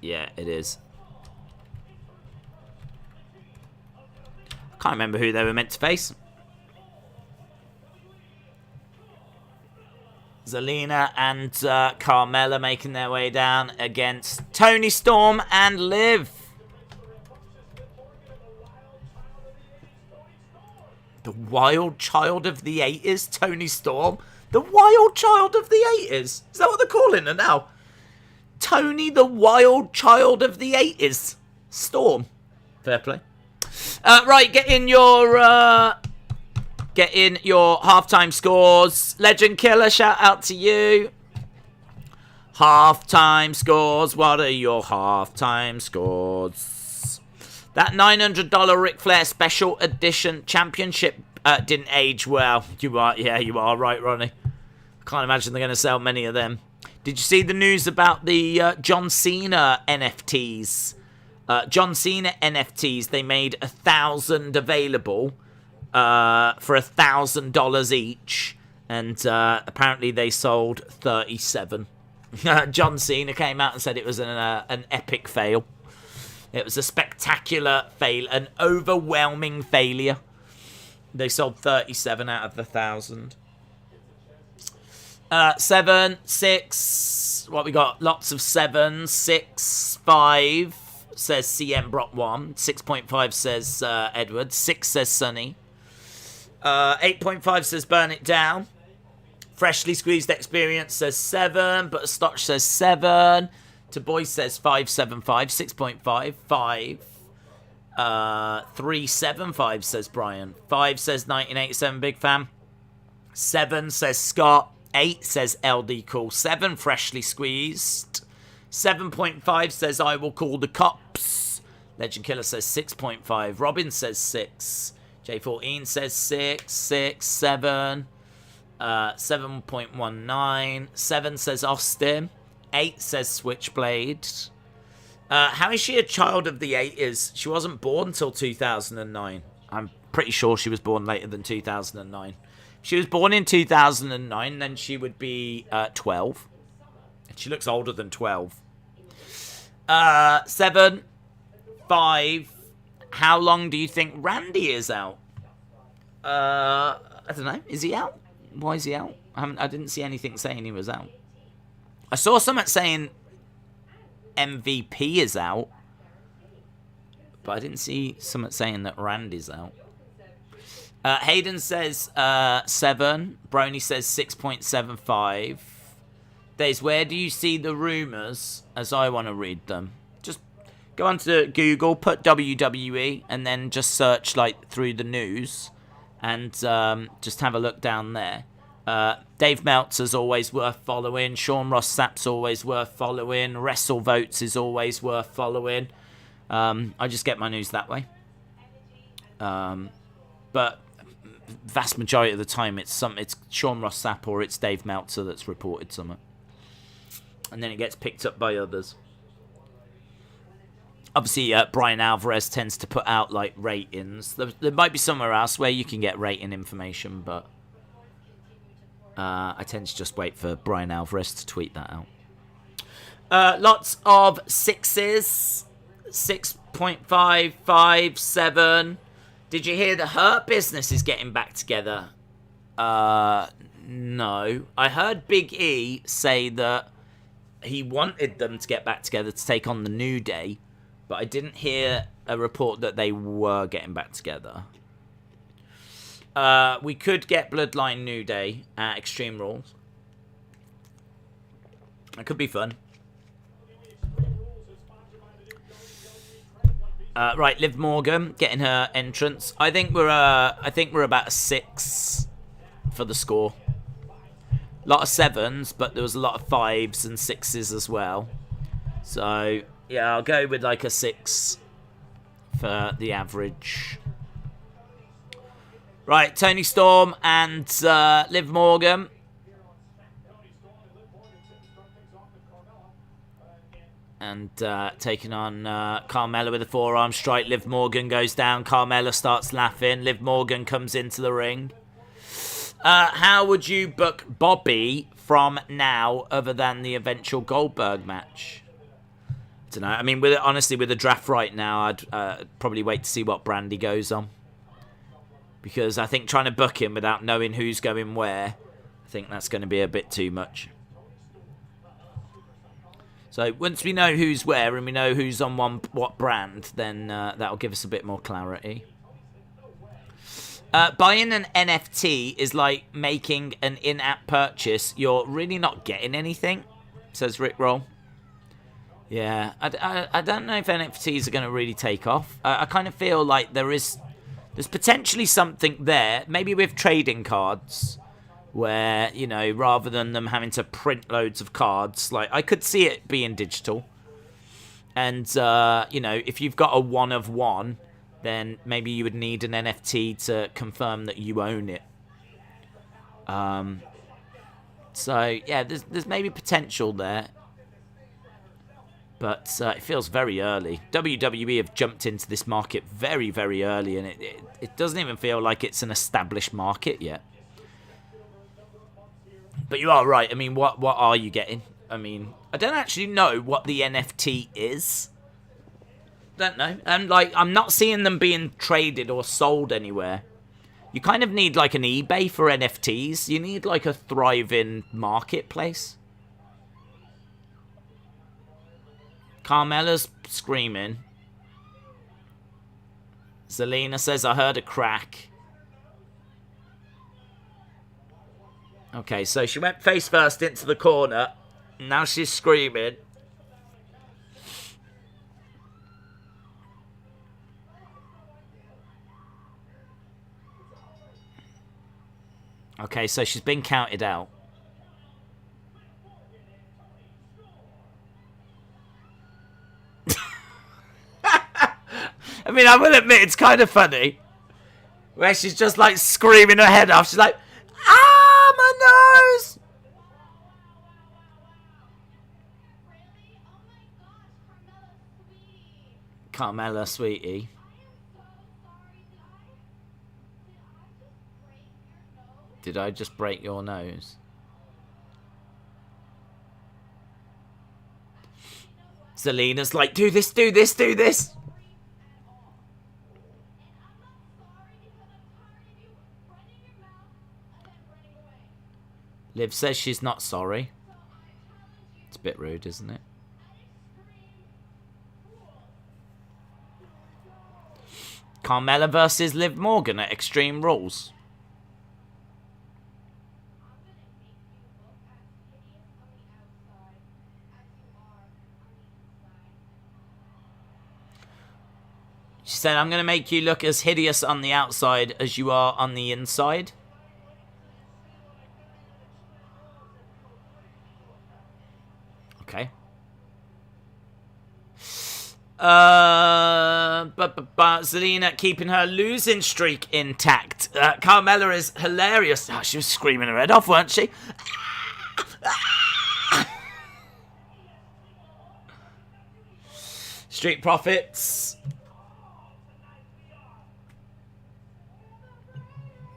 Yeah, it is. I can't remember who they were meant to face. Zelina and Carmella making their way down against Toni Storm and Liv. The wild child of the 80s, Toni Storm. The wild child of the 80s. Is that what they're calling her now? Tony, the wild child of the 80s. Storm. Fair play. Right, get in your halftime scores. Legend Killer, shout out to you. Halftime scores. What are your halftime scores? That $900 Ric Flair Special Edition Championship didn't age well. You are right, Ronnie. Can't imagine they're going to sell many of them. Did you see the news about the John Cena NFTs? John Cena NFTs, they made 1,000 available for $1,000 each. And apparently they sold 37. John Cena came out and said it was an epic fail. It was a spectacular fail, an overwhelming failure. They sold 37 out of the 1,000. 7, 6. What we got? Lots of 7. 6, 5 says CM Brock 1. 6.5 says Edward. 6 says Sonny. 8.5 says Burn It Down. Freshly Squeezed Experience says 7, but Stotch says 7. To Boy says 575, 6.5, 5. 375 says Brian. 5 says 1987, big fan. 7 says Scott. 8 says LD Cool. 7 Freshly Squeezed. 7.5 says I Will Call the Cops. Legend Killer says 6.5. Robin says 6. J14 says 6, 6, 7. 7.19. 7 says Austin. 8 says Switchblade. How is she a child of the 80s? She wasn't born until 2009. I'm pretty sure she was born later than 2009. If she was born in 2009, then she would be 12. She looks older than 12. 7, 5. How long do you think Randy is out? I don't know. Is he out? Why is he out? I didn't see anything saying he was out. I saw something saying MVP is out, but I didn't see something saying that Randy's out. Hayden says 7. Brony says 6.75. Days, where do you see the rumours as I want to read them? Just go onto Google, put WWE, and then just search like through the news, and just have a look down there. Dave Meltzer's always worth following. Sean Ross Sapp's always worth following. WrestleVotes is always worth following. I just get my news that way. But vast majority of the time, it's Sean Ross Sapp or it's Dave Meltzer that's reported something, and then it gets picked up by others. Obviously, Brian Alvarez tends to put out like ratings. There might be somewhere else where you can get rating information, but I tend to just wait for Brian Alvarez to tweet that out. Lots of 6s. 6.5, 5, 7. Did you hear the Hurt Business is getting back together? No. I heard Big E say that he wanted them to get back together to take on the New Day, but I didn't hear a report that they were getting back together. We could get Bloodline New Day at Extreme Rules. That could be fun. Right, Liv Morgan getting her entrance. I think we're about a 6 for the score. A lot of 7s, but there was a lot of 5s and 6s as well. So yeah, I'll go with like a 6 for the average. Right, Toni Storm and Liv Morgan. And taking on Carmella with a forearm strike. Liv Morgan goes down. Carmella starts laughing. Liv Morgan comes into the ring. How would you book Bobby from now, other than the eventual Goldberg match? I don't know. I mean, honestly, with the draft right now, I'd probably wait to see what Brandy goes on. Because I think trying to book him without knowing who's going where, I think that's going to be a bit too much. So once we know who's where and we know who's on what brand, then that'll give us a bit more clarity. Buying an NFT is like making an in-app purchase. You're really not getting anything, says Rick Roll. Yeah, I don't know if NFTs are going to really take off. I kind of feel like there's potentially something there, maybe with trading cards, where, you know, rather than them having to print loads of cards, like, I could see it being digital. And, you know, if you've got a one of one, then maybe you would need an NFT to confirm that you own it. So, yeah, there's maybe potential there. But it feels very early. WWE have jumped into this market very, very early, and it doesn't even feel like it's an established market yet. But you are right. I mean, what are you getting? I mean, I don't actually know what the NFT is. Don't know. And, like, I'm not seeing them being traded or sold anywhere. You kind of need, like, an eBay for NFTs. You need, like, a thriving marketplace. Carmella's screaming. Zelina says, I heard a crack. Okay, so she went face first into the corner. Now she's screaming. Okay, so she's been counted out. I mean, I will admit, it's kind of funny. Where she's just, like, screaming her head off. She's like, ah, my nose! Carmella, sweetie. Did I just break your nose? Zelina's like, do this, do this, do this. Liv says she's not sorry. It's a bit rude, isn't it? Carmella versus Liv Morgan at Extreme Rules. She said, I'm going to make you look as hideous on the outside as you are on the inside. Okay. Zelina keeping her losing streak intact. Carmella is hilarious. Oh, she was screaming her head off, weren't she? Street Profits.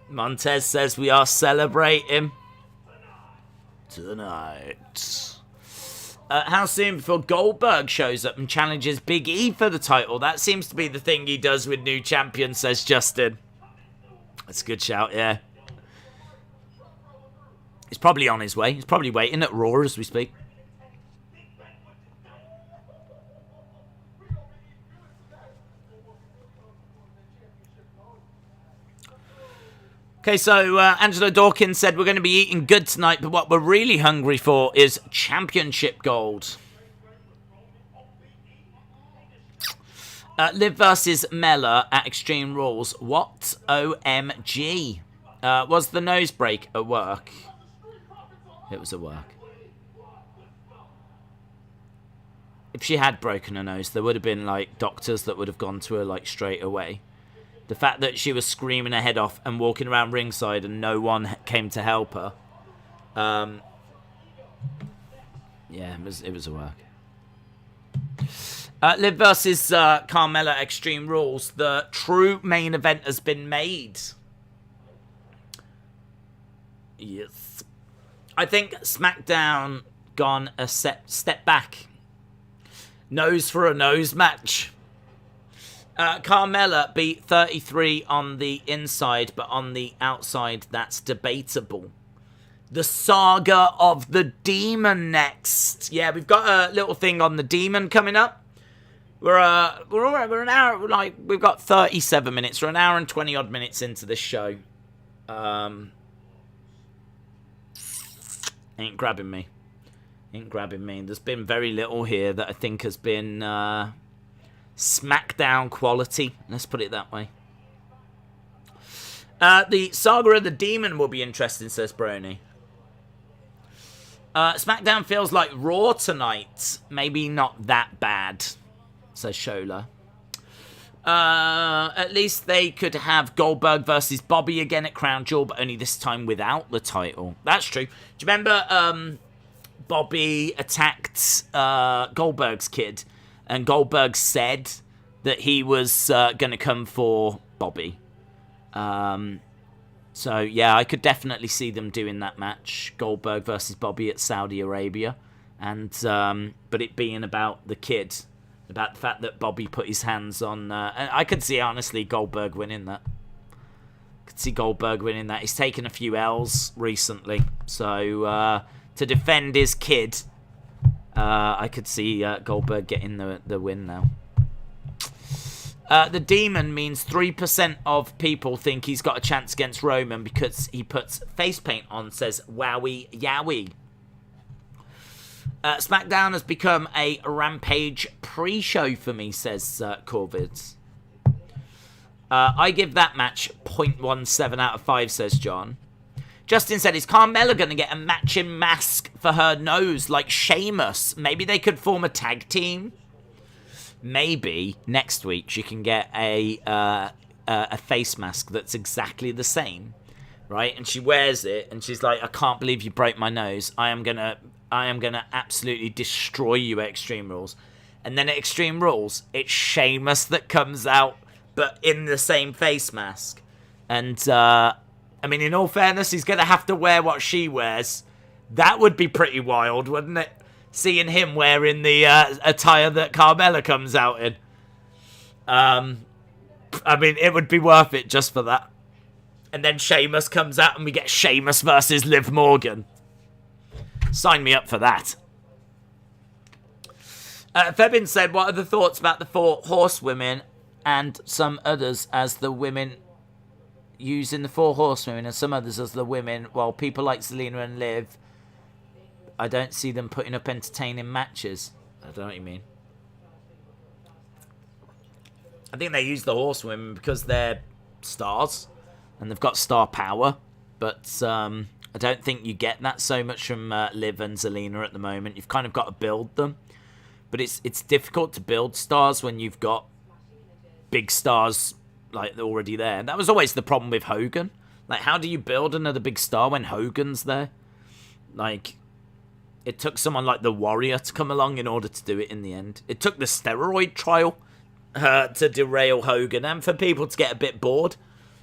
Montez says we are celebrating tonight. How soon before Goldberg shows up and challenges Big E for the title? That seems to be the thing he does with new champions, says Justin. That's a good shout, yeah. He's probably on his way. He's probably waiting at Raw as we speak. Okay, so Angelo Dawkins said we're going to be eating good tonight, but what we're really hungry for is championship gold. Liv versus Mella at Extreme Rules. What? OMG. Was the nose break at work? It was at work. If she had broken her nose, there would have been, like, doctors that would have gone to her, like, straight away. The fact that she was screaming her head off and walking around ringside and no one came to help her. Yeah, it was a work. Liv versus Carmella Extreme Rules. The true main event has been made. Yes. I think SmackDown gone a step back. Nose for a nose match. Carmella beat 33 on the inside, but on the outside, that's debatable. The Saga of the Demon next. Yeah, we've got a little thing on the Demon coming up. We're an hour, like, we've got 37 minutes. We're an hour and 20 odd minutes into this show. Ain't grabbing me. There's been very little here that I think has been Smackdown quality. Let's put it that way. The Saga of the Demon will be interesting, says Brony. Smackdown feels like Raw tonight. Maybe not that bad, says Shola. At least they could have Goldberg versus Bobby again at Crown Jewel, but only this time without the title. That's true. Do you remember Bobby attacked Goldberg's kid? And Goldberg said that he was going to come for Bobby. So, yeah, I could definitely see them doing that match. Goldberg versus Bobby at Saudi Arabia. And but it being about the kid. About the fact that Bobby put his hands on... and I could see, honestly, Goldberg winning that. He's taken a few L's recently. So, to defend his kid... I could see Goldberg getting the win now. The Demon means 3% of people think he's got a chance against Roman because he puts face paint on, says Wowie Yowie. SmackDown has become a Rampage pre-show for me, says Corvid. I give that match 0.17 out of 5, says John. Justin said, is Carmella going to get a matching mask for her nose like Sheamus? Maybe they could form a tag team. Maybe next week she can get a face mask that's exactly the same, right? And she wears it and she's like, I can't believe you broke my nose. I am gonna absolutely destroy you at Extreme Rules. And then at Extreme Rules, it's Sheamus that comes out, but in the same face mask. And I mean, in all fairness, he's going to have to wear what she wears. That would be pretty wild, wouldn't it? Seeing him wearing the attire that Carmella comes out in. I mean, it would be worth it just for that. And then Sheamus comes out and we get Sheamus versus Liv Morgan. Sign me up for that. Febin said, what are the thoughts about the 4 horsewomen and some others as the women, using the 4 horsewomen and some others as the women, while people like Zelina and Liv, I don't see them putting up entertaining matches. I don't know what you mean. I think they use the horsewomen because they're stars and they've got star power, but I don't think you get that so much from Liv and Zelina at the moment. You've kind of got to build them. But it's difficult to build stars when you've got big stars like already there. And that was always the problem with Hogan. Like, how do you build another big star when Hogan's there? Like, it took someone like the Warrior to come along in order to do it in the end. It took the steroid trial to derail Hogan and for people to get a bit bored.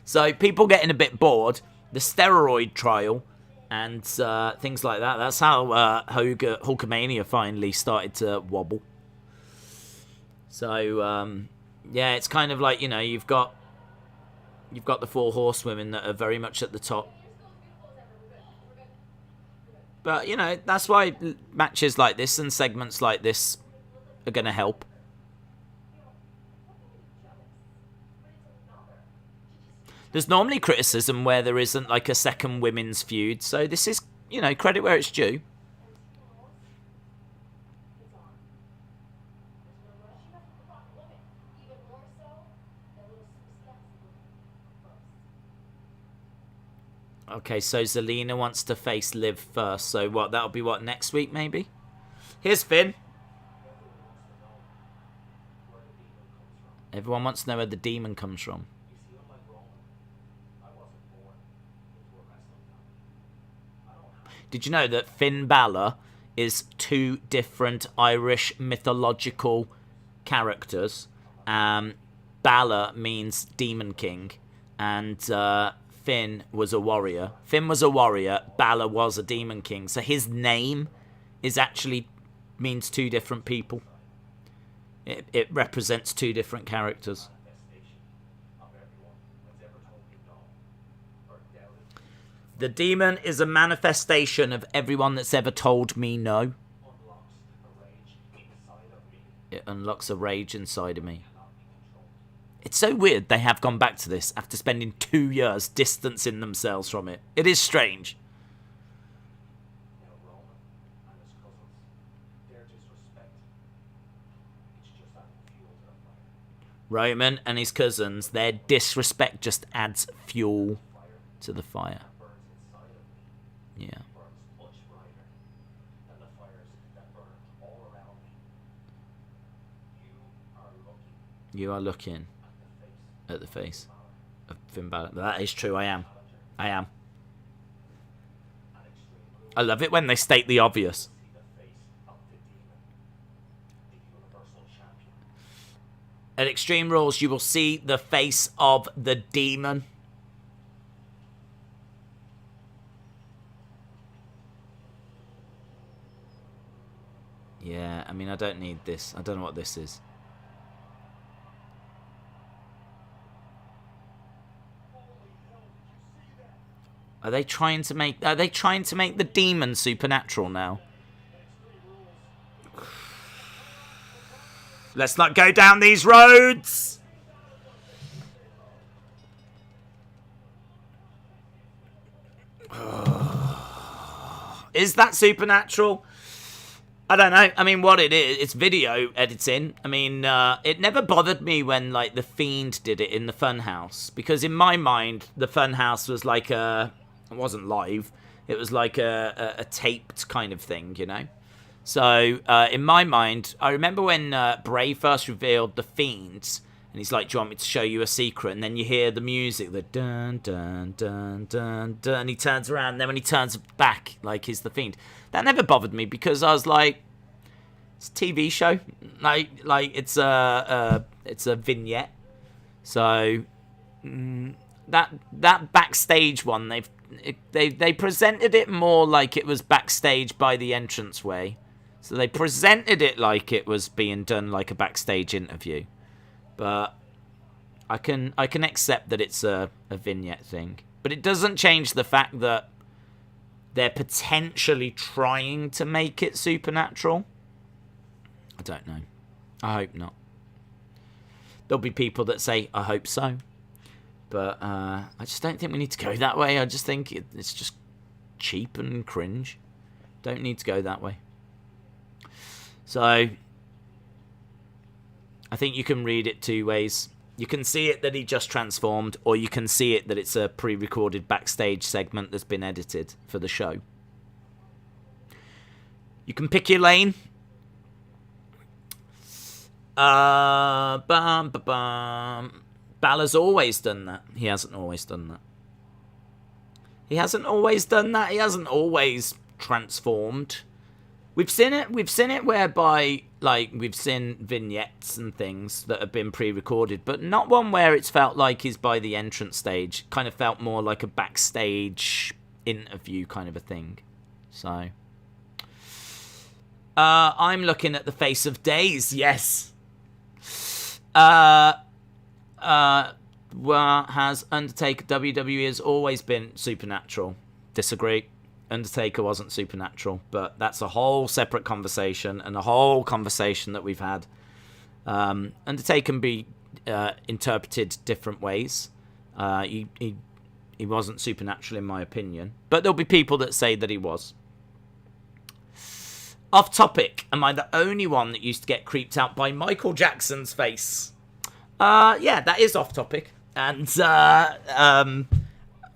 So people getting a bit bored, the steroid trial and things like that. That's how Hulkamania finally started to wobble. So, yeah, it's kind of like, you know, you've got the 4 horsewomen that are very much at the top. But, you know, that's why matches like this and segments like this are going to help. There's normally criticism where there isn't like a second women's feud. So this is, you know, credit where it's due. Okay, so Zelina wants to face Liv first. So what, that'll be what, next week maybe? Here's Finn. Everyone wants to know where the demon comes from. Did you know that Finn Balor is 2 different Irish mythological characters? Balor means Demon King, and Finn was a warrior. Finn was a warrior, Balor was a Demon King. So his name is actually means 2 different people. It represents 2 different characters. The demon is a manifestation of everyone that's ever told me no. It unlocks a rage inside of me. It's so weird they have gone back to this after spending 2 years distancing themselves from it. It is strange. Roman and his cousins, their disrespect just adds fuel to the fire. Yeah. You are looking at the face of Finn Balor. That is true, I am. I love it when they state the obvious. At Extreme Rules, you will see the face of the demon. Yeah, I mean, I don't need this. I don't know what this is. Are they trying to make the demon supernatural now? Let's not go down these roads. Is that supernatural? I don't know. I mean, what it is, it's video editing. I mean, it never bothered me when, like, The Fiend did it in the Funhouse. Because in my mind, the Funhouse was like a... It wasn't live. It was like a taped kind of thing, you know? So, in my mind, I remember when Bray first revealed The Fiend, and he's like, do you want me to show you a secret? And then you hear the music, the dun, dun, dun, dun, dun, and he turns around, and then when he turns back, like, he's The Fiend. That never bothered me, because I was like, it's a TV show. Like it's a vignette. So, that backstage one, they presented it more like it was backstage by the entranceway. So they presented it like it was being done like a backstage interview. But I can accept that it's a vignette thing. But it doesn't change the fact that they're potentially trying to make it supernatural. I don't know. I hope not. There'll be people that say, I hope so. But I just don't think we need to go that way. I just think it's just cheap and cringe. Don't need to go that way. So, I think you can read it two ways. You can see it that he just transformed, or you can see it that it's a pre-recorded backstage segment that's been edited for the show. You can pick your lane. Balor's always done that. He hasn't always done that. He hasn't always done that. He hasn't always transformed. We've seen it whereby, like, we've seen vignettes and things that have been pre-recorded, but not one where it's felt like he's by the entrance stage. Kind of felt more like a backstage interview kind of a thing. So, I'm looking at the face of days. Yes. Well, has Undertaker, WWE has always been supernatural. Disagree. Undertaker wasn't supernatural, but that's a whole separate conversation and a whole conversation that we've had. Undertaker can be interpreted different ways. He wasn't supernatural in my opinion, but there'll be people that say that he was. Off topic, am I the only one that used to get creeped out by Michael Jackson's face? Yeah, that is off topic, and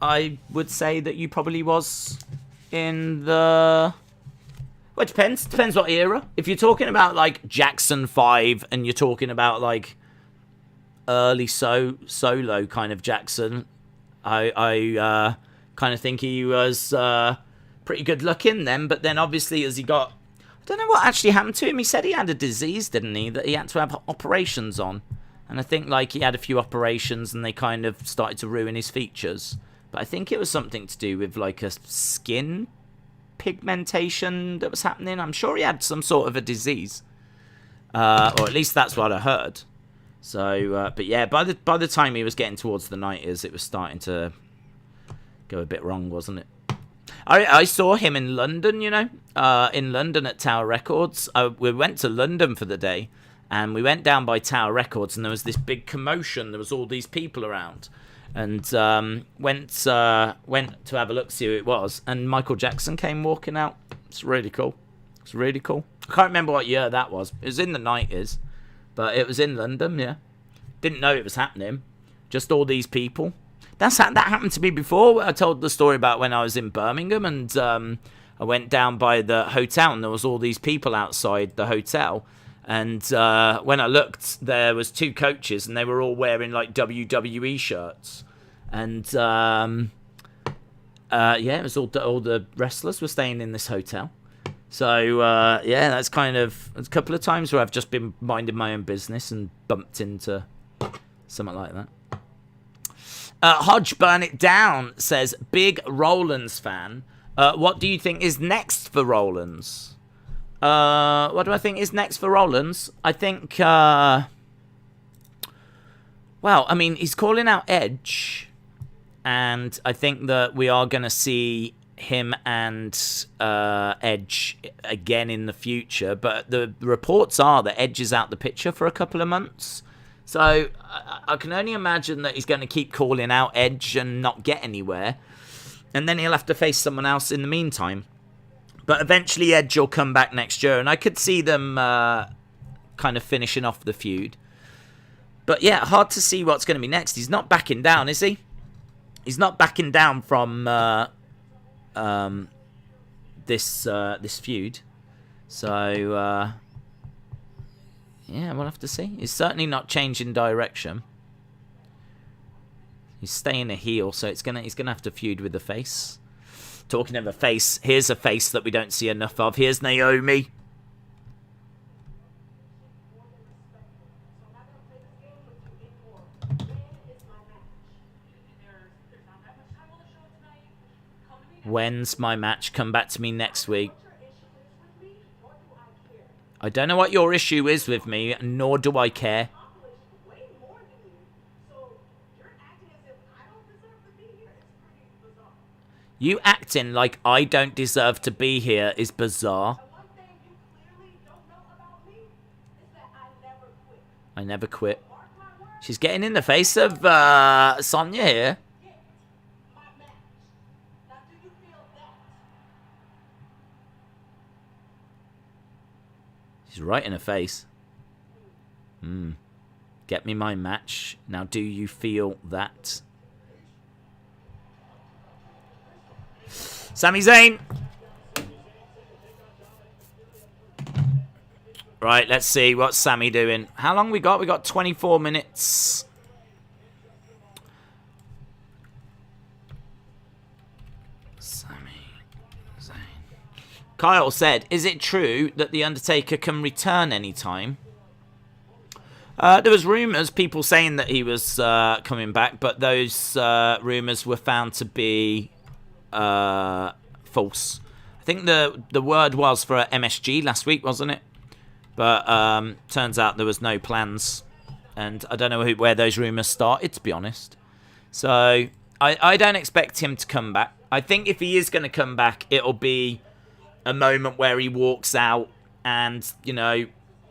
I would say that you probably was in the... Well, it depends. Depends what era. If you're talking about, like, Jackson 5 and you're talking about, like, early solo kind of Jackson, I kind of think he was pretty good looking then. But then, obviously, as he got... I don't know what actually happened to him. He said he had a disease, didn't he? That he had to have operations on. And I think, like, he had a few operations and they kind of started to ruin his features. But I think it was something to do with, like, a skin pigmentation that was happening. I'm sure he had some sort of a disease. Or at least that's what I heard. So, but yeah, by the time he was getting towards the 90s, it was starting to go a bit wrong, wasn't it? I saw him in London, you know, in London at Tower Records. We went to London for the day, and we went down by Tower Records, and there was this big commotion. There was all these people around. And went to have a look, see who it was. And Michael Jackson came walking out. It's really cool. It's really cool. I can't remember what year that was. It was in the 90s. But it was in London, yeah. Didn't know it was happening. Just all these people. That happened to me before. I told the story about when I was in Birmingham. And I went down by the hotel. And there was all these people outside the hotel. And when I looked, there was two coaches, and they were all wearing, like, WWE shirts. And, yeah, it was all the wrestlers were staying in this hotel. So, yeah, that's kind of a couple of times where I've just been minding my own business and bumped into something like that. Hodge Burn It Down says, big Rollins fan. What do you think is next for Rollins? What do I think is next for Rollins? I think, well, I mean, he's calling out Edge, and I think that we are going to see him and Edge again in the future, but the reports are that Edge is out the picture for a couple of months, so I can only imagine that he's going to keep calling out Edge and not get anywhere, and then he'll have to face someone else in the meantime. But eventually Edge will come back next year, and I could see them kind of finishing off the feud. But yeah, hard to see what's going to be next. He's not backing down, is he? He's not backing down from this feud. So yeah, we'll have to see. He's certainly not changing direction. He's staying a heel, so he's gonna have to feud with the face. Talking of a face, here's a face that we don't see enough of. Here's Naomi. When's my match? Come back to me next week. I don't know what your issue is with me, nor do I care. You acting like I don't deserve to be here is bizarre. The one thing you clearly don't know about me is that I never quit. I never quit. Mark my words, She's getting in the face of Sonya here. get my match. Now, do you feel that? She's right in her face. Get me my match. Now, do you feel that? Sami Zayn. Right, let's see. What's Sami doing? How long we got? We got 24 minutes. Sami Zayn. Kyle said, is it true that The Undertaker can return anytime? There was rumours, people saying that he was coming back, but those rumours were found to be false. I think the word was for MSG last week, wasn't it? But turns out there was no plans, and I don't know where those rumours started, to be honest. So I don't expect him to come back. I think if he is going to come back, it'll be a moment where he walks out and, you know,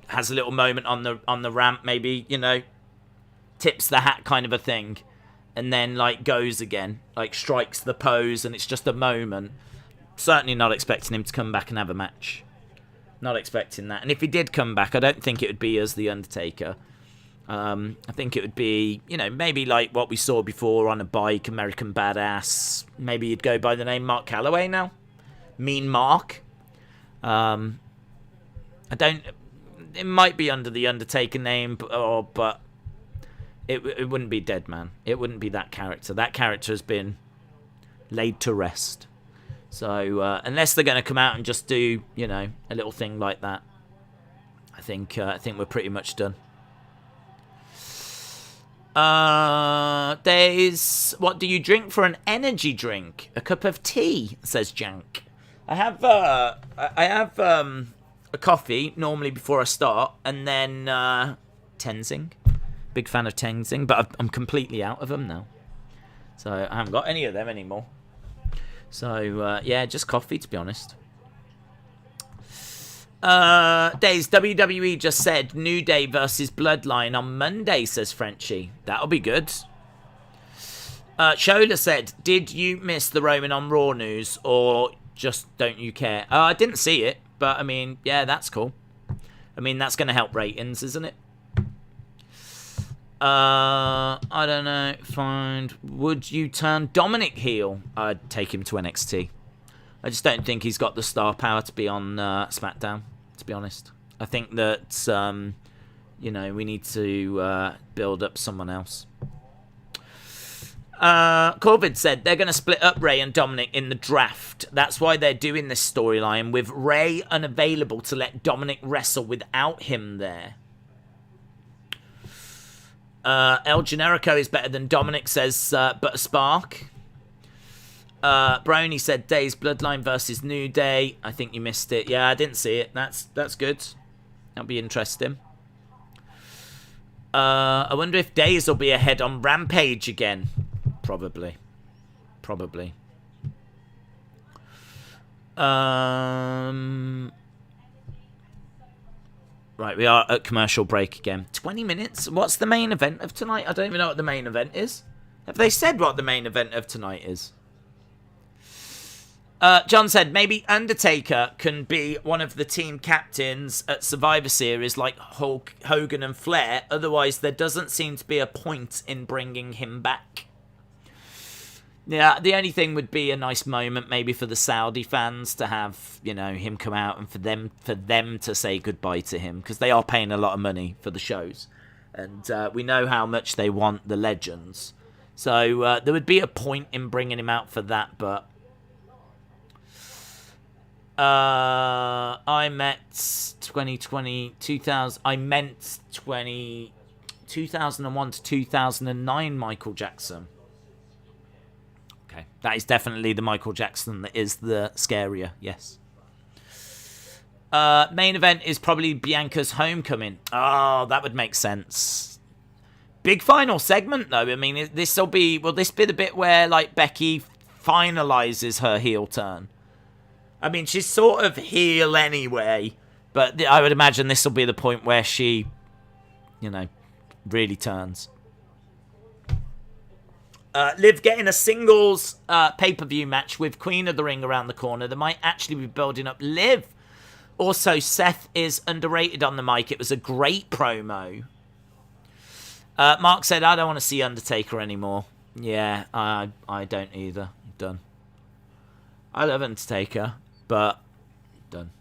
has a little moment on the ramp, maybe, you know, tips the hat kind of a thing, and then like goes again, like strikes the pose, and it's just a moment. Certainly not expecting him to come back and have a match. Not expecting that. And if he did come back, I don't think it would be as The Undertaker. I think it would be, you know, maybe like what we saw before on a bike, American Badass. Maybe he'd go by the name Mark Calloway now. Mean Mark. It might be under the Undertaker name, but it wouldn't be Dead Man. It wouldn't be that character. That character has been laid to rest. So unless they're going to come out and just do, you know, a little thing like that, I think we're pretty much done. Days, what do you drink for an energy drink? A cup of tea, says Jank. I have a coffee normally before I start, and then Tenzing. Big fan of Tenzing, but I'm completely out of them now. So I haven't got any of them anymore. So yeah, just coffee, to be honest. Days, WWE just said New Day versus Bloodline on Monday, says Frenchie. That'll be good. Shola said, did you miss the Roman on Raw news, or just don't you care? I didn't see it, but I mean, yeah, that's cool. I mean, that's going to help ratings, isn't it? I don't know. Would you turn Dominic heel? I'd take him to NXT. I just don't think he's got the star power to be on SmackDown, to be honest. I think that, you know, we need to build up someone else. Corvid said they're going to split up Ray and Dominic in the draft. That's why they're doing this storyline with Ray unavailable to let Dominic wrestle without him there. El Generico is better than Dominic, says but a spark. Brony said Days Bloodline versus New Day. I think you missed it. Yeah, I didn't see it. That's good. That'll be interesting. I wonder if Days will be ahead on Rampage again. Probably. Right, we are at commercial break again. 20 minutes? What's the main event of tonight? I don't even know what the main event is. Have they said what the main event of tonight is? John said, maybe Undertaker can be one of the team captains at Survivor Series like Hulk, Hogan and Flair. Otherwise, there doesn't seem to be a point in bringing him back. Yeah, the only thing would be a nice moment maybe for the Saudi fans to have, you know, him come out and for them to say goodbye to him, because they are paying a lot of money for the shows. And we know how much they want the legends. So there would be a point in bringing him out for that, but I meant 2001 to 2009 Michael Jackson. Okay, that is definitely the Michael Jackson that is the scarier, yes. Main event is probably Bianca's homecoming. Oh, that would make sense. Big final segment, though. I mean, will this be the bit where, like, Becky finalizes her heel turn. I mean, she's sort of heel anyway, but I would imagine this will be the point where she, really turns. Liv getting a singles pay-per-view match with Queen of the Ring around the corner. They might actually be building up Liv. Also, Seth is underrated on the mic. It was a great promo. Mark said, I don't want to see Undertaker anymore. Yeah, I don't either. Done. I love Undertaker, but done.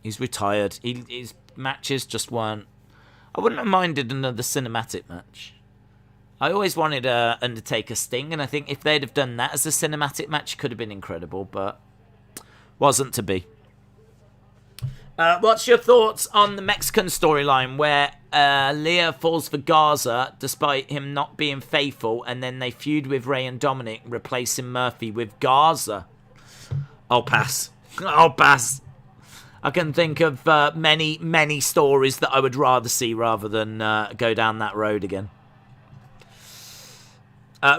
He's retired. His matches just weren't... I wouldn't have minded another cinematic match. I always wanted Undertaker Sting, and I think if they'd have done that as a cinematic match, it could have been incredible, but wasn't to be. What's your thoughts on the Mexican storyline where Leah falls for Garza despite him not being faithful, and then they feud with Rey and Dominic, replacing Murphy with Garza? I'll pass. I can think of many stories that I would rather see rather than go down that road again.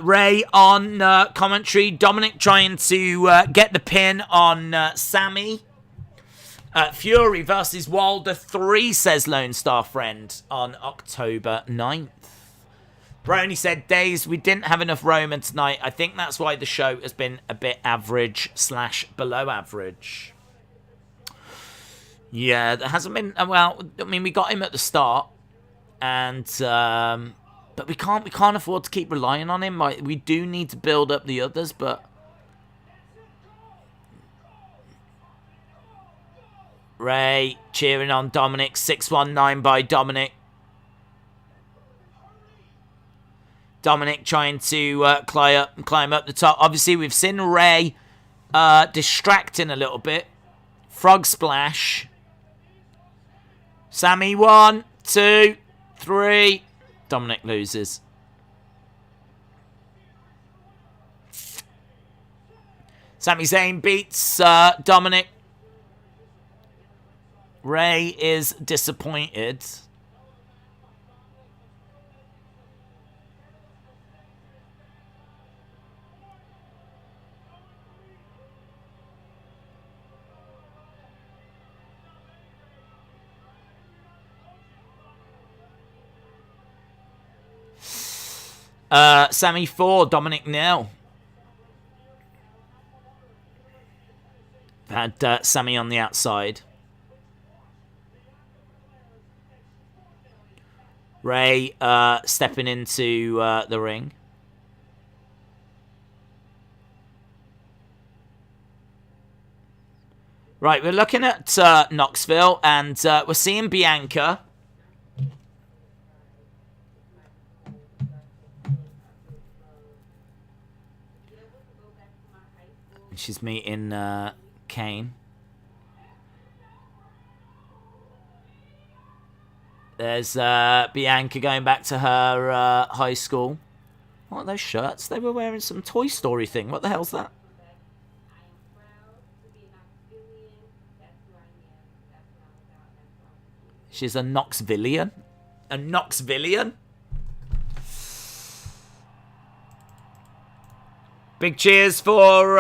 Ray on commentary. Dominic trying to get the pin on Sammy. Fury versus Wilder 3, says Lone Star Friend, on October 9th. Brony said, Days, we didn't have enough Roman tonight. I think that's why the show has been a bit average / below average. Yeah, there hasn't been... Well, I mean, we got him at the start. And... but we can't afford to keep relying on him. Like, we do need to build up the others, but... Ray cheering on Dominic. 619 by Dominic. Dominic trying to climb up the top. Obviously, we've seen Ray distracting a little bit. Frog splash. Sammy, 1, 2, 3. Dominic loses. Sami Zayn beats Dominic. Ray is disappointed. Sammy 4, Dominic 0. Had Sammy on the outside. Ray stepping into the ring. Right, we're looking at Knoxville, and we're seeing Bianca. She's meeting Kane. There's Bianca going back to her high school. What are those shirts? They were wearing some Toy Story thing. What the hell's that? She's a Knoxvillian. A Knoxvillian? Big cheers for...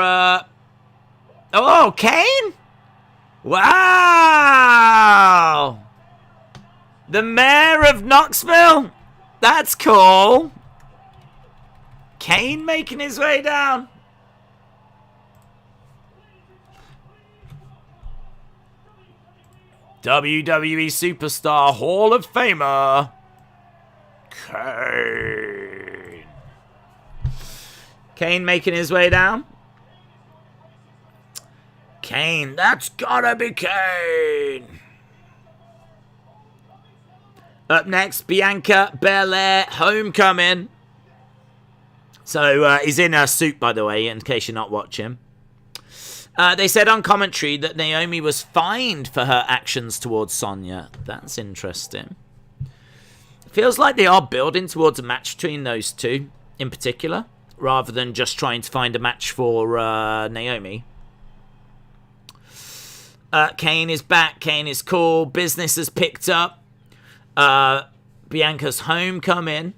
Oh, Kane? Wow! The mayor of Knoxville? That's cool. Kane making his way down. WWE Superstar Hall of Famer Kane. Kane making his way down. Kane, that's gotta be Kane. Up next, Bianca Belair, Homecoming. So he's in a suit, by the way, in case you're not watching. They said on commentary that Naomi was fined for her actions towards Sonya. That's interesting. It feels like they are building towards a match between those two, in particular, rather than just trying to find a match for Naomi. Kane is back. Kane is cool. Business has picked up. Bianca's homecoming.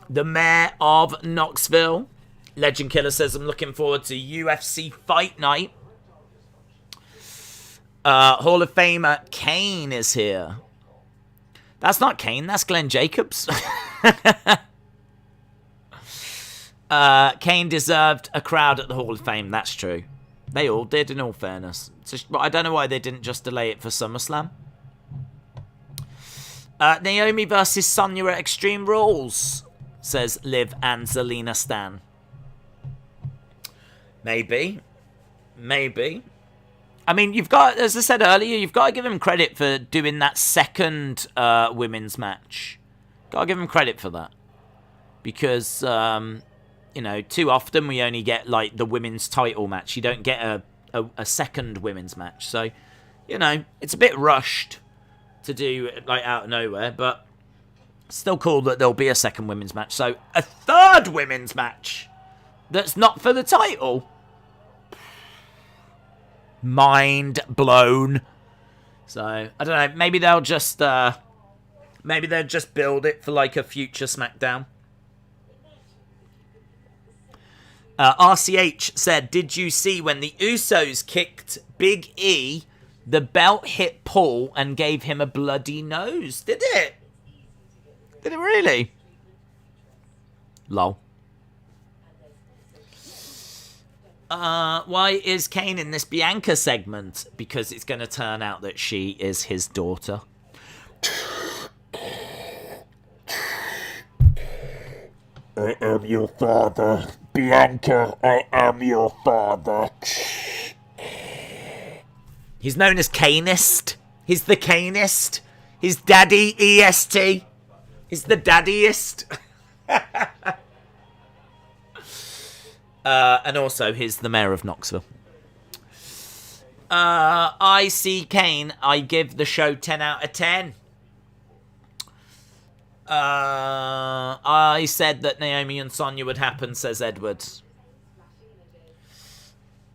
The mayor of Knoxville. Legend Killer says, I'm looking forward to UFC Fight Night. Hall of Famer Kane is here. That's not Kane, that's Glenn Jacobs. Kane deserved a crowd at the Hall of Fame, that's true. They all did, in all fairness. But I don't know why they didn't just delay it for SummerSlam. Naomi versus Sonya at Extreme Rules, says Liv and Zelina Stan. Maybe. I mean, you've got, as I said earlier, you've got to give him credit for doing that second women's match. Got to give him credit for that. Because, you know, too often we only get, like, the women's title match. You don't get a second women's match. So, you know, it's a bit rushed to do, like, out of nowhere. But still cool that there'll be a second women's match. So, a third women's match that's not for the title. Mind blown. So, I don't know. Maybe they'll just build it for, like, a future SmackDown. RCH said, did you see when the Usos kicked Big E, the belt hit Paul and gave him a bloody nose? Did it? Did it really? Lol. Why is Kane in this Bianca segment? Because it's going to turn out that she is his daughter. I am your father. Bianca, I am your father. He's known as Kanist. He's the Kanist. He's Daddy EST. He's the daddiest. And also, he's the mayor of Knoxville. I see Kane. I give the show 10 out of 10. I said that Naomi and Sonya would happen, says Edward.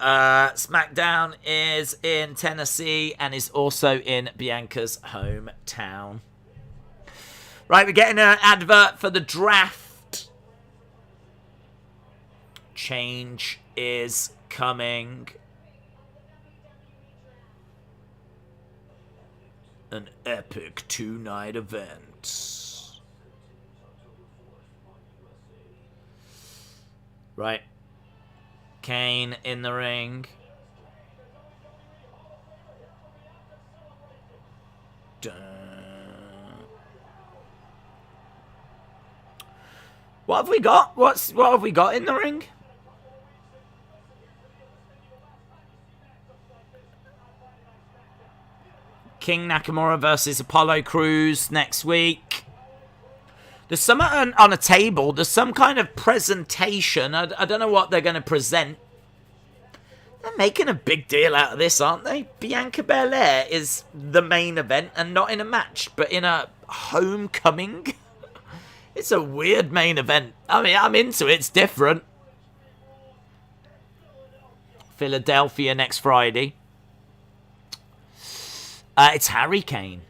SmackDown is in Tennessee and is also in Bianca's hometown. Right, we're getting an advert for the draft. Change is coming. An epic 2-night event. Right. Kane in the ring. Dun. What have we got? What have we got in the ring? King Nakamura versus Apollo Crews next week. There's some on a table. There's some kind of presentation. I don't know what they're going to present. They're making a big deal out of this, aren't they? Bianca Belair is the main event and not in a match, but in a homecoming. It's a weird main event. I mean, I'm into it. It's different. Philadelphia next Friday. It's Harry Kane.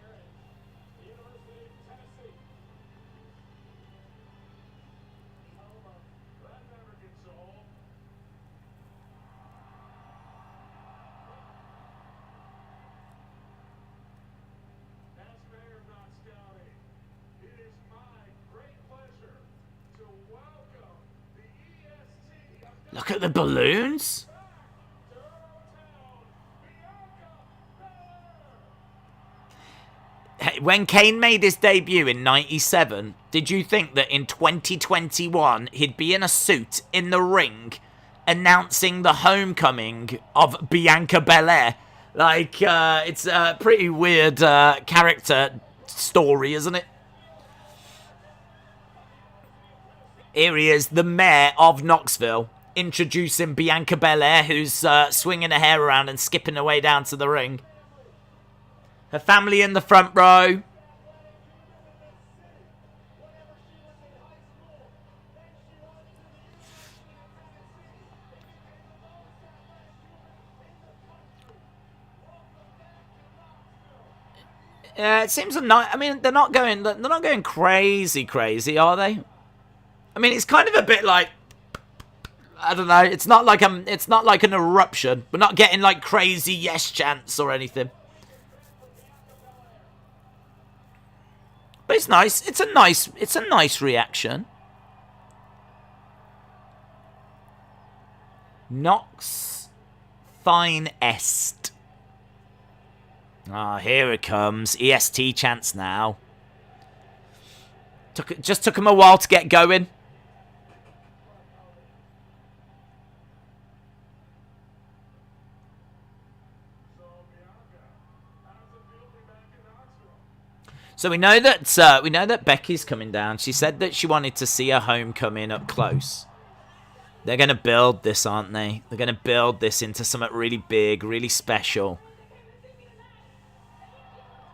Look at the balloons. Hey, when Kane made his debut in '97, did you think that in 2021 he'd be in a suit in the ring announcing the homecoming of Bianca Belair? Like, it's a pretty weird character story, isn't it? Here he is, the mayor of Knoxville, introducing Bianca Belair, who's swinging her hair around and skipping her way down to the ring. Her family in the front row. Yeah, it seems a night. I mean, they're not going crazy, are they? I mean, it's kind of a bit like I don't know. It's not like an eruption. We're not getting like crazy yes chants or anything. But it's nice. It's a nice reaction. Nox fine est. Ah, here it comes. EST chants now. Just took him a while to get going. So we know that Becky's coming down. She said that she wanted to see her homecoming up close. They're going to build this, aren't they? They're going to build this into something really big, really special.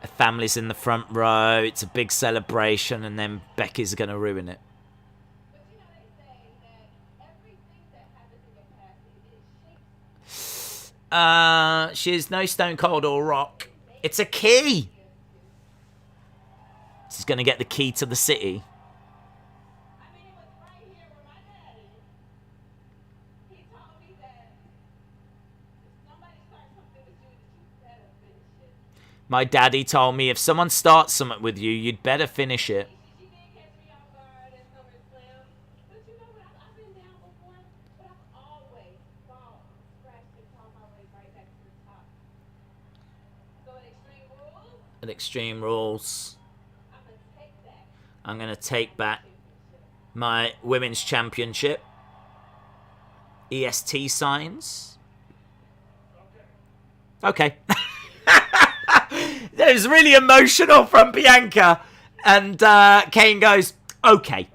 A family's in the front row. It's a big celebration, and then Becky's going to ruin it. She's no Stone Cold or Rock. It's a key. She's going to get the key to the city. My daddy told me if someone starts something with you, you'd better finish it. At Extreme Rules, I'm going to take back my Women's Championship. EST signs. Okay. It was really emotional from Bianca. And Kane goes, okay.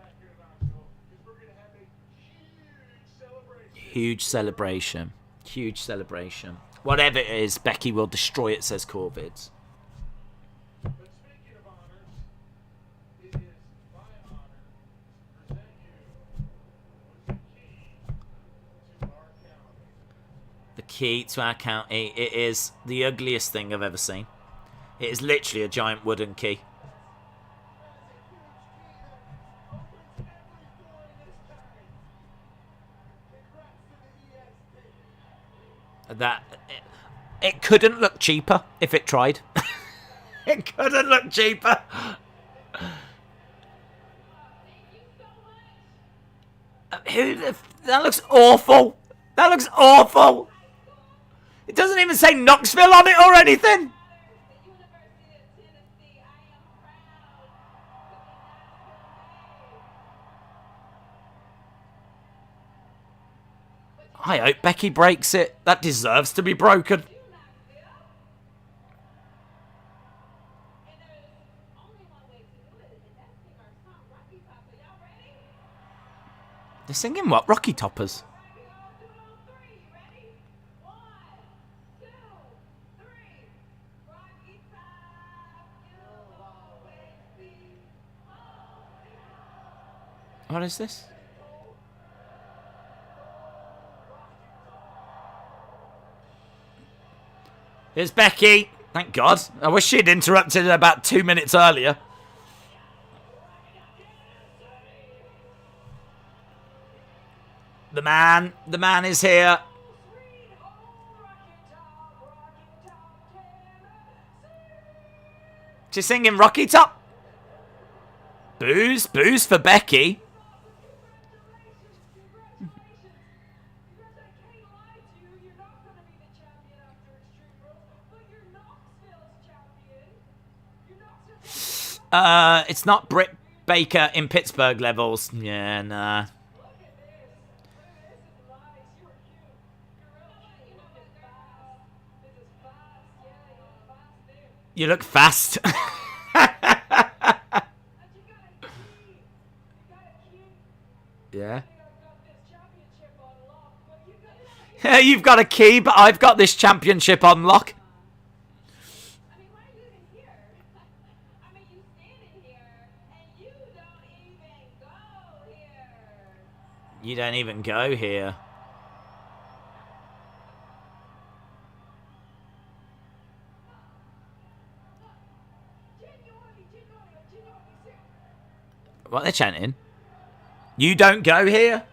Huge celebration. Huge celebration. Whatever it is, Becky will destroy it, says Corvid. The key to our county. It is the ugliest thing I've ever seen. It is literally a giant wooden key. It couldn't look cheaper if it tried. It couldn't look cheaper. That looks awful. That looks awful. It doesn't even say Knoxville on it or anything. I hope Becky breaks it. That deserves to be broken. They're singing what? Rocky Toppers. What is this? Here's Becky. Thank God. I wish she'd interrupted about 2 minutes earlier. The man is here. She's singing Rocky Top. Booze for Becky. It's not Britt Baker in Pittsburgh levels. Yeah, nah. You look fast. Yeah. You've got a key, but I've got this championship on lock. You don't even go here. What they're chanting? You don't go here?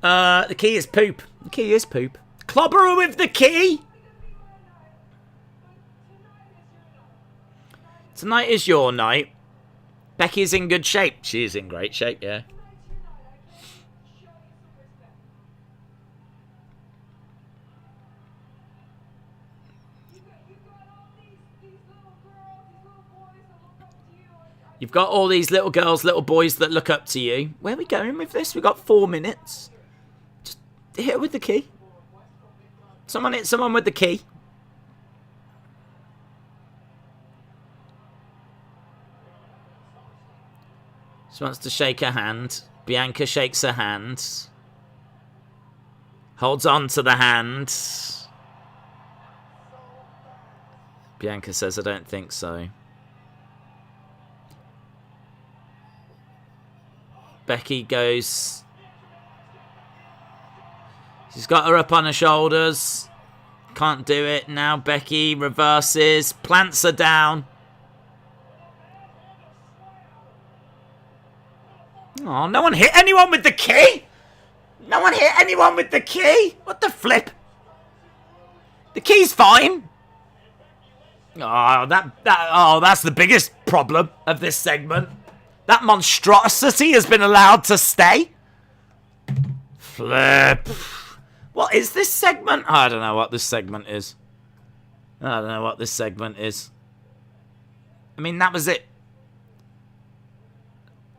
The key is poop. The key is poop. Clobber her with the key! Tonight is your night. Becky's in good shape. She is in great shape, yeah. You've got all these little girls, little boys that look up to you. Where are we going with this? We've got 4 minutes. Just hit her with the key. Someone hit someone with the key. She wants to shake her hand. Bianca shakes her hand. Holds on to the hand. Bianca says, I don't think so. Becky goes. She's got her up on her shoulders. Can't do it. Now Becky reverses. Plants her down. Oh, no one hit anyone with the key? No one hit anyone with the key? What the flip? The key's fine. Oh, that's the biggest problem of this segment. That monstrosity has been allowed to stay. Flip. What is this segment? I don't know what this segment is. I don't know what this segment is. I mean, that was it.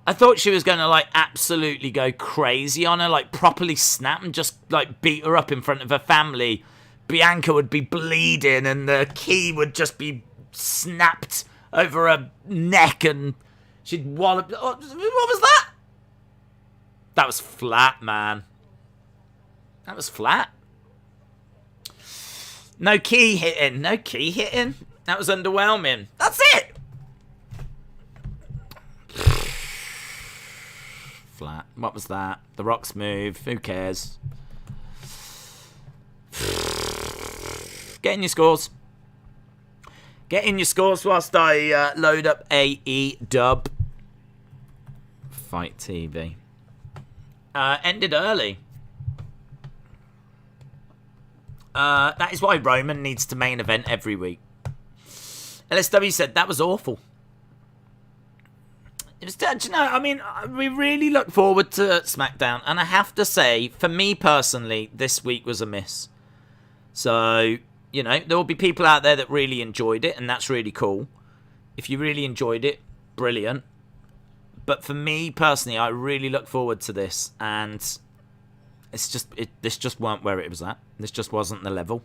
I thought she was going to, like, absolutely go crazy on her, like, properly snap and just, like, beat her up in front of her family. Bianca would be bleeding and the key would just be snapped over her neck and she'd wallop. Oh, what was that? That was flat, man. That was flat. No key hitting. No key hitting. That was underwhelming. That's it. Flat. What was that? The Rock's move. Who cares? Get in your scores. Get in your scores whilst I load up AEW Fight TV. Ended early. That is why Roman needs to main event every week. LSW said that was awful. It was, do you know, I mean, we really look forward to SmackDown, and I have to say, for me personally, this week was a miss. So, you know, there will be people out there that really enjoyed it, and that's really cool. If you really enjoyed it, brilliant. But for me personally, I really look forward to this, and it's just this just weren't where it was at. This just wasn't the level.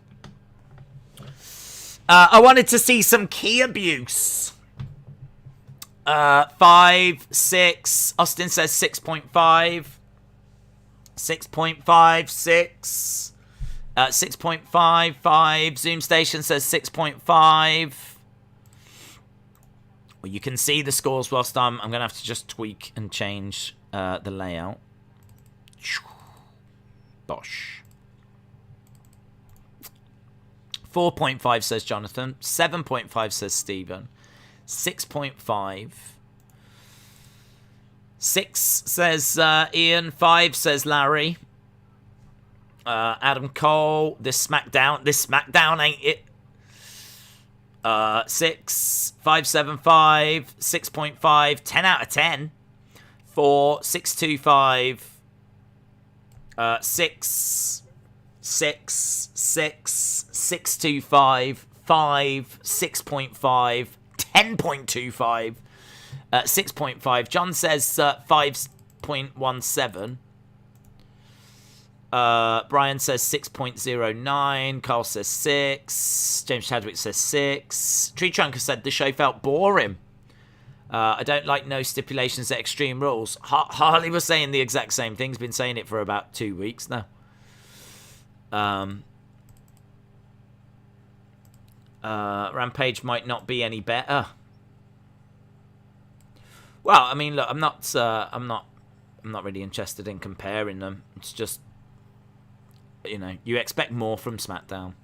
I wanted to see some key abuse. 5, 6. Austin says 6.5. 6.5, 6. 6.5, 5. Zoom Station says 6.5. Well, you can see the scores whilst I'm going to have to just tweak and change the layout. Bosh. 4.5 says Jonathan. 7.5 says Stephen. 6.5. 6 says Ian. 5 says Larry. Adam Cole. This SmackDown ain't it. 6, 575, 6.5, 10 out of 10. 4, 625, 6, 6, 6, 625, 5, 6.5, 10.25, 6.5. John says 5.17. Brian says 6.09. Carl says 6. James Chadwick says 6. Tree Trunker said the show felt boring. I don't like no stipulations at Extreme Rules. Harley was saying the exact same thing. He's been saying it for about 2 weeks now. Rampage might not be any better. Well, I mean, look, I'm not really interested in comparing them. It's just, you know, you expect more from SmackDown.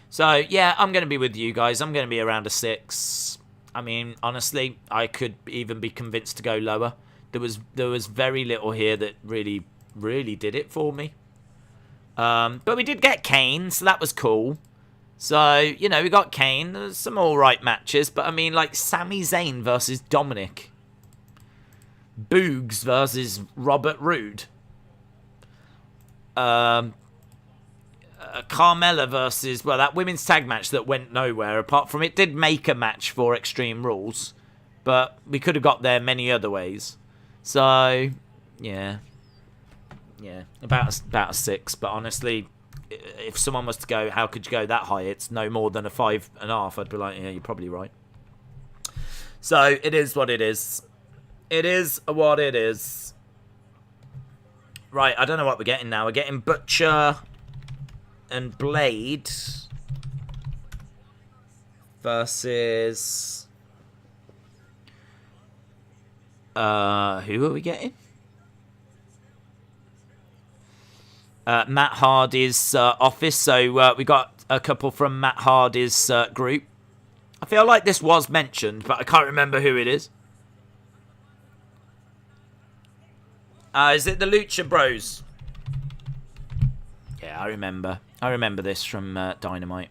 So, yeah, I'm going to be with you guys. I'm going to be around a 6. I mean, honestly, I could even be convinced to go lower. There was very little here that really really did it for me. But we did get Kane, so that was cool. So, you know, we got Kane. There's some alright matches, but I mean, like, Sami Zayn versus Dominic. Boogs versus Robert Roode. Carmella versus, well, that women's tag match that went nowhere. Apart from it did make a match for Extreme Rules, but we could have got there many other ways. So, yeah, about a 6. But honestly, if someone was to go, how could you go that high? It's no more than a 5.5. I'd be like, yeah, you're probably right. So it is what it is. It is what it is. Right, I don't know what we're getting now. We're getting Butcher and Blade versus who are we getting? Matt Hardy's office. So we got a couple from Matt Hardy's group. I feel like this was mentioned, but I can't remember who it is. Is it the Lucha Bros? Yeah, I remember. I remember this from Dynamite.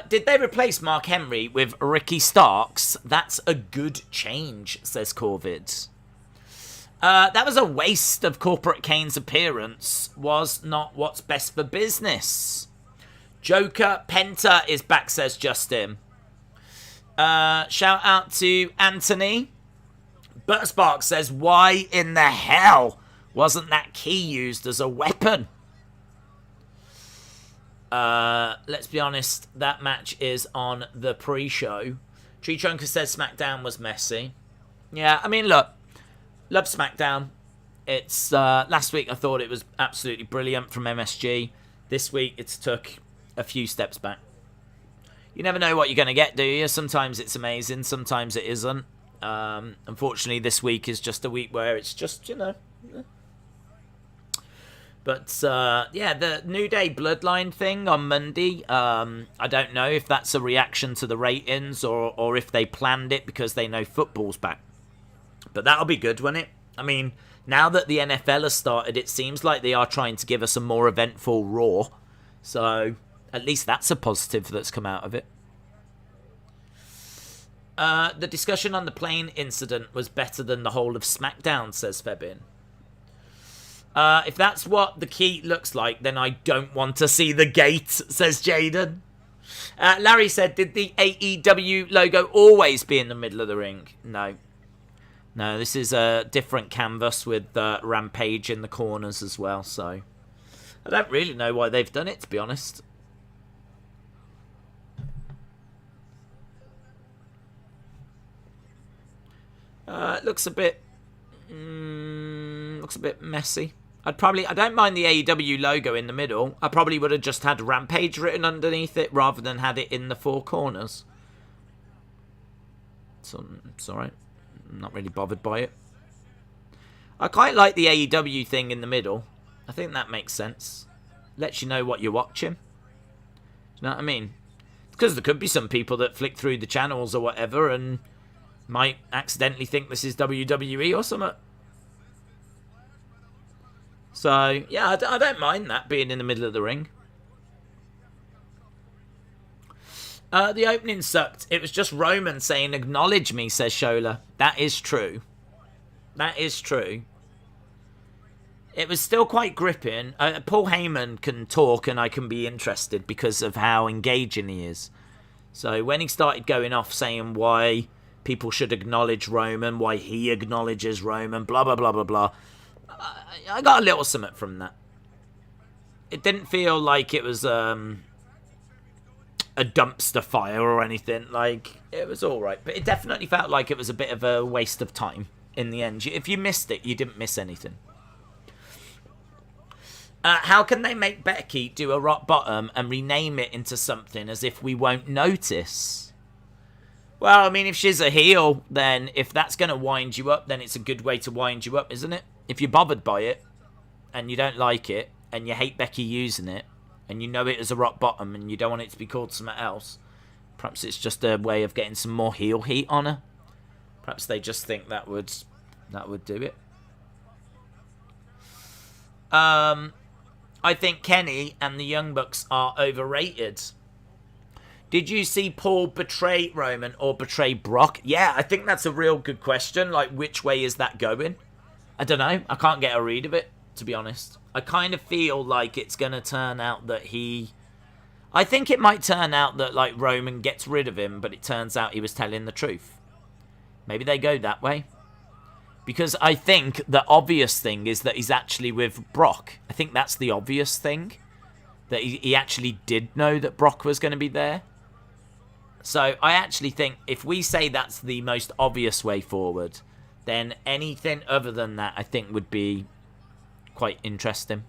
Did they replace Mark Henry with Ricky Starks? That's a good change, says Corvid. That was a waste of Corporate Kane's appearance. Was not what's best for business. Joker Penta is back, says Justin. Shout out to Anthony. Bert Sparks says, why in the hell wasn't that key used as a weapon? Let's be honest, that match is on the pre-show. Tree Trunker says SmackDown was messy. Yeah, I mean, look, love SmackDown. It's last week I thought it was absolutely brilliant from MSG. This week it's took a few steps back. You never know what you're going to get, do you? Sometimes it's amazing, sometimes it isn't. Unfortunately, this week is just a week where it's just, you know. But, yeah, the New Day Bloodline thing on Monday, I don't know if that's a reaction to the ratings or if they planned it because they know football's back. But that'll be good, won't it? I mean, now that the NFL has started, it seems like they are trying to give us a more eventful Raw. So, at least that's a positive that's come out of it. The discussion on the plane incident was better than the whole of SmackDown, says Febin. If that's what the key looks like, then I don't want to see the gate, says Jaden. Larry said, did the AEW logo always be in the middle of the ring? No. No, this is a different canvas with Rampage in the corners as well, so I don't really know why they've done it, to be honest. It looks a bit messy. I don't mind the AEW logo in the middle. I probably would have just had Rampage written underneath it rather than had it in the four corners. So it's alright. I'm not really bothered by it. I quite like the AEW thing in the middle. I think that makes sense. Lets you know what you're watching. Do you know what I mean? Because there could be some people that flick through the channels or whatever and might accidentally think this is WWE or something. So, yeah, I don't mind that being in the middle of the ring. The opening sucked. It was just Roman saying, acknowledge me, says Shola. That is true. That is true. It was still quite gripping. Paul Heyman can talk and I can be interested because of how engaging he is. So when he started going off saying why people should acknowledge Roman, why he acknowledges Roman, blah, blah, blah, blah, blah. I got a little something from that. It didn't feel like it was a dumpster fire or anything. Like, it was alright. But it definitely felt like it was a bit of a waste of time in the end. If you missed it, you didn't miss anything. How can they make Becky do a rock bottom and rename it into something as if we won't notice? Well, I mean, if she's a heel, then if that's going to wind you up, then it's a good way to wind you up, isn't it? If you're bothered by it, and you don't like it, and you hate Becky using it, and you know it as a rock bottom, and you don't want it to be called something else, perhaps it's just a way of getting some more heel heat on her. Perhaps they just think that would do it. I think Kenny and the Young Bucks are overrated. Did you see Paul betray Roman or betray Brock? Yeah, I think that's a real good question. Like, which way is that going? I don't know. I can't get a read of it, to be honest. I kind of feel like it's going to turn out that I think it might turn out that, like, Roman gets rid of him, but it turns out he was telling the truth. Maybe they go that way. Because I think the obvious thing is that he's actually with Brock. I think that's the obvious thing. That he actually did know that Brock was going to be there. So I actually think if we say that's the most obvious way forward, then anything other than that I think would be quite interesting.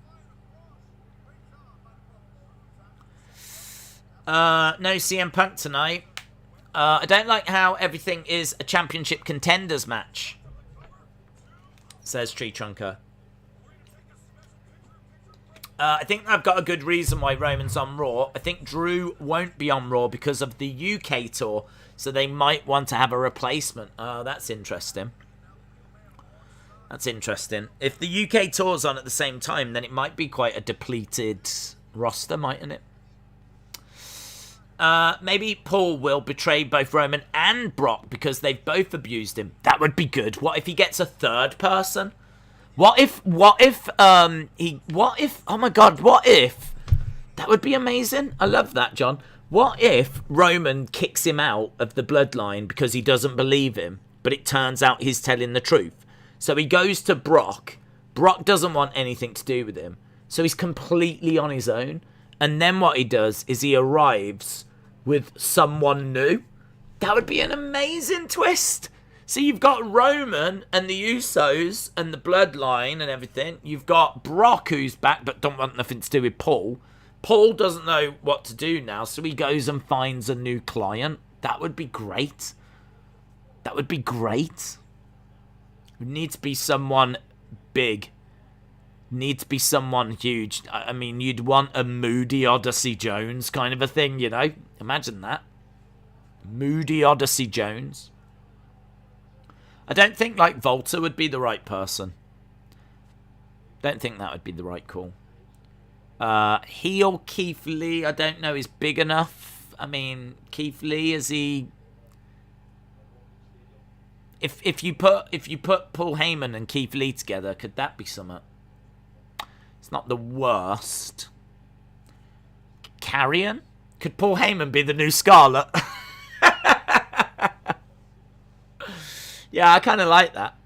No CM Punk tonight. I don't like how everything is a championship contenders match, says Tree Trunker. I think I've got a good reason why Roman's on Raw. I think Drew won't be on Raw because of the UK tour, so they might want to have a replacement. Oh, that's interesting. That's interesting. If the UK tour's on at the same time, then it might be quite a depleted roster, mightn't it? Maybe Paul will betray both Roman and Brock because they've both abused him. That would be good. What if he gets a third person? What if, oh my god, what if, that would be amazing. I love that, John. What if Roman kicks him out of the bloodline because he doesn't believe him, but it turns out he's telling the truth? So he goes to Brock. Brock doesn't want anything to do with him. So he's completely on his own. And then what he does is he arrives with someone new. That would be an amazing twist. So you've got Roman and the Usos and the bloodline and everything. You've got Brock who's back but don't want nothing to do with Paul. Paul doesn't know what to do now, so he goes and finds a new client. That would be great. That would be great. It needs to be someone big. Need to be someone huge. I mean, you'd want a Moody Odyssey Jones kind of a thing, you know? Imagine that. Moody Odyssey Jones. I don't think, like, Volta would be the right person. Don't think that would be the right call. Heel Keith Lee, I don't know, is big enough. I mean, Keith Lee, is he... If you put Paul Heyman and Keith Lee together, could that be something? It's not the worst. Carrion? Could Paul Heyman be the new Scarlet? Yeah, I kind of like that.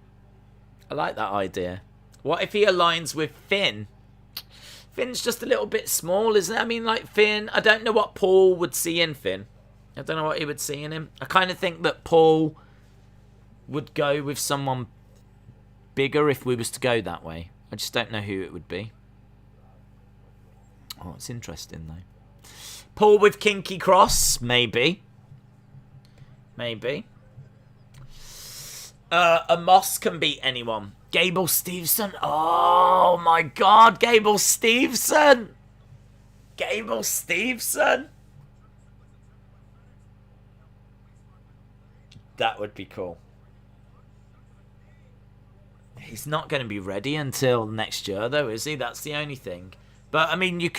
I like that idea. What if he aligns with Finn? Finn's just a little bit small, isn't it? I mean, like, Finn, I don't know what Paul would see in Finn. I don't know what he would see in him. I kind of think that Paul would go with someone bigger if we was to go that way. I just don't know who it would be. Oh, it's interesting, though. Paul with Kinky Cross? Maybe. Maybe. Amos can beat anyone. Gable Steveson. Oh my god, Gable Steveson. Gable Steveson. That would be cool. He's not going to be ready until next year, though, is he? That's the only thing. But I mean,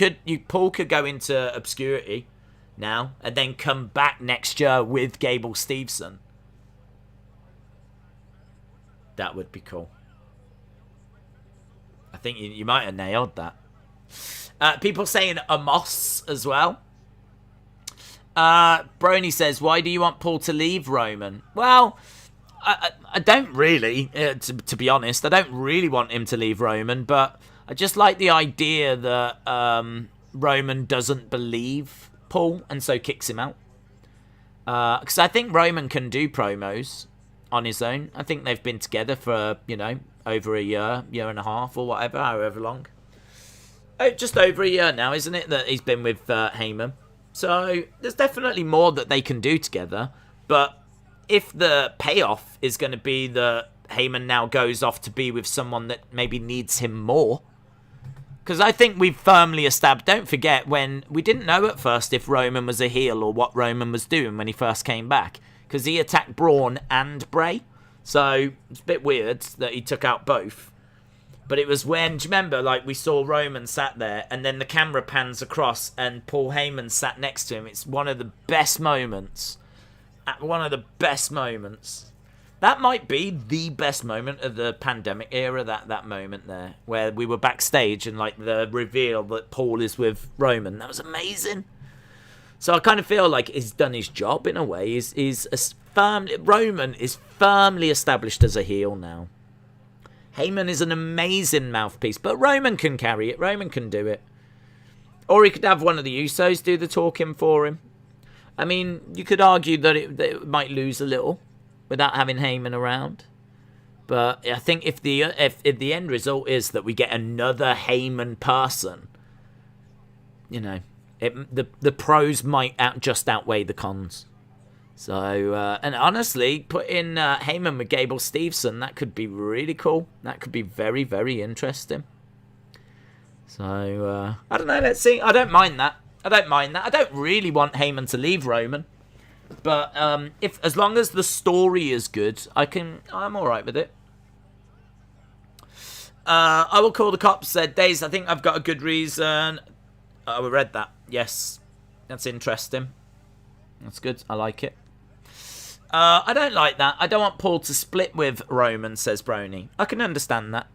Paul could go into obscurity now and then come back next year with Gable Steveson. That would be cool. I think you might have nailed that. People saying Amos as well. Brony says, why do you want Paul to leave Roman? Well, I don't really, to be honest. I don't really want him to leave Roman, but I just like the idea that Roman doesn't believe Paul and so kicks him out. Because I think Roman can do promos on his own. I think they've been together for, over a year and a half or whatever, however long. Oh, just over a year now, isn't it, that he's been with Heyman? So there's definitely more that they can do together. But if the payoff is going to be that Heyman now goes off to be with someone that maybe needs him more, because I think we've firmly established, don't forget, when we didn't know at first if Roman was a heel or what Roman was doing when he first came back. Because he attacked Braun and Bray. So it's a bit weird that he took out both. But it was when, do you remember, like, we saw Roman sat there, and then the camera pans across, and Paul Heyman sat next to him. It's one of the best moments. One of the best moments. That might be the best moment of the pandemic era, that moment there, where we were backstage, and, like, the reveal that Paul is with Roman. That was amazing. So I kind of feel like he's done his job, in a way. Roman is firmly established as a heel now. Heyman is an amazing mouthpiece, but Roman can carry it. Roman can do it. Or he could have one of the Usos do the talking for him. I mean, you could argue that it might lose a little without having Heyman around. But I think if the end result is that we get another Heyman person, you know, the pros might just outweigh the cons. So, and honestly, put in Heyman with Gable Steveson, that could be really cool. That could be very, very interesting. So, I don't know, let's see. I don't mind that. I don't really want Heyman to leave Roman. But as long as the story is good, I'm alright with it. I will call the cops, said Days. I think I've got a good reason. I read that. Yes. That's interesting. That's good. I like it. I don't like that. I don't want Paul to split with Roman, says Brony. I can understand that.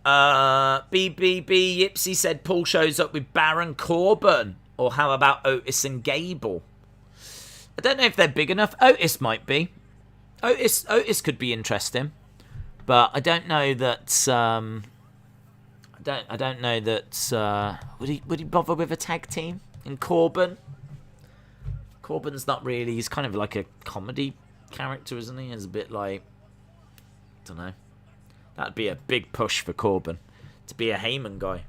BBB Yipsy said Paul shows up with Baron Corbin. Or how about Otis and Gable? I don't know if they're big enough. Otis might be. Otis could be interesting. But I don't know that... I don't know that... would he bother with a tag team in Corbin? Corbin's not really... He's kind of like a comedy character, isn't he? He's a bit like... I don't know. That'd be a big push for Corbin. To be a Heyman guy.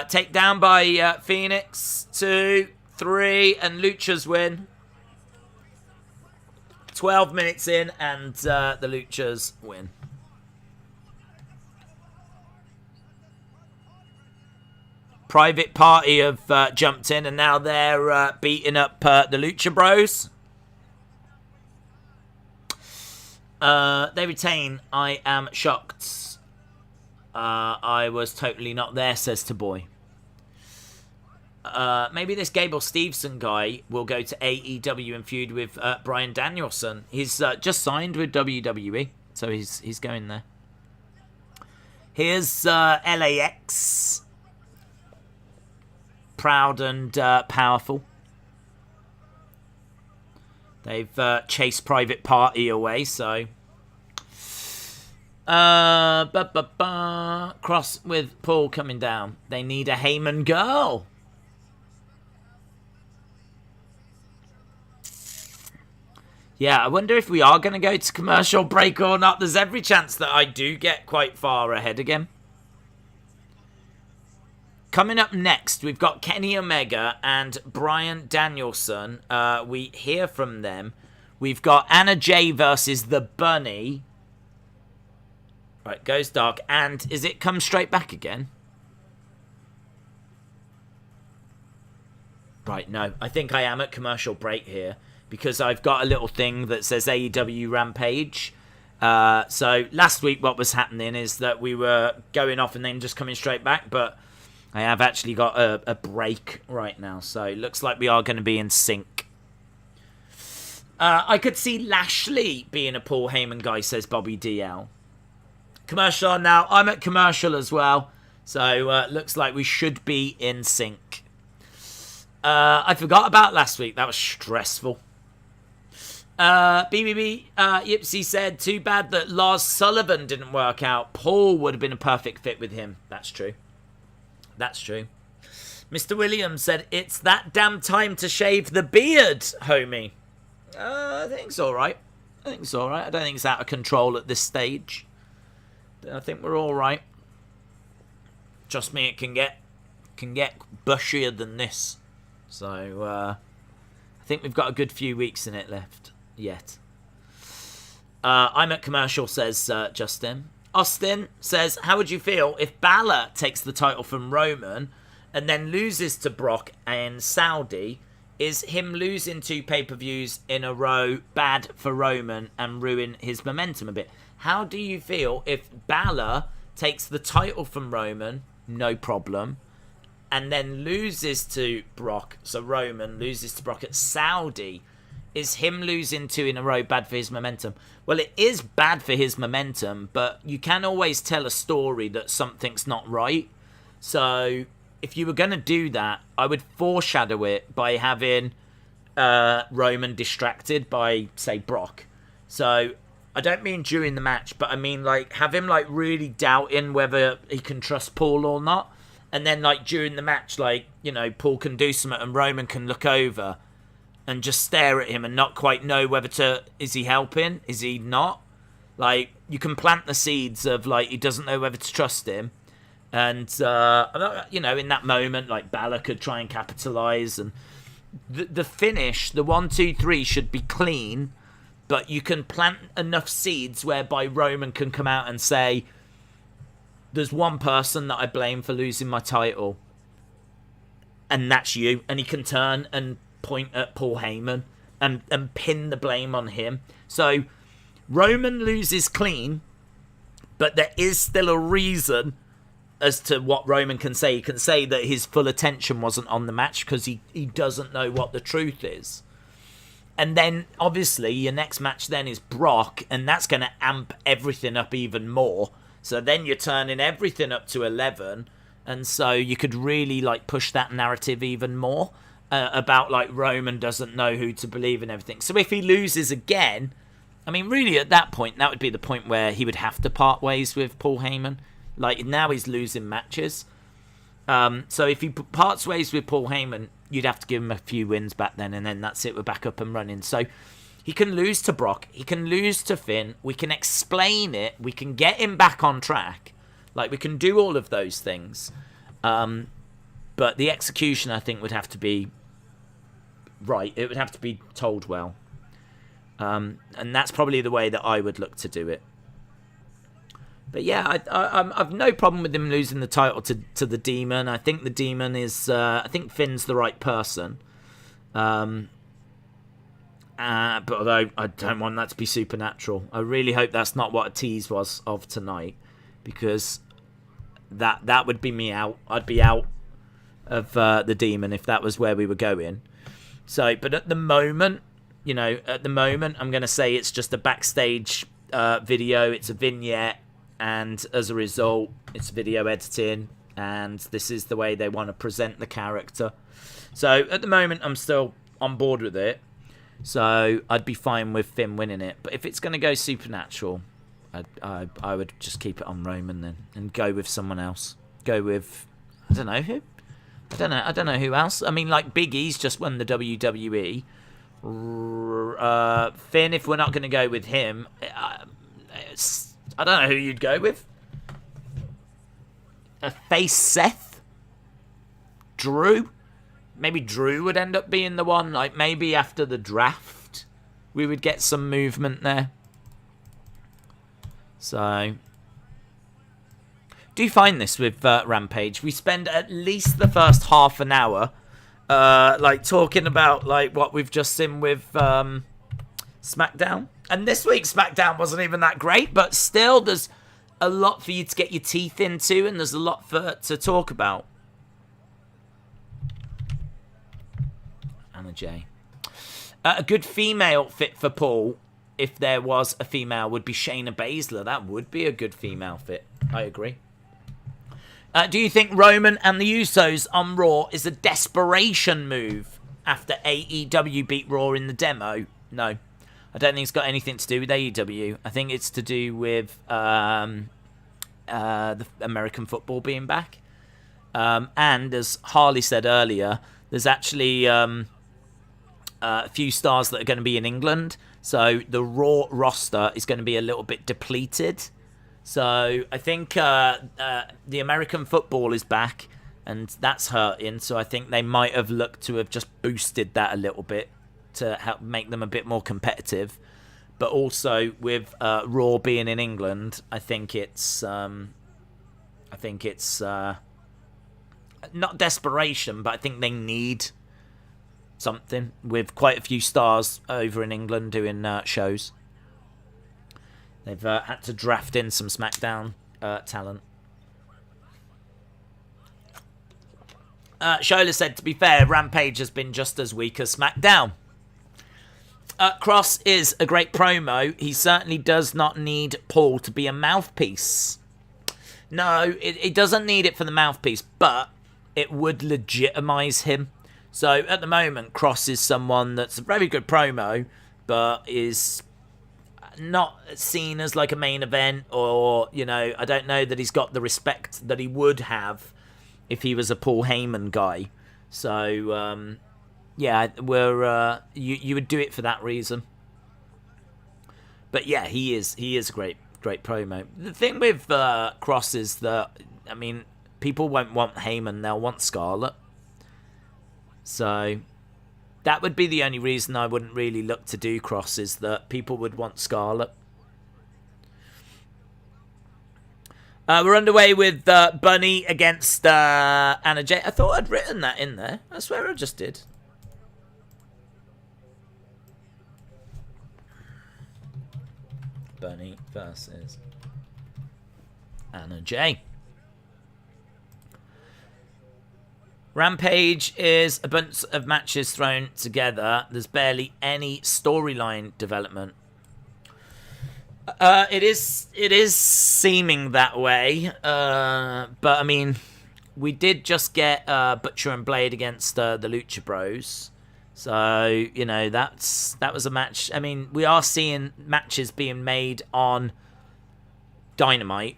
Take down by Phoenix. 2, 3, and Luchas win. 12 minutes in, and the Luchas win. Private Party have jumped in, and now they're beating up the Lucha Bros. They retain. I am shocked. I was totally not there, says Taboy. Maybe this Gable Steveson guy will go to AEW and feud with Bryan Danielson. He's just signed with WWE, so he's going there. Here's LAX. Proud and powerful. They've chased Private Party away, so... Cross with Paul coming down. They need a Heyman girl. Yeah, I wonder if we are going to go to commercial break or not. There's every chance that I do get quite far ahead again. Coming up next, we've got Kenny Omega and Bryan Danielson. We hear from them. We've got Anna Jay versus The Bunny. Right, goes dark. And is it come straight back again? Right, no. I think I am at commercial break here. Because I've got a little thing that says AEW Rampage. So last week what was happening is that we were going off and then just coming straight back. But I have actually got a break right now. So it looks like we are going to be in sync. I could see Lashley being a Paul Heyman guy, says Bobby DL. Commercial on now. I'm at commercial as well. So looks like we should be in sync. I forgot about last week. That was stressful. BBB Yipsy said, too bad that Lars Sullivan didn't work out. Paul would have been a perfect fit with him. That's true. That's true. Mr. Williams said, it's that damn time to shave the beard, homie. I think it's alright. I think it's alright. I don't think it's out of control at this stage. I think we're alright. Trust me, it can get bushier than this. So, I think we've got a good few weeks in it left. Yet. I'm at commercial, says Justin. Austin says, how would you feel if Balor takes the title from Roman and then loses to Brock and Saudi Is him losing 2 pay-per-views in a row bad for Roman and ruin his momentum a bit? How do you feel if Balor takes the title from Roman, no problem, and then loses to Brock, so Roman loses to Brock at Saudi? Is him losing 2 in a row bad for his momentum? Well, it is bad for his momentum, but you can always tell a story that something's not right. So if you were going to do that, I would foreshadow it by having Roman distracted by, say, Brock. So I don't mean during the match, but I mean, like, have him, like, really doubting whether he can trust Paul or not. And then, like, during the match, like, you know, Paul can do something and Roman can look over and just stare at him and not quite know whether to, is he helping? Is he not? Like, you can plant the seeds of, like, he doesn't know whether to trust him. And, you know, in that moment, like, Balor could try and capitalise. And the finish, the 1, 2, 3 should be clean. But you can plant enough seeds whereby Roman can come out and say, there's one person that I blame for losing my title. And that's you. And he can turn and point at Paul Heyman and pin the blame on him. So Roman loses clean, but there is still a reason as to what Roman can say. He can say that his full attention wasn't on the match because he doesn't know what the truth is. And then, obviously, your next match then is Brock, and that's going to amp everything up even more. So then you're turning everything up to 11, and so you could really, like, push that narrative even more about, like, Roman doesn't know who to believe and everything. So if he loses again, I mean, really, at that point, that would be the point where he would have to part ways with Paul Heyman. Like, now he's losing matches. So if he parts ways with Paul Heyman, you'd have to give him a few wins back then, and then that's it, we're back up and running. So he can lose to Brock, he can lose to Finn, we can explain it, we can get him back on track. Like, we can do all of those things. But the execution, I think, would have to be right. It would have to be told well. And that's probably the way that I would look to do it. But yeah, I've no problem with him losing the title to the Demon. I think the Demon is... I think Finn's the right person. But although I don't want that to be supernatural. I really hope that's not what a tease was of tonight. Because that would be me out. I'd be out of the Demon if that was where we were going. So, but at the moment, I'm going to say it's just a backstage video. It's a vignette. And as a result, it's video editing, and this is the way they want to present the character. So at the moment, I'm still on board with it. So I'd be fine with Finn winning it. But if it's going to go supernatural, I would just keep it on Roman then and go with someone else. Go with, I don't know who. I don't know who else. I mean, like, Big E's just won the WWE. Finn, if we're not going to go with him, I don't know who you'd go with. A face Seth? Drew? Maybe Drew would end up being the one. Like, maybe after the draft, we would get some movement there. So, do you find this with Rampage? We spend at least the first half an hour, like, talking about, like, what we've just seen with SmackDown. And this week's SmackDown wasn't even that great, but still, there's a lot for you to get your teeth into, and there's a lot to talk about. Anna J. A good female fit for Paul, if there was a female, would be Shayna Baszler. That would be a good female fit. I agree. Do you think Roman and the Usos on Raw is a desperation move after AEW beat Raw in the demo? No. I don't think it's got anything to do with AEW. I think it's to do with the American football being back. And as Harley said earlier, there's actually a few stars that are going to be in England. So the Raw roster is going to be a little bit depleted. So I think the American football is back, and that's hurting. So I think they might have looked to have just boosted that a little bit to help make them a bit more competitive. But also with Raw being in England, I think it's not desperation, but I think they need something with quite a few stars over in England doing shows. They've had to draft in some SmackDown talent. Shola said, to be fair, Rampage has been just as weak as SmackDown. Cross is a great promo. He certainly does not need Paul to be a mouthpiece. No, it doesn't need it for the mouthpiece, but it would legitimize him. So at the moment, Cross is someone that's a very good promo, but is not seen as like a main event, or, you know, I don't know that he's got the respect that he would have if he was a Paul Heyman guy. So, yeah, you would do it for that reason. But yeah, he is a great promo. The thing with Cross is that, I mean, people won't want Heyman, they'll want Scarlett. So that would be the only reason I wouldn't really look to do Cross, is that people would want Scarlett. We're underway with Bunny against Anna Jay. I thought I'd written that in there. I swear I just did. Bunny versus Anna Jay. Rampage is a bunch of matches thrown together. There's barely any storyline development. It is seeming that way. But I mean, we did just get Butcher and Blade against the Lucha Bros. So, you know, that was a match. I mean, we are seeing matches being made on Dynamite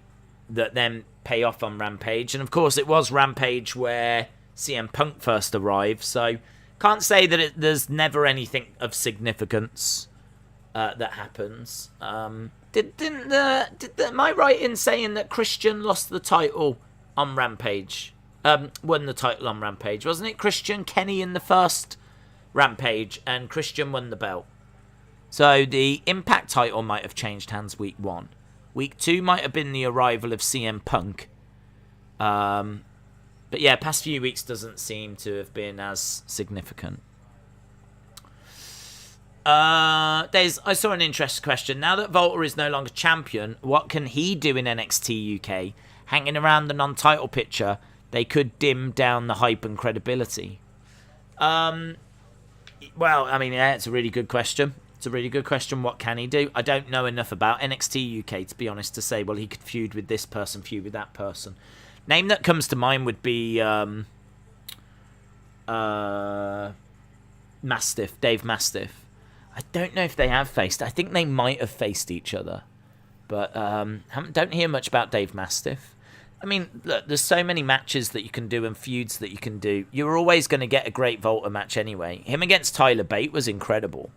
that then pay off on Rampage. And of course, it was Rampage where CM Punk first arrived, so can't say that there's never anything of significance that happens. Am I right in saying that Christian lost the title on Rampage? Won the title on Rampage, wasn't it? Christian, Kenny in the first Rampage, and Christian won the belt. So the Impact title might have changed hands week 1. Week 2 might have been the arrival of CM Punk. But yeah, past few weeks doesn't seem to have been as significant. I saw an interesting question. Now that Volta is no longer champion, what can he do in NXT UK? Hanging around the non-title picture, they could dim down the hype and credibility. Well, I mean, yeah, it's a really good question. It's a really good question. What can he do? I don't know enough about NXT UK, to be honest, to say, well, he could feud with this person, feud with that person. Name that comes to mind would be Mastiff, Dave Mastiff. I don't know if they have faced. I think they might have faced each other. But don't hear much about Dave Mastiff. I mean, look, there's so many matches that you can do and feuds that you can do. You're always going to get a great Volta match anyway. Him against Tyler Bate was incredible.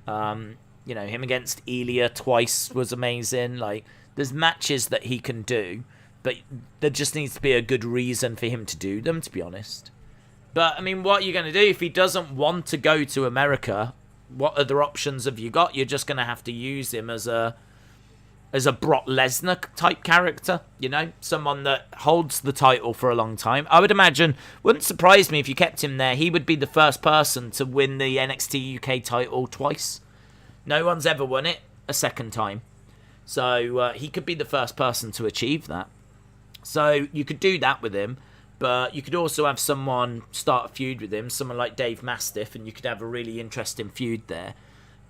You know, him against Elia twice was amazing. Like, there's matches that he can do, but there just needs to be a good reason for him to do them, to be honest. But, I mean, what are you going to do if he doesn't want to go to America? What other options have you got? You're just going to have to use him as a Brock Lesnar type character, you know? Someone that holds the title for a long time. I would imagine, wouldn't surprise me if you kept him there. He would be the first person to win the NXT UK title twice. No one's ever won it a second time. So he could be the first person to achieve that. So you could do that with him. But you could also have someone start a feud with him, someone like Dave Mastiff, and you could have a really interesting feud there.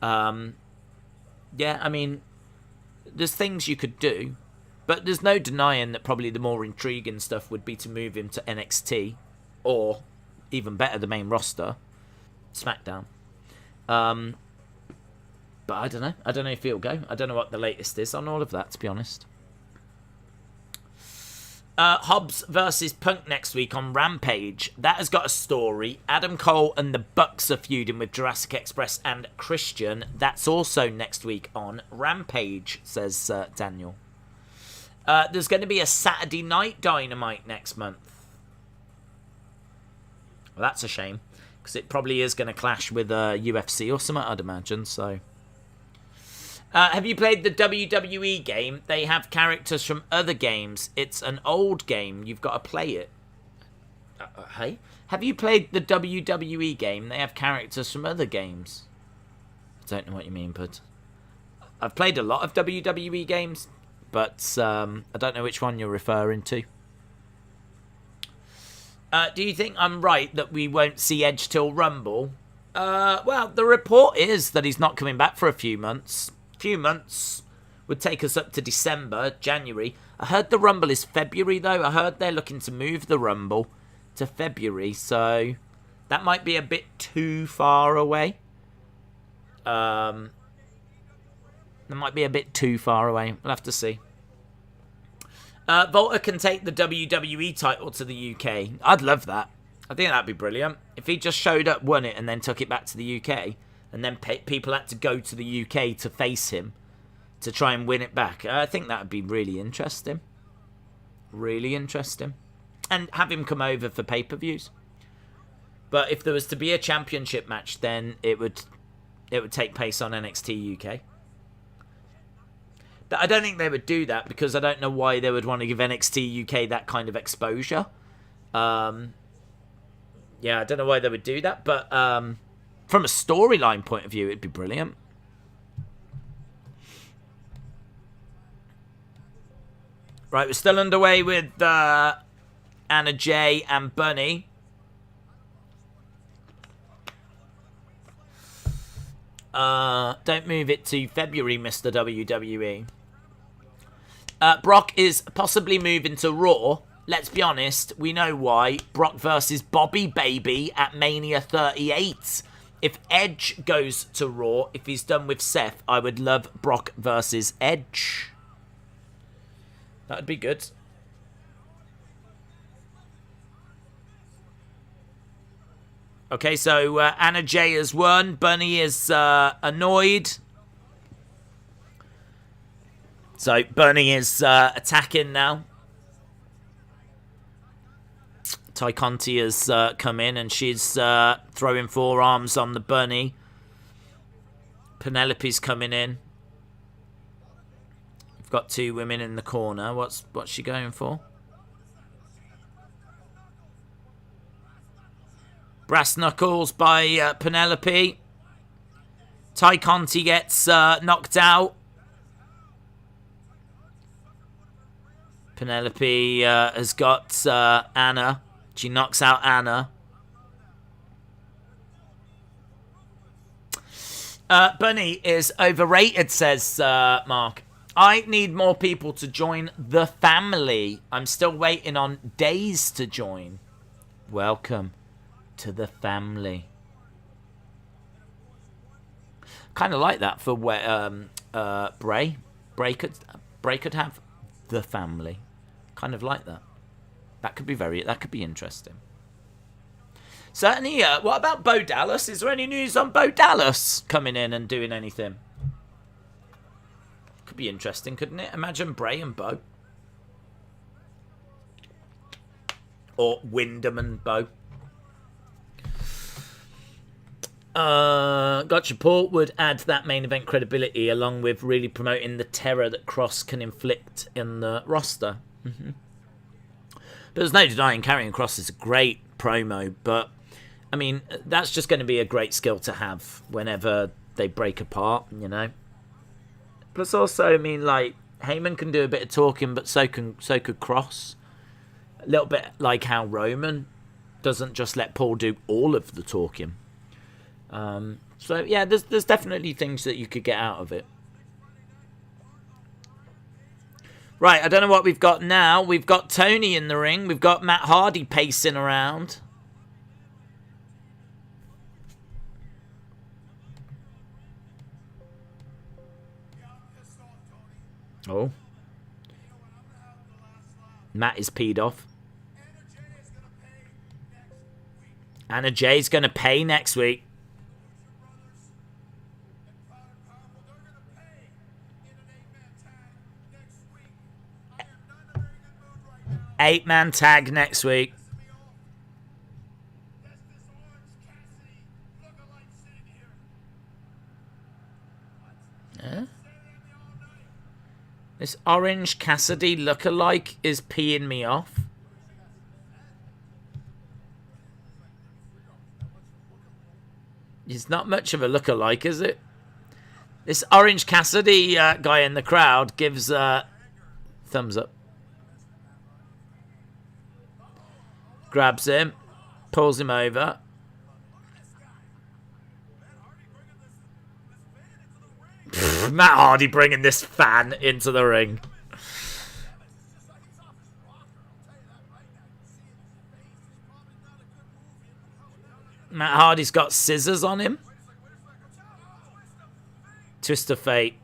Yeah, I mean, there's things you could do, but there's no denying that probably the more intriguing stuff would be to move him to NXT, or, even better, the main roster, SmackDown. But I don't know. I don't know if he'll go. I don't know what the latest is on all of that, to be honest. Hobbs versus Punk next week on Rampage. That has got a story. Adam Cole and the Bucks are feuding with Jurassic Express and Christian. That's also next week on Rampage, says Daniel. There's going to be a Saturday Night Dynamite next month. Well, that's a shame, because it probably is going to clash with UFC or something, I'd imagine, so... have you played the WWE game? They have characters from other games. It's an old game. You've got to play it. Hey, have you played the WWE game? They have characters from other games. I don't know what you mean, but I've played a lot of WWE games, but I don't know which one you're referring to. Do you think I'm right that we won't see Edge till Rumble? Well, the report is that he's not coming back for a few months. Few months would take us up to December, January. I heard the Rumble is February, though. I heard they're looking to move the Rumble to February, so that might be a bit too far away. That might be a bit too far away. We'll have to see. Volta can take the WWE title to the UK. I'd love that. I think that'd be brilliant. If he just showed up, won it, and then took it back to the UK, and then people had to go to the UK to face him to try and win it back. I think that would be really interesting. Really interesting. And have him come over for pay-per-views. But if there was to be a championship match, then it would take place on NXT UK. But I don't think they would do that because I don't know why they would want to give NXT UK that kind of exposure. Yeah, I don't know why they would do that, but from a storyline point of view, it'd be brilliant. Right, we're still underway with Anna Jay and Bunny. Don't move it to February, Mr. WWE. Brock is possibly moving to Raw. Let's be honest, we know why. Brock versus Bobby Baby at Mania 38. If Edge goes to Raw, if he's done with Seth, I would love Brock versus Edge. That'd be good. Okay, so Anna Jay has won. Bunny is annoyed. So Bunny is attacking now. Ty Conti has come in and she's throwing forearms on the Bunny. Penelope's coming in. We've got two women in the corner. What's she going for? Brass knuckles by Penelope. Ty Conti gets knocked out. Penelope has got Anna. She knocks out Anna. Bunny is overrated, says Mark. I need more people to join the family. I'm still waiting on Days to join. Welcome to the family. Kind of like that for where Bray could have the family. Kind of like that. That could be interesting. Certainly. What about Bo Dallas? Is there any news on Bo Dallas coming in and doing anything? Could be interesting, couldn't it? Imagine Bray and Bo. Or Wyndham and Bo. Gotcha Paul would add that main event credibility along with really promoting the terror that Cross can inflict in the roster. Mm-hmm. But there's no denying Karrion Kross is a great promo, but I mean, that's just going to be a great skill to have whenever they break apart, you know. Plus also, I mean, like, Heyman can do a bit of talking, but so could Cross. A little bit like how Roman doesn't just let Paul do all of the talking. So yeah, there's definitely things that you could get out of it. Right, I don't know what we've got now. We've got Tony in the ring. We've got Matt Hardy pacing around. Oh. Matt is peed off. Anna Jay's going to pay next week. Eight-man tag next week. Yeah. This Orange Cassidy lookalike is peeing me off. He's not much of a lookalike, is it? This Orange Cassidy guy in the crowd gives thumbs up. Grabs him. Pulls him over. Matt Hardy bringing this fan into the ring. Matt Hardy's got scissors on him. Twist of fate.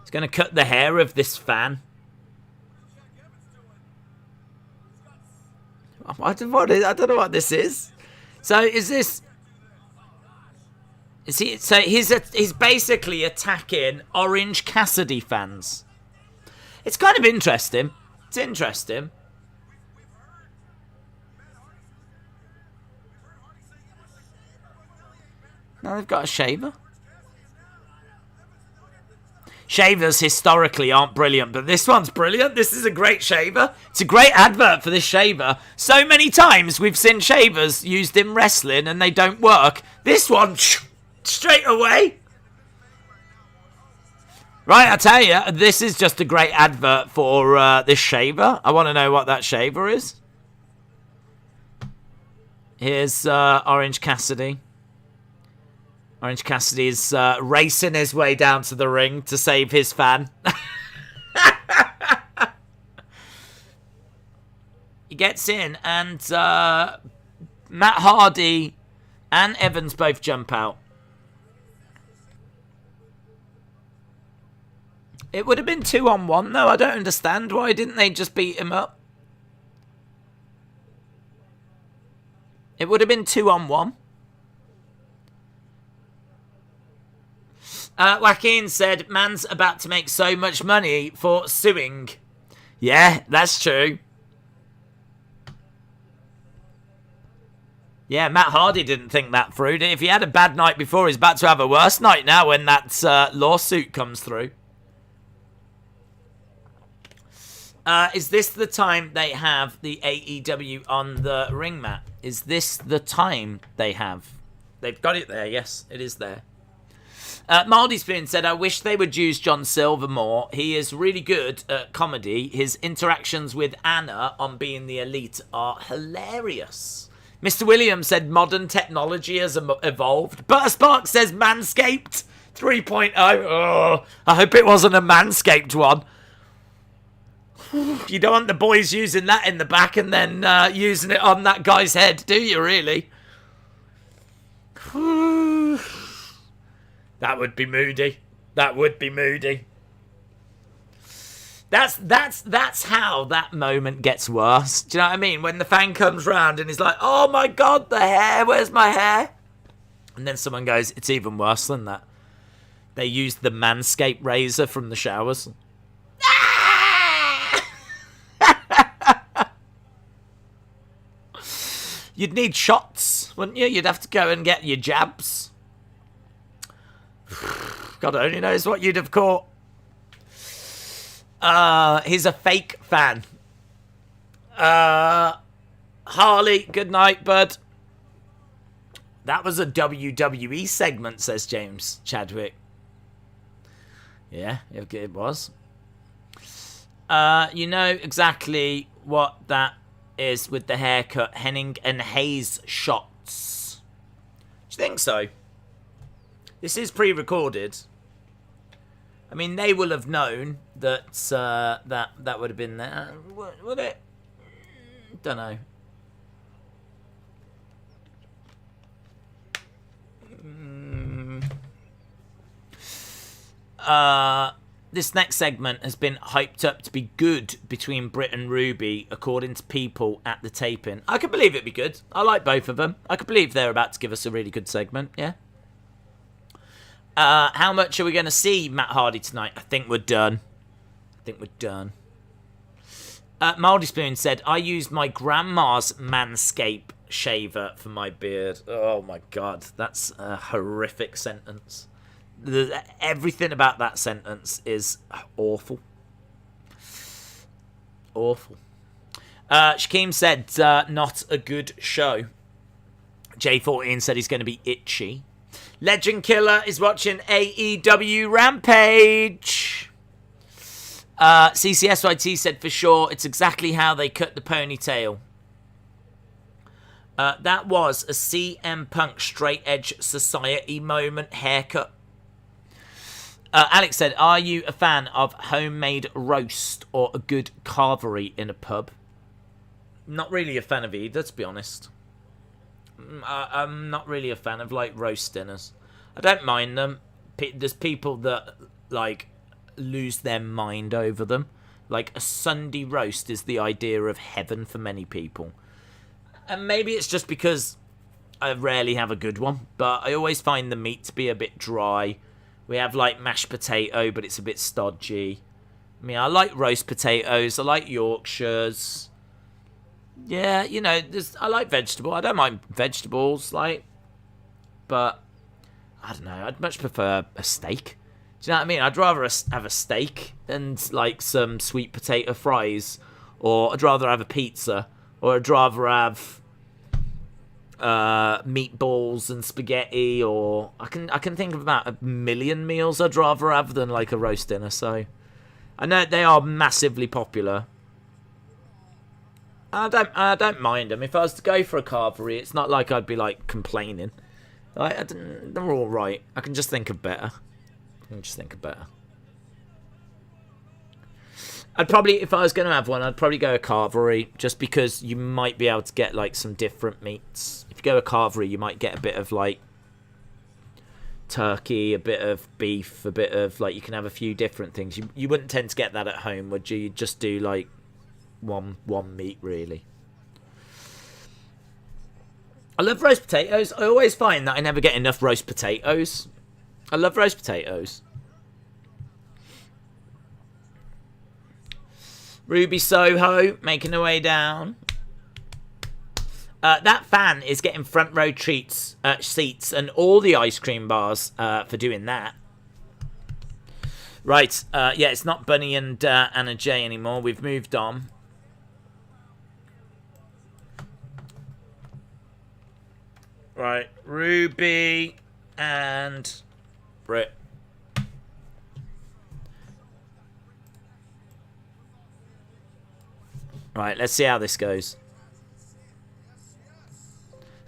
He's going to cut the hair of this fan. I don't know what this is. So is this... Is he? So he's basically attacking Orange Cassidy fans. It's kind of interesting. It's interesting. Now they've got a shaver. Shavers historically aren't brilliant, but this one's brilliant. This is a great shaver. It's a great advert for this shaver. So many times we've seen shavers used in wrestling and they don't work. This one, straight away. Right, I tell you, this is just a great advert for this shaver. I want to know what that shaver is. Here's Orange Cassidy. Orange Cassidy is racing his way down to the ring to save his fan. He gets in and Matt Hardy and Evans both jump out. It would have been 2-on-1 though. I don't understand. Why didn't they just beat him up? It would have been 2-on-1. Joaquin said, man's about to make so much money for suing. Yeah, that's true. Yeah, Matt Hardy didn't think that through. If he had a bad night before, he's about to have a worse night now when that lawsuit comes through. Is this the time they have the AEW on the ring mat? Is this the time they have? They've got it there, yes, it is there. Marty Spoon said, I wish they would use John Silver more. He is really good at comedy. His interactions with Anna on Being the Elite are hilarious. Mr. Williams said, modern technology has evolved. Butter Spark says, Manscaped 3.0. Oh, I hope it wasn't a Manscaped one. You don't want the boys using that in the back and then using it on that guy's head, do you, really? That would be moody. That would be moody. That's how that moment gets worse. Do you know what I mean? When the fan comes round and he's like, oh my God, the hair, where's my hair? And then someone goes, it's even worse than that. They used the Manscaped razor from the showers. You'd need shots, wouldn't you? You'd have to go and get your jabs. God only knows what you'd have caught. He's a fake fan. Harley, good night, bud. That was a WWE segment, says James Chadwick. Yeah, it was. You know exactly what that is with the haircut. Hennig and Hayes shots. Do you think so? This is pre-recorded. I mean, they will have known that that would have been there. Would it? Don't know. This next segment has been hyped up to be good between Britt and Ruby, according to people at the taping. I could believe it'd be good. I like both of them. I could believe they're about to give us a really good segment. Yeah. How much are we going to see Matt Hardy tonight? I think we're done. Moldy Spoon said, I used my grandma's Manscaped shaver for my beard. Oh my God, that's a horrific sentence. Everything about that sentence is awful. Awful. Shaquem said, not a good show. J14 said he's going to be itchy. Legend Killer is watching AEW Rampage. CCSYT said for sure it's exactly how they cut the ponytail. That was a CM Punk straight edge society moment haircut. Alex said, are you a fan of homemade roast or a good carvery in a pub? Not really a fan of either, to be honest. I'm not really a fan of, like, roast dinners. I don't mind them. There's people that, like, lose their mind over them. Like, a Sunday roast is the idea of heaven for many people. And maybe it's just because I rarely have a good one, but I always find the meat to be a bit dry. We have, like, mashed potato, but it's a bit stodgy. I mean, I like roast potatoes. I like Yorkshires. Yeah, you know, I like vegetable. I don't mind vegetables, like, but I don't know. I'd much prefer a steak. Do you know what I mean? I'd rather have a steak and, like, some sweet potato fries, or I'd rather have a pizza, or I'd rather have meatballs and spaghetti, or I can think of about a million meals I'd rather have than, like, a roast dinner. So I know they are massively popular. I don't mind them. If I was to go for a carvery, it's not like I'd be, like, complaining. They're all right. I can just think of better. I'd probably, if I was going to have one, I'd probably go a carvery, just because you might be able to get, like, some different meats. If you go a carvery, you might get a bit of, like, turkey, a bit of beef, a bit of, like, you can have a few different things. You wouldn't tend to get that at home, would you? You'd just do, like, one meat, really. I love roast potatoes. I always find that I never get enough roast potatoes. I love roast potatoes. Ruby Soho making her way down. That fan is getting front row seats and all the ice cream bars for doing that. Right, yeah, it's not Bunny and Anna J anymore. We've moved on. Right, Ruby and Britt. Right, let's see how this goes.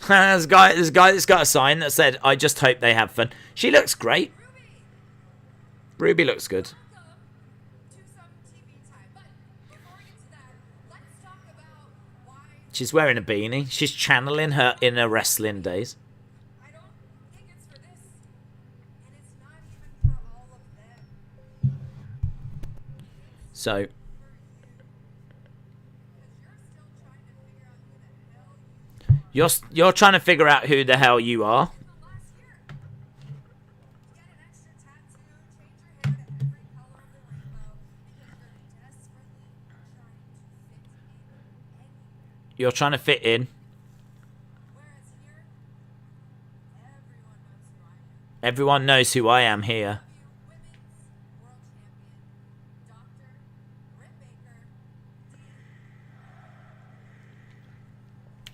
There's a guy that's got a sign that said, I just hope they have fun. She looks great. Ruby looks good. She's wearing a beanie. She's channeling her inner wrestling days. So you're trying to figure out who the hell you are. You're trying to fit in. Everyone knows who I am here.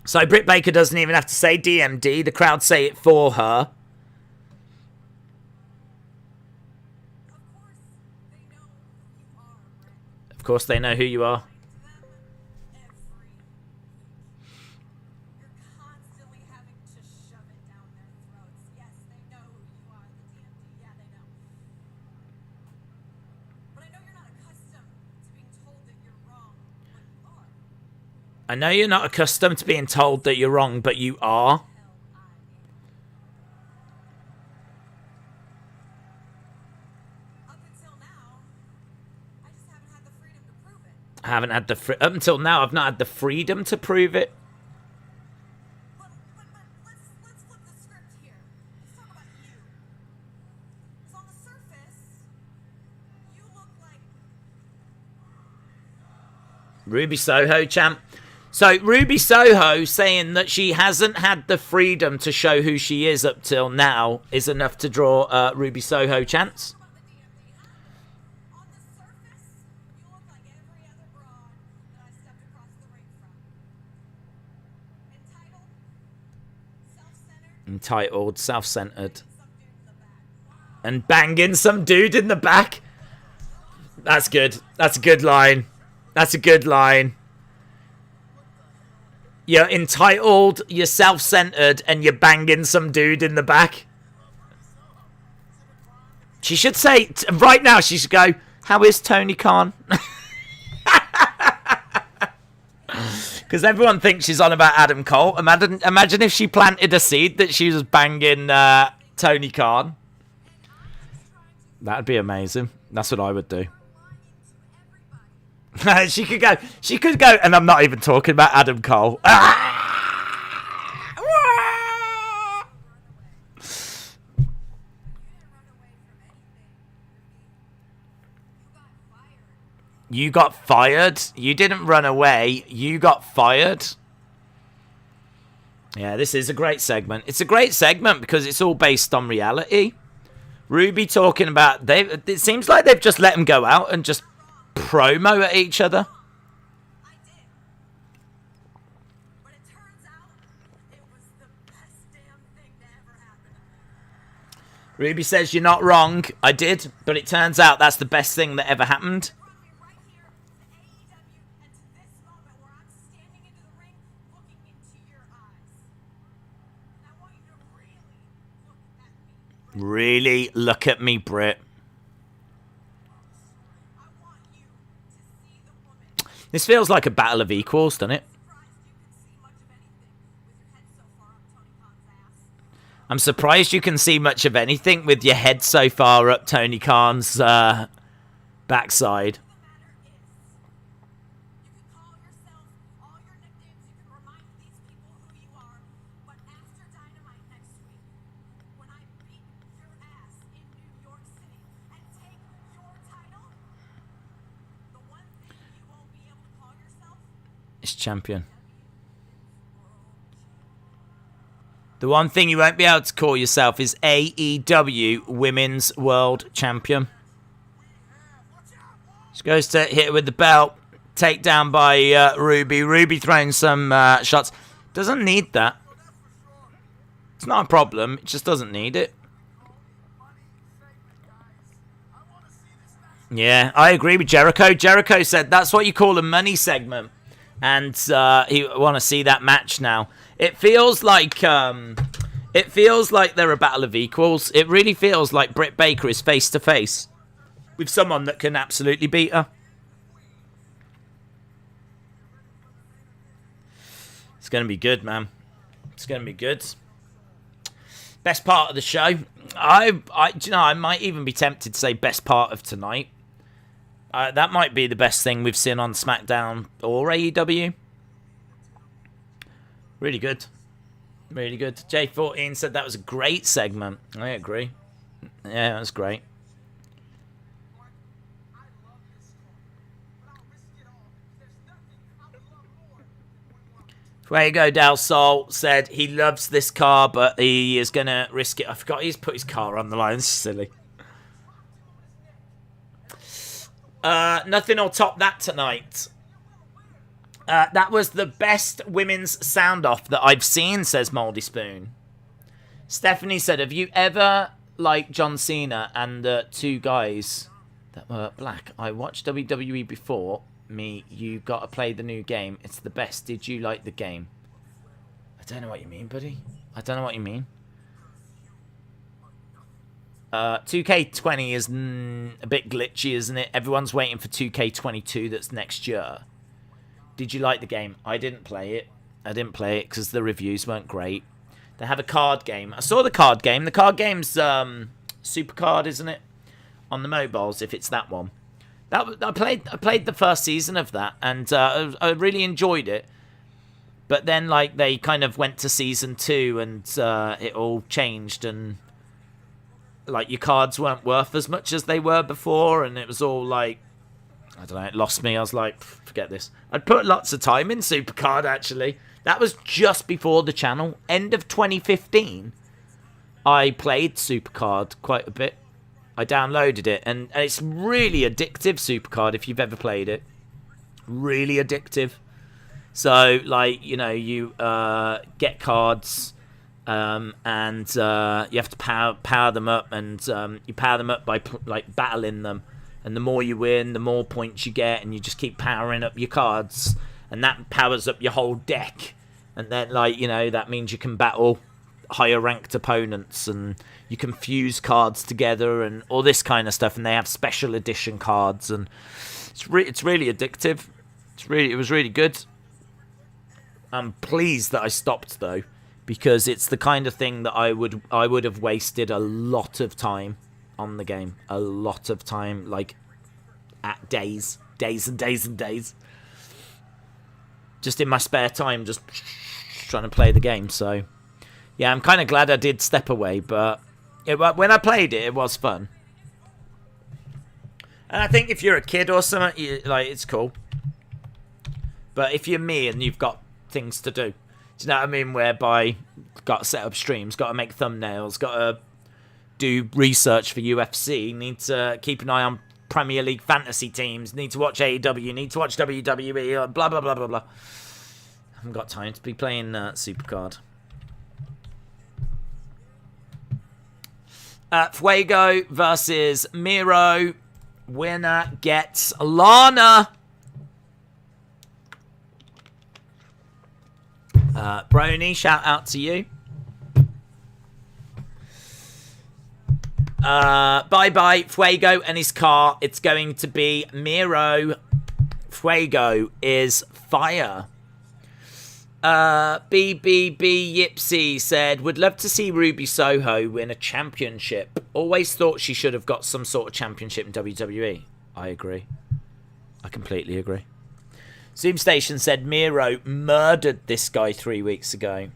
So Britt Baker doesn't even have to say DMD. The crowd say it for her. Of course they know who you are. I know you're not accustomed to being told that you're wrong, but you are. I haven't had the up until now. I've not had the freedom to prove it. Let's flip the script here. Let's talk about you. Because on the surface, you look like Ruby Soho, champ. So Ruby Soho saying that she hasn't had the freedom to show who she is up till now is enough to draw Ruby Soho chance. on the surface, you look like every other broad that I stepped across the ring from. Entitled, Entitled, self-centered. And banging some dude in the back. That's good. That's a good line. That's a good line. You're entitled, you're self-centered, and you're banging some dude in the back. She should say, right now, she should go, how is Tony Khan? Because everyone thinks she's on about Adam Cole. Imagine if she planted a seed that she was banging Tony Khan. That'd be amazing. That's what I would do. She could go, and I'm not even talking about Adam Cole. You got fired? You didn't run away. You got fired? Yeah, this is a great segment. It's a great segment because it's all based on reality. Ruby talking about... It seems like they've just let them go out and just promo at each other. I did. But it turns out it was the best damn thing to ever happen. Ruby says you're not wrong. I did, but it turns out that's the best thing that ever happened. Brought me right here to AEW and to this moment where I'm standing into the ring looking into your eyes. And I want you to really look at me. Really look at me, Britt. I want you to see the woman. This feels like a battle of equals, doesn't it? Surprised you can see much of anything with your head so far up Tony Khan's ass. I'm surprised you can see much of anything with your head so far up Tony Khan's backside. The matter is, you can call yourself all your nicknames, you can remind these people who you are, but after Dynamite next week, when I beat your ass in New York City and take your title, the one thing you won't be able to call yourself It's champion. The one thing you won't be able to call yourself is AEW Women's World Champion. She goes to hit her with the belt. Takedown by Ruby. Ruby throwing some shots. Doesn't need that. It's not a problem. It just doesn't need it. Yeah, I agree with Jericho. Jericho said that's what you call a money segment. And he want to see that match now. It feels like they're a battle of equals. It really feels like Britt Baker is face to face with someone that can absolutely beat her. It's going to be good, man. It's going to be good. Best part of the show. I might even be tempted to say best part of tonight. That might be the best thing we've seen on SmackDown or AEW. Really good. Really good. J14 said that was a great segment. I agree. Yeah, that was great. Fuego Del Sol said he loves this car, but he is going to risk it. I forgot he's put his car on the line. This is silly. Nothing will top that tonight. That was the best women's sound-off that I've seen, says Moldy Spoon. Stephanie said, have you ever liked John Cena and the two guys that were black? I watched WWE before. You got to play the new game. It's the best. Did you like the game? I don't know what you mean, buddy. I don't know what you mean. 2K20 is a bit glitchy, isn't it? Everyone's waiting for 2K22 that's next year. Did you like the game? I didn't play it. I didn't play it because the reviews weren't great. They have a card game. I saw the card game. The card game's Supercard, isn't it? On the mobiles, if it's that one. I played the first season of that, and I really enjoyed it. But then, like, they kind of went to season 2, and it all changed, and like your cards weren't worth as much as they were before, and it was all like, I don't know, it lost me. I was like, forget this. I'd put lots of time in Supercard, actually. That was just before the channel. End of 2015, I played Supercard quite a bit. I downloaded it, and it's really addictive, Supercard, if you've ever played it. Really addictive. So, like, you know, you get cards, and you have to power them up, and you power them up by like battling them, and the more you win, the more points you get, and you just keep powering up your cards, and that powers up your whole deck, and then like that means you can battle higher ranked opponents, and you can fuse cards together and all this kind of stuff, and they have special edition cards, and it's really addictive. It was really good. I'm pleased that I stopped though, because it's the kind of thing that I would have wasted a lot of time on the game, a lot of time, like at days and days and days, just in my spare time, just trying to play the game. So yeah, I'm kind of glad I did step away, but when I played it, it was fun. And I think if you're a kid or something, it's cool. But if you're me and you've got things to do, you know what I mean? Whereby, got to set up streams, got to make thumbnails, got to do research for UFC, need to keep an eye on Premier League fantasy teams, need to watch AEW, need to watch WWE, blah, blah, blah, blah, blah. I haven't got time to be playing Supercard. Fuego versus Miro. Winner gets Lana. Brony, shout out to you. Bye-bye, Fuego and his car. It's going to be Miro. Fuego is fire. BBB Yipsy said, would love to see Ruby Soho win a championship. Always thought she should have got some sort of championship in WWE. I agree. I completely agree. Zoom Station said Miro murdered this guy 3 weeks ago.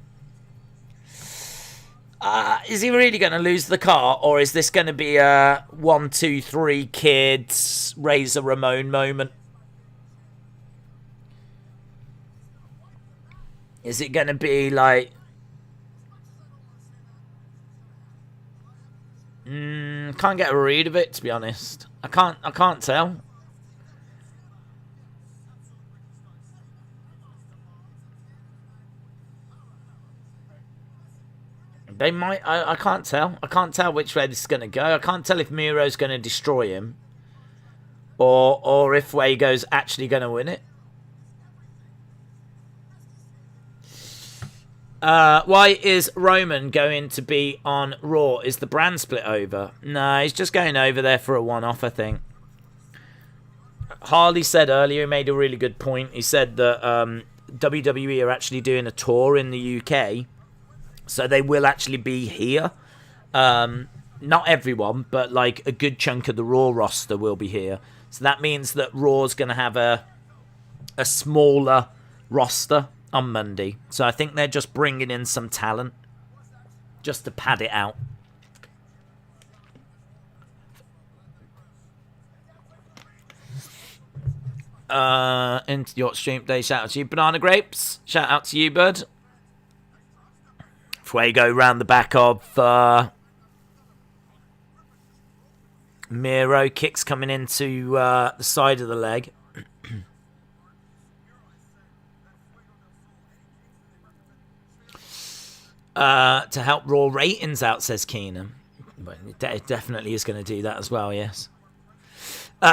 Is he really going to lose the car, or is this going to be a 1, 2, 3 kids Razor Ramon moment? Is it going to be like... can't get a read of it, to be honest. I can't tell. They might... I can't tell. I can't tell which way this is going to go. I can't tell if Miro's going to destroy him, or if Fuego's actually going to win it. Why is Roman going to be on Raw? Is the brand split over? No, he's just going over there for a one-off, I think. Harley said earlier, he made a really good point. He said that WWE are actually doing a tour in the UK, so they will actually be here. Not everyone, but like a good chunk of the Raw roster will be here. So that means that Raw's going to have a smaller roster on Monday. So I think they're just bringing in some talent just to pad it out. Into your stream day, shout out to you. Banana Grapes, shout out to you, bud. Fuego round the back of Miro. Kicks coming into the side of the leg. To help Raw ratings out, says Keenan. But it definitely is going to do that as well, yes.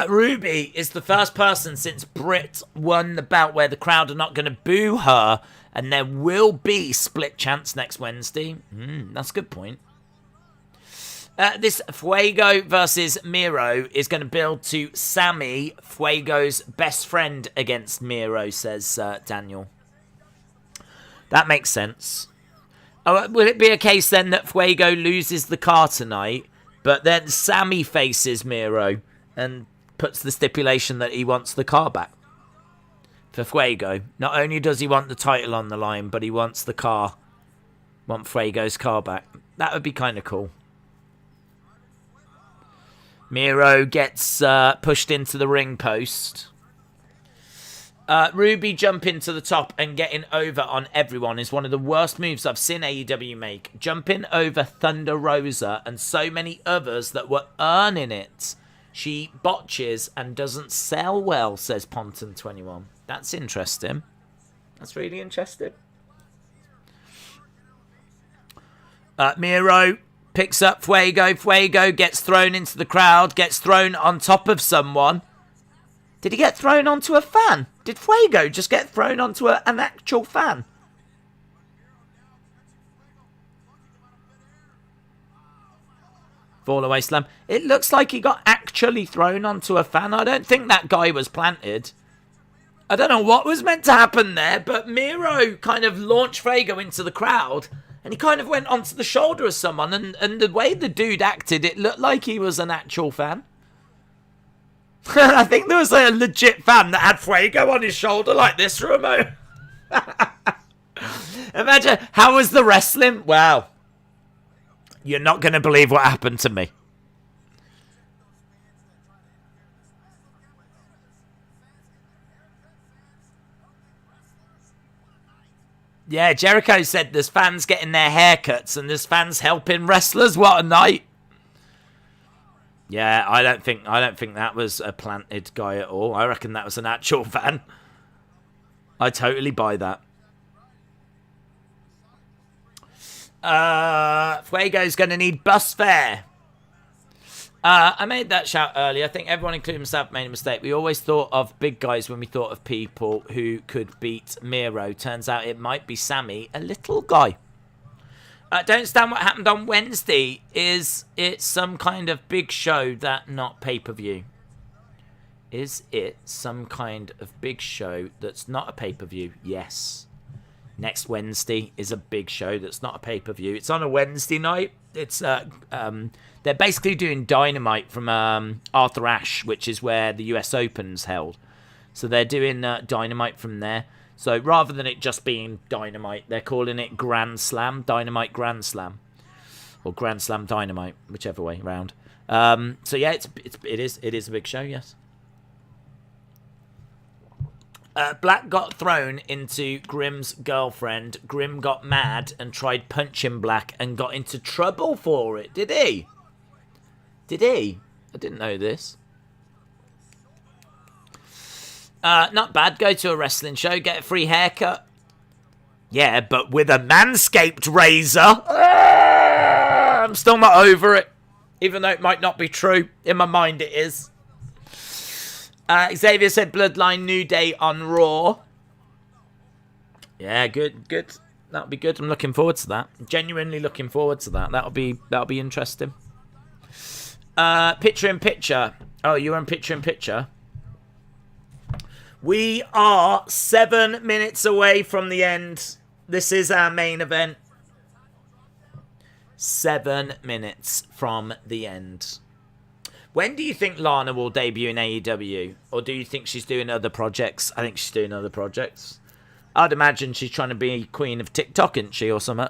Ruby is the first person since Britt won the belt where the crowd are not going to boo her, and there will be split chance next Wednesday. That's a good point. This Fuego versus Miro is going to build to Sammy, Fuego's best friend, against Miro, says Daniel. That makes sense. Will it be a case then that Fuego loses the car tonight, but then Sammy faces Miro and puts the stipulation that he wants the car back for Fuego? Not only does he want the title on the line, but he wants the car, want Fuego's car back. That would be kind of cool. Miro gets pushed into the ring post. Ruby jumping to the top and getting over on everyone is one of the worst moves I've seen AEW make. Jumping over Thunder Rosa and so many others that were earning it. She botches and doesn't sell well, says Ponton21. That's interesting. That's really interesting. Miro picks up Fuego. Fuego gets thrown into the crowd, gets thrown on top of someone. Did he get thrown onto a fan? Did Fuego just get thrown onto an actual fan? Fall away slam. It looks like he got actually thrown onto a fan. I don't think that guy was planted. I don't know what was meant to happen there, but Miro kind of launched Fuego into the crowd, and he kind of went onto the shoulder of someone, and the way the dude acted, it looked like he was an actual fan. I think there was a legit fan that had Fuego on his shoulder like this for a moment. Imagine, how was the wrestling? Wow. You're not going to believe what happened to me. Yeah, Jericho said there's fans getting their haircuts and there's fans helping wrestlers. What a night. Yeah, I don't think that was a planted guy at all. I reckon that was an actual fan. I totally buy that. Fuego's going to need bus fare. I made that shout earlier. I think everyone, including myself, made a mistake. We always thought of big guys when we thought of people who could beat Miro. Turns out it might be Sammy, a little guy. Don't understand what happened on Wednesday. Is it some kind of big show that not pay-per-view? Is it some kind of big show that's not a pay-per-view? Yes. Next Wednesday is a big show that's not a pay-per-view. It's on a Wednesday night. It's they're basically doing Dynamite from Arthur Ashe, which is where the US Open's held. So they're doing Dynamite from there. So rather than it just being Dynamite, they're calling it Grand Slam, Dynamite Grand Slam, or Grand Slam Dynamite, whichever way round. So yeah, it is a big show. Yes. Black got thrown into Grimm's girlfriend. Grimm got mad and tried punching Black and got into trouble for it. Did he? Did he? I didn't know this. Not bad. Go to a wrestling show, get a free haircut. Yeah, but with a manscaped razor. I'm still not over it. Even though it might not be true. In my mind it is. Xavier said Bloodline New Day on Raw. Yeah, good. That'll be good. I'm looking forward to that. Genuinely looking forward to that. That'll be interesting. Picture in picture. Oh, you're on picture in picture. We are 7 minutes away from the end. This is our main event. 7 minutes from the end. When do you think Lana will debut in AEW? Or do you think she's doing other projects? I think she's doing other projects. I'd imagine she's trying to be queen of TikTok, isn't she, or something?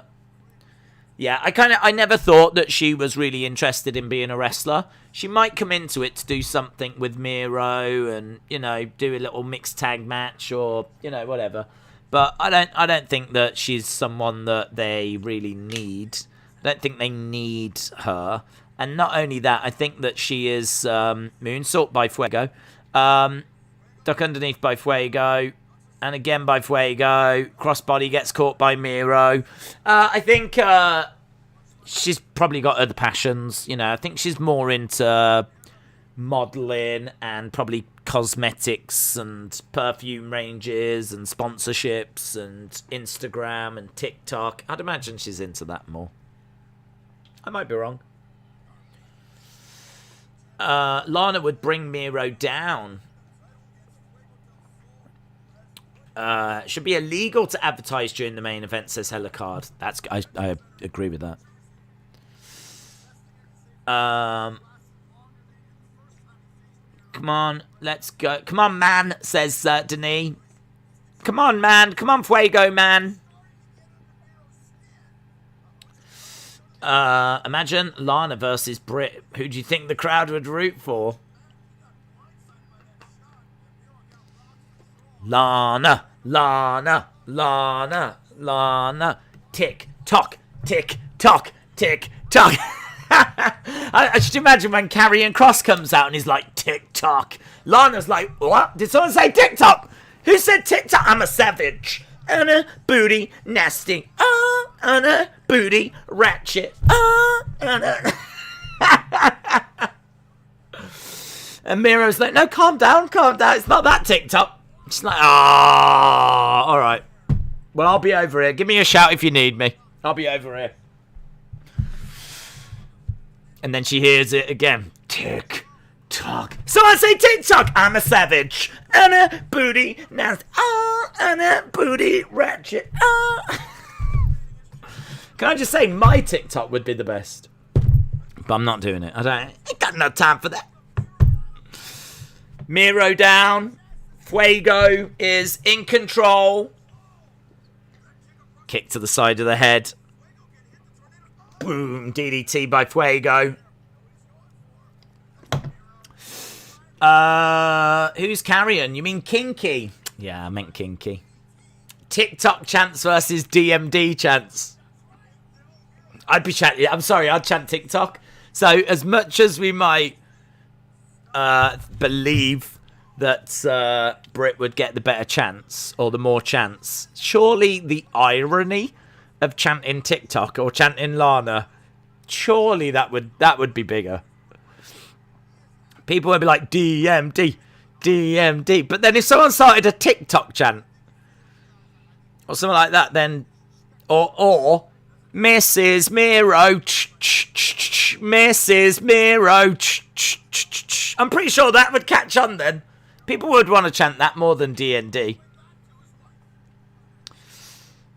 Yeah, I never thought that she was really interested in being a wrestler. She might come into it to do something with Miro and, do a little mixed tag match or, whatever. But I don't think that she's someone that they really need. I don't think they need her. And not only that, I think that she is moonsault by Fuego. Duck underneath by Fuego. And again by Fuego. Crossbody gets caught by Miro. I think she's probably got other passions. I think she's more into modelling and probably cosmetics and perfume ranges and sponsorships and Instagram and TikTok. I'd imagine she's into that more. I might be wrong. Lana would bring Miro down. Should be illegal to advertise during the main event, says Helicard. I agree with that. Come on, let's go. Come on, man, says Denis. Come on, man. Come on, Fuego, man. Imagine Lana versus Britt. Who do you think the crowd would root for? Lana. Tick tock, tick tock, tick tock. I should imagine when Karrion Kross comes out and he's like, tick tock. Lana's like, what? Did someone say tick tock? Who said tick tock? I'm a savage. And a booty nasty. Oh. booty, ratchet, And Miro's like, no, calm down. It's not that TikTok. She's like, all right. Well, I'll be over here. Give me a shout if you need me. I'll be over here. And then she hears it again. Tick tock. So I say TikTok. I'm a savage. Booty, nasty. Booty, ratchet. Can I just say my TikTok would be the best? But I'm not doing it. I ain't got no time for that. Miro down. Fuego is in control. Kick to the side of the head. Boom. DDT by Fuego. Who's carrying? You mean Kinky? Yeah, I meant Kinky. TikTok chants versus DMD chants. I'd be chanting. I'm sorry, I'd chant TikTok. So as much as we might believe that Britt would get the better chance or the more chance, surely the irony of chanting TikTok or chanting Lana, surely that would be bigger. People would be like DMD, DMD. But then if someone started a TikTok chant or something like that, then or Mrs. Miro, Mrs. Miro. I'm pretty sure that would catch on then. People would want to chant that more than D&D.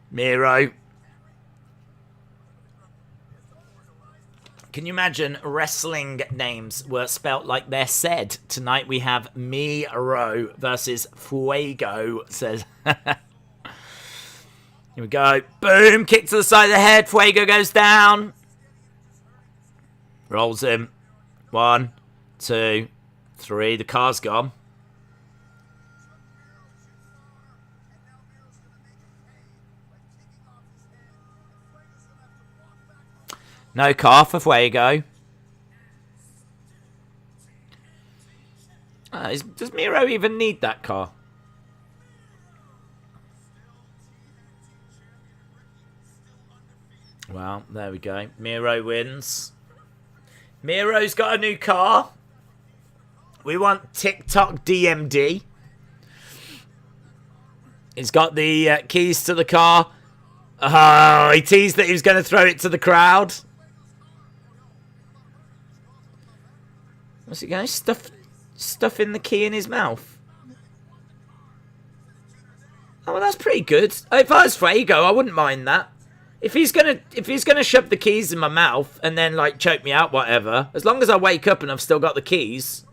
Miro. Can you imagine wrestling names were spelt like they're said? Tonight we have Miro versus Fuego, says. Here we go. Boom. Kick to the side of the head. Fuego goes down. Rolls him. 1, 2, 3. The car's gone. No car for Fuego. Does Miro even need that car? Well, there we go. Miro wins. Miro's got a new car. We want TikTok DMD. He's got the keys to the car. Oh, he teased that he was going to throw it to the crowd. What's he going? Stuffing the key in his mouth. Oh, well, that's pretty good. If I was Fuego, I wouldn't mind that. If he's gonna shove the keys in my mouth and then like choke me out, whatever. As long as I wake up and I've still got the keys.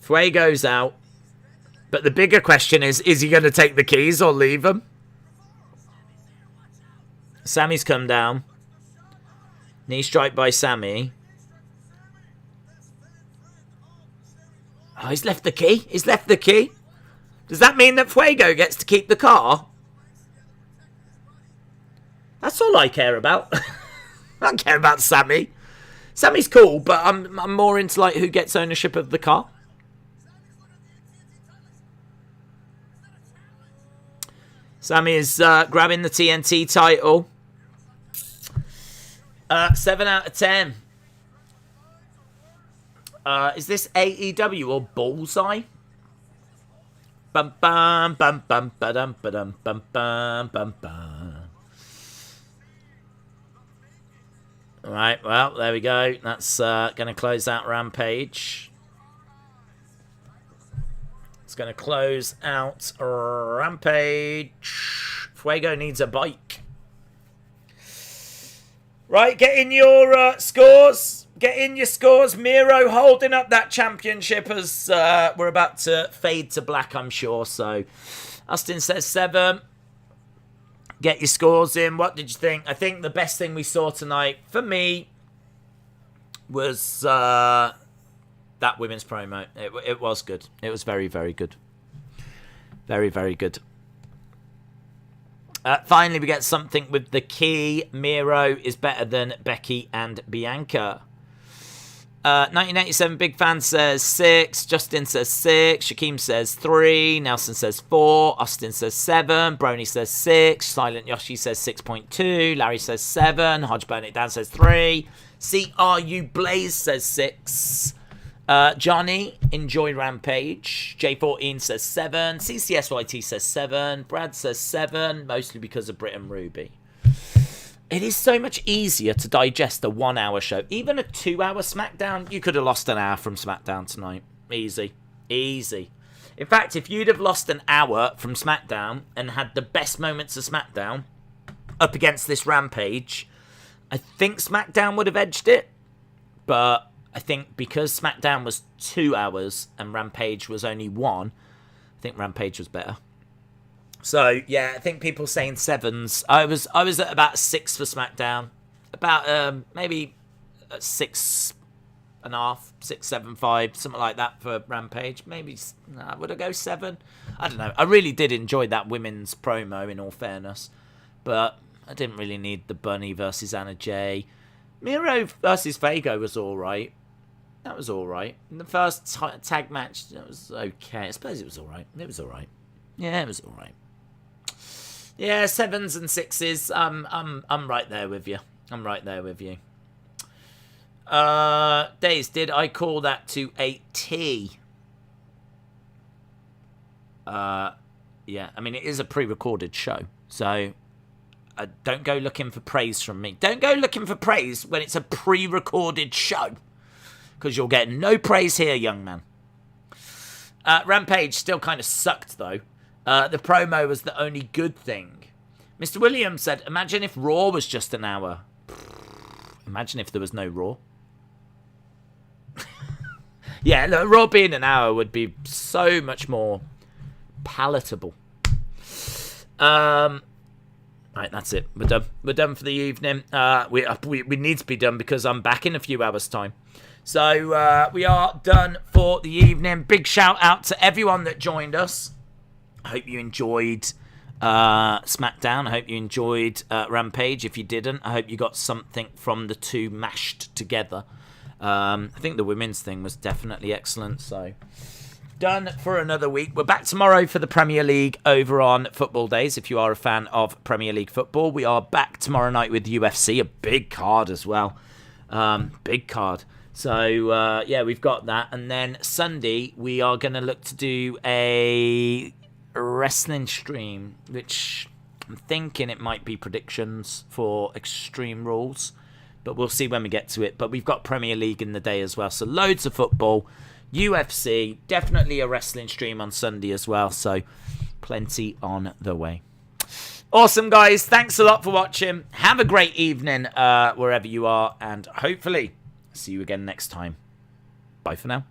Fuego's out. But the bigger question is he going to take the keys or leave them? Sammy's come down. Knee strike by Sammy. Oh, he's left the key. He's left the key. Does that mean that Fuego gets to keep the car? That's all I care about. I don't care about Sammy. Sammy's cool, but I'm more into like who gets ownership of the car. Sammy is grabbing the TNT title. 7 out of 10. Is this AEW or Bullseye? Bum bum bum bum ba-dum ba-dum bum bum bum bum. Alright, well, there we go. That's going to close out Rampage. It's going to close out Rampage. Fuego needs a bike. Right, get in your scores. Get in your scores. Miro holding up that championship as we're about to fade to black, I'm sure. So, Austin says 7. Get your scores in. What did you think? I think the best thing we saw tonight, for me, was that women's promo. It was good. It was very, very good. Very, very good. Finally, we get something with the key. Miro is better than Becky and Bianca. 1987 Big Fan says 6. Justin says 6. Shaquem says 3. Nelson says 4. Austin says 7. Brony says 6. Silent Yoshi says 6.2. Larry says 7. Hodge Burn It Down says 3. CRU Blaze says 6. Johnny, enjoy Rampage. J14 says 7. CCSYT says 7. Brad says 7, mostly because of Brit and Ruby. It is so much easier to digest a 1 hour show. Even a 2 hour Smackdown, you could have lost an hour from Smackdown tonight. Easy. Easy. In fact, if you'd have lost an hour from Smackdown and had the best moments of Smackdown up against this Rampage, I think Smackdown would have edged it. But I think because Smackdown was 2 hours and Rampage was only 1, I think Rampage was better. So, yeah, I think people saying 7s. I was at about 6 for SmackDown. About maybe 6.5, 6.75, something like that for Rampage. Maybe, would I go 7? I don't know. I really did enjoy that women's promo, in all fairness. But I didn't really need the Bunny versus Anna Jay. Miro versus Fago was all right. That was all right. And the first tag match, that was okay. I suppose it was all right. It was all right. Yeah, it was all right. Yeah, 7s and 6s. I'm right there with you. I'm right there with you. Days, did I call that to a T? Yeah, I mean, it is a pre-recorded show, so don't go looking for praise from me. Don't go looking for praise when it's a pre-recorded show, because you'll get no praise here, young man. Rampage still kind of sucked, though. The promo was the only good thing. Mr. Williams said, imagine if Raw was just an hour. Imagine if there was no Raw. Yeah, look, Raw being an hour would be so much more palatable. Right, that's it. We're done. We're done for the evening. We need to be done because I'm back in a few hours' time. So we are done for the evening. Big shout out to everyone that joined us. I hope you enjoyed SmackDown. I hope you enjoyed Rampage. If you didn't, I hope you got something from the two mashed together. I think the women's thing was definitely excellent. So, done for another week. We're back tomorrow for the Premier League over on Football Days. If you are a fan of Premier League football, we are back tomorrow night with UFC. A big card as well. Big card. So, yeah, we've got that. And then Sunday, we are going to look to do a wrestling stream, which I'm thinking it might be predictions for Extreme Rules, but we'll see when we get to it. But we've got Premier League in the day as well, so loads of football, UFC, definitely a wrestling stream on Sunday as well, so plenty on the way. Awesome, guys. Thanks a lot for watching. Have a great evening wherever you are, and hopefully see you again next time. Bye for now.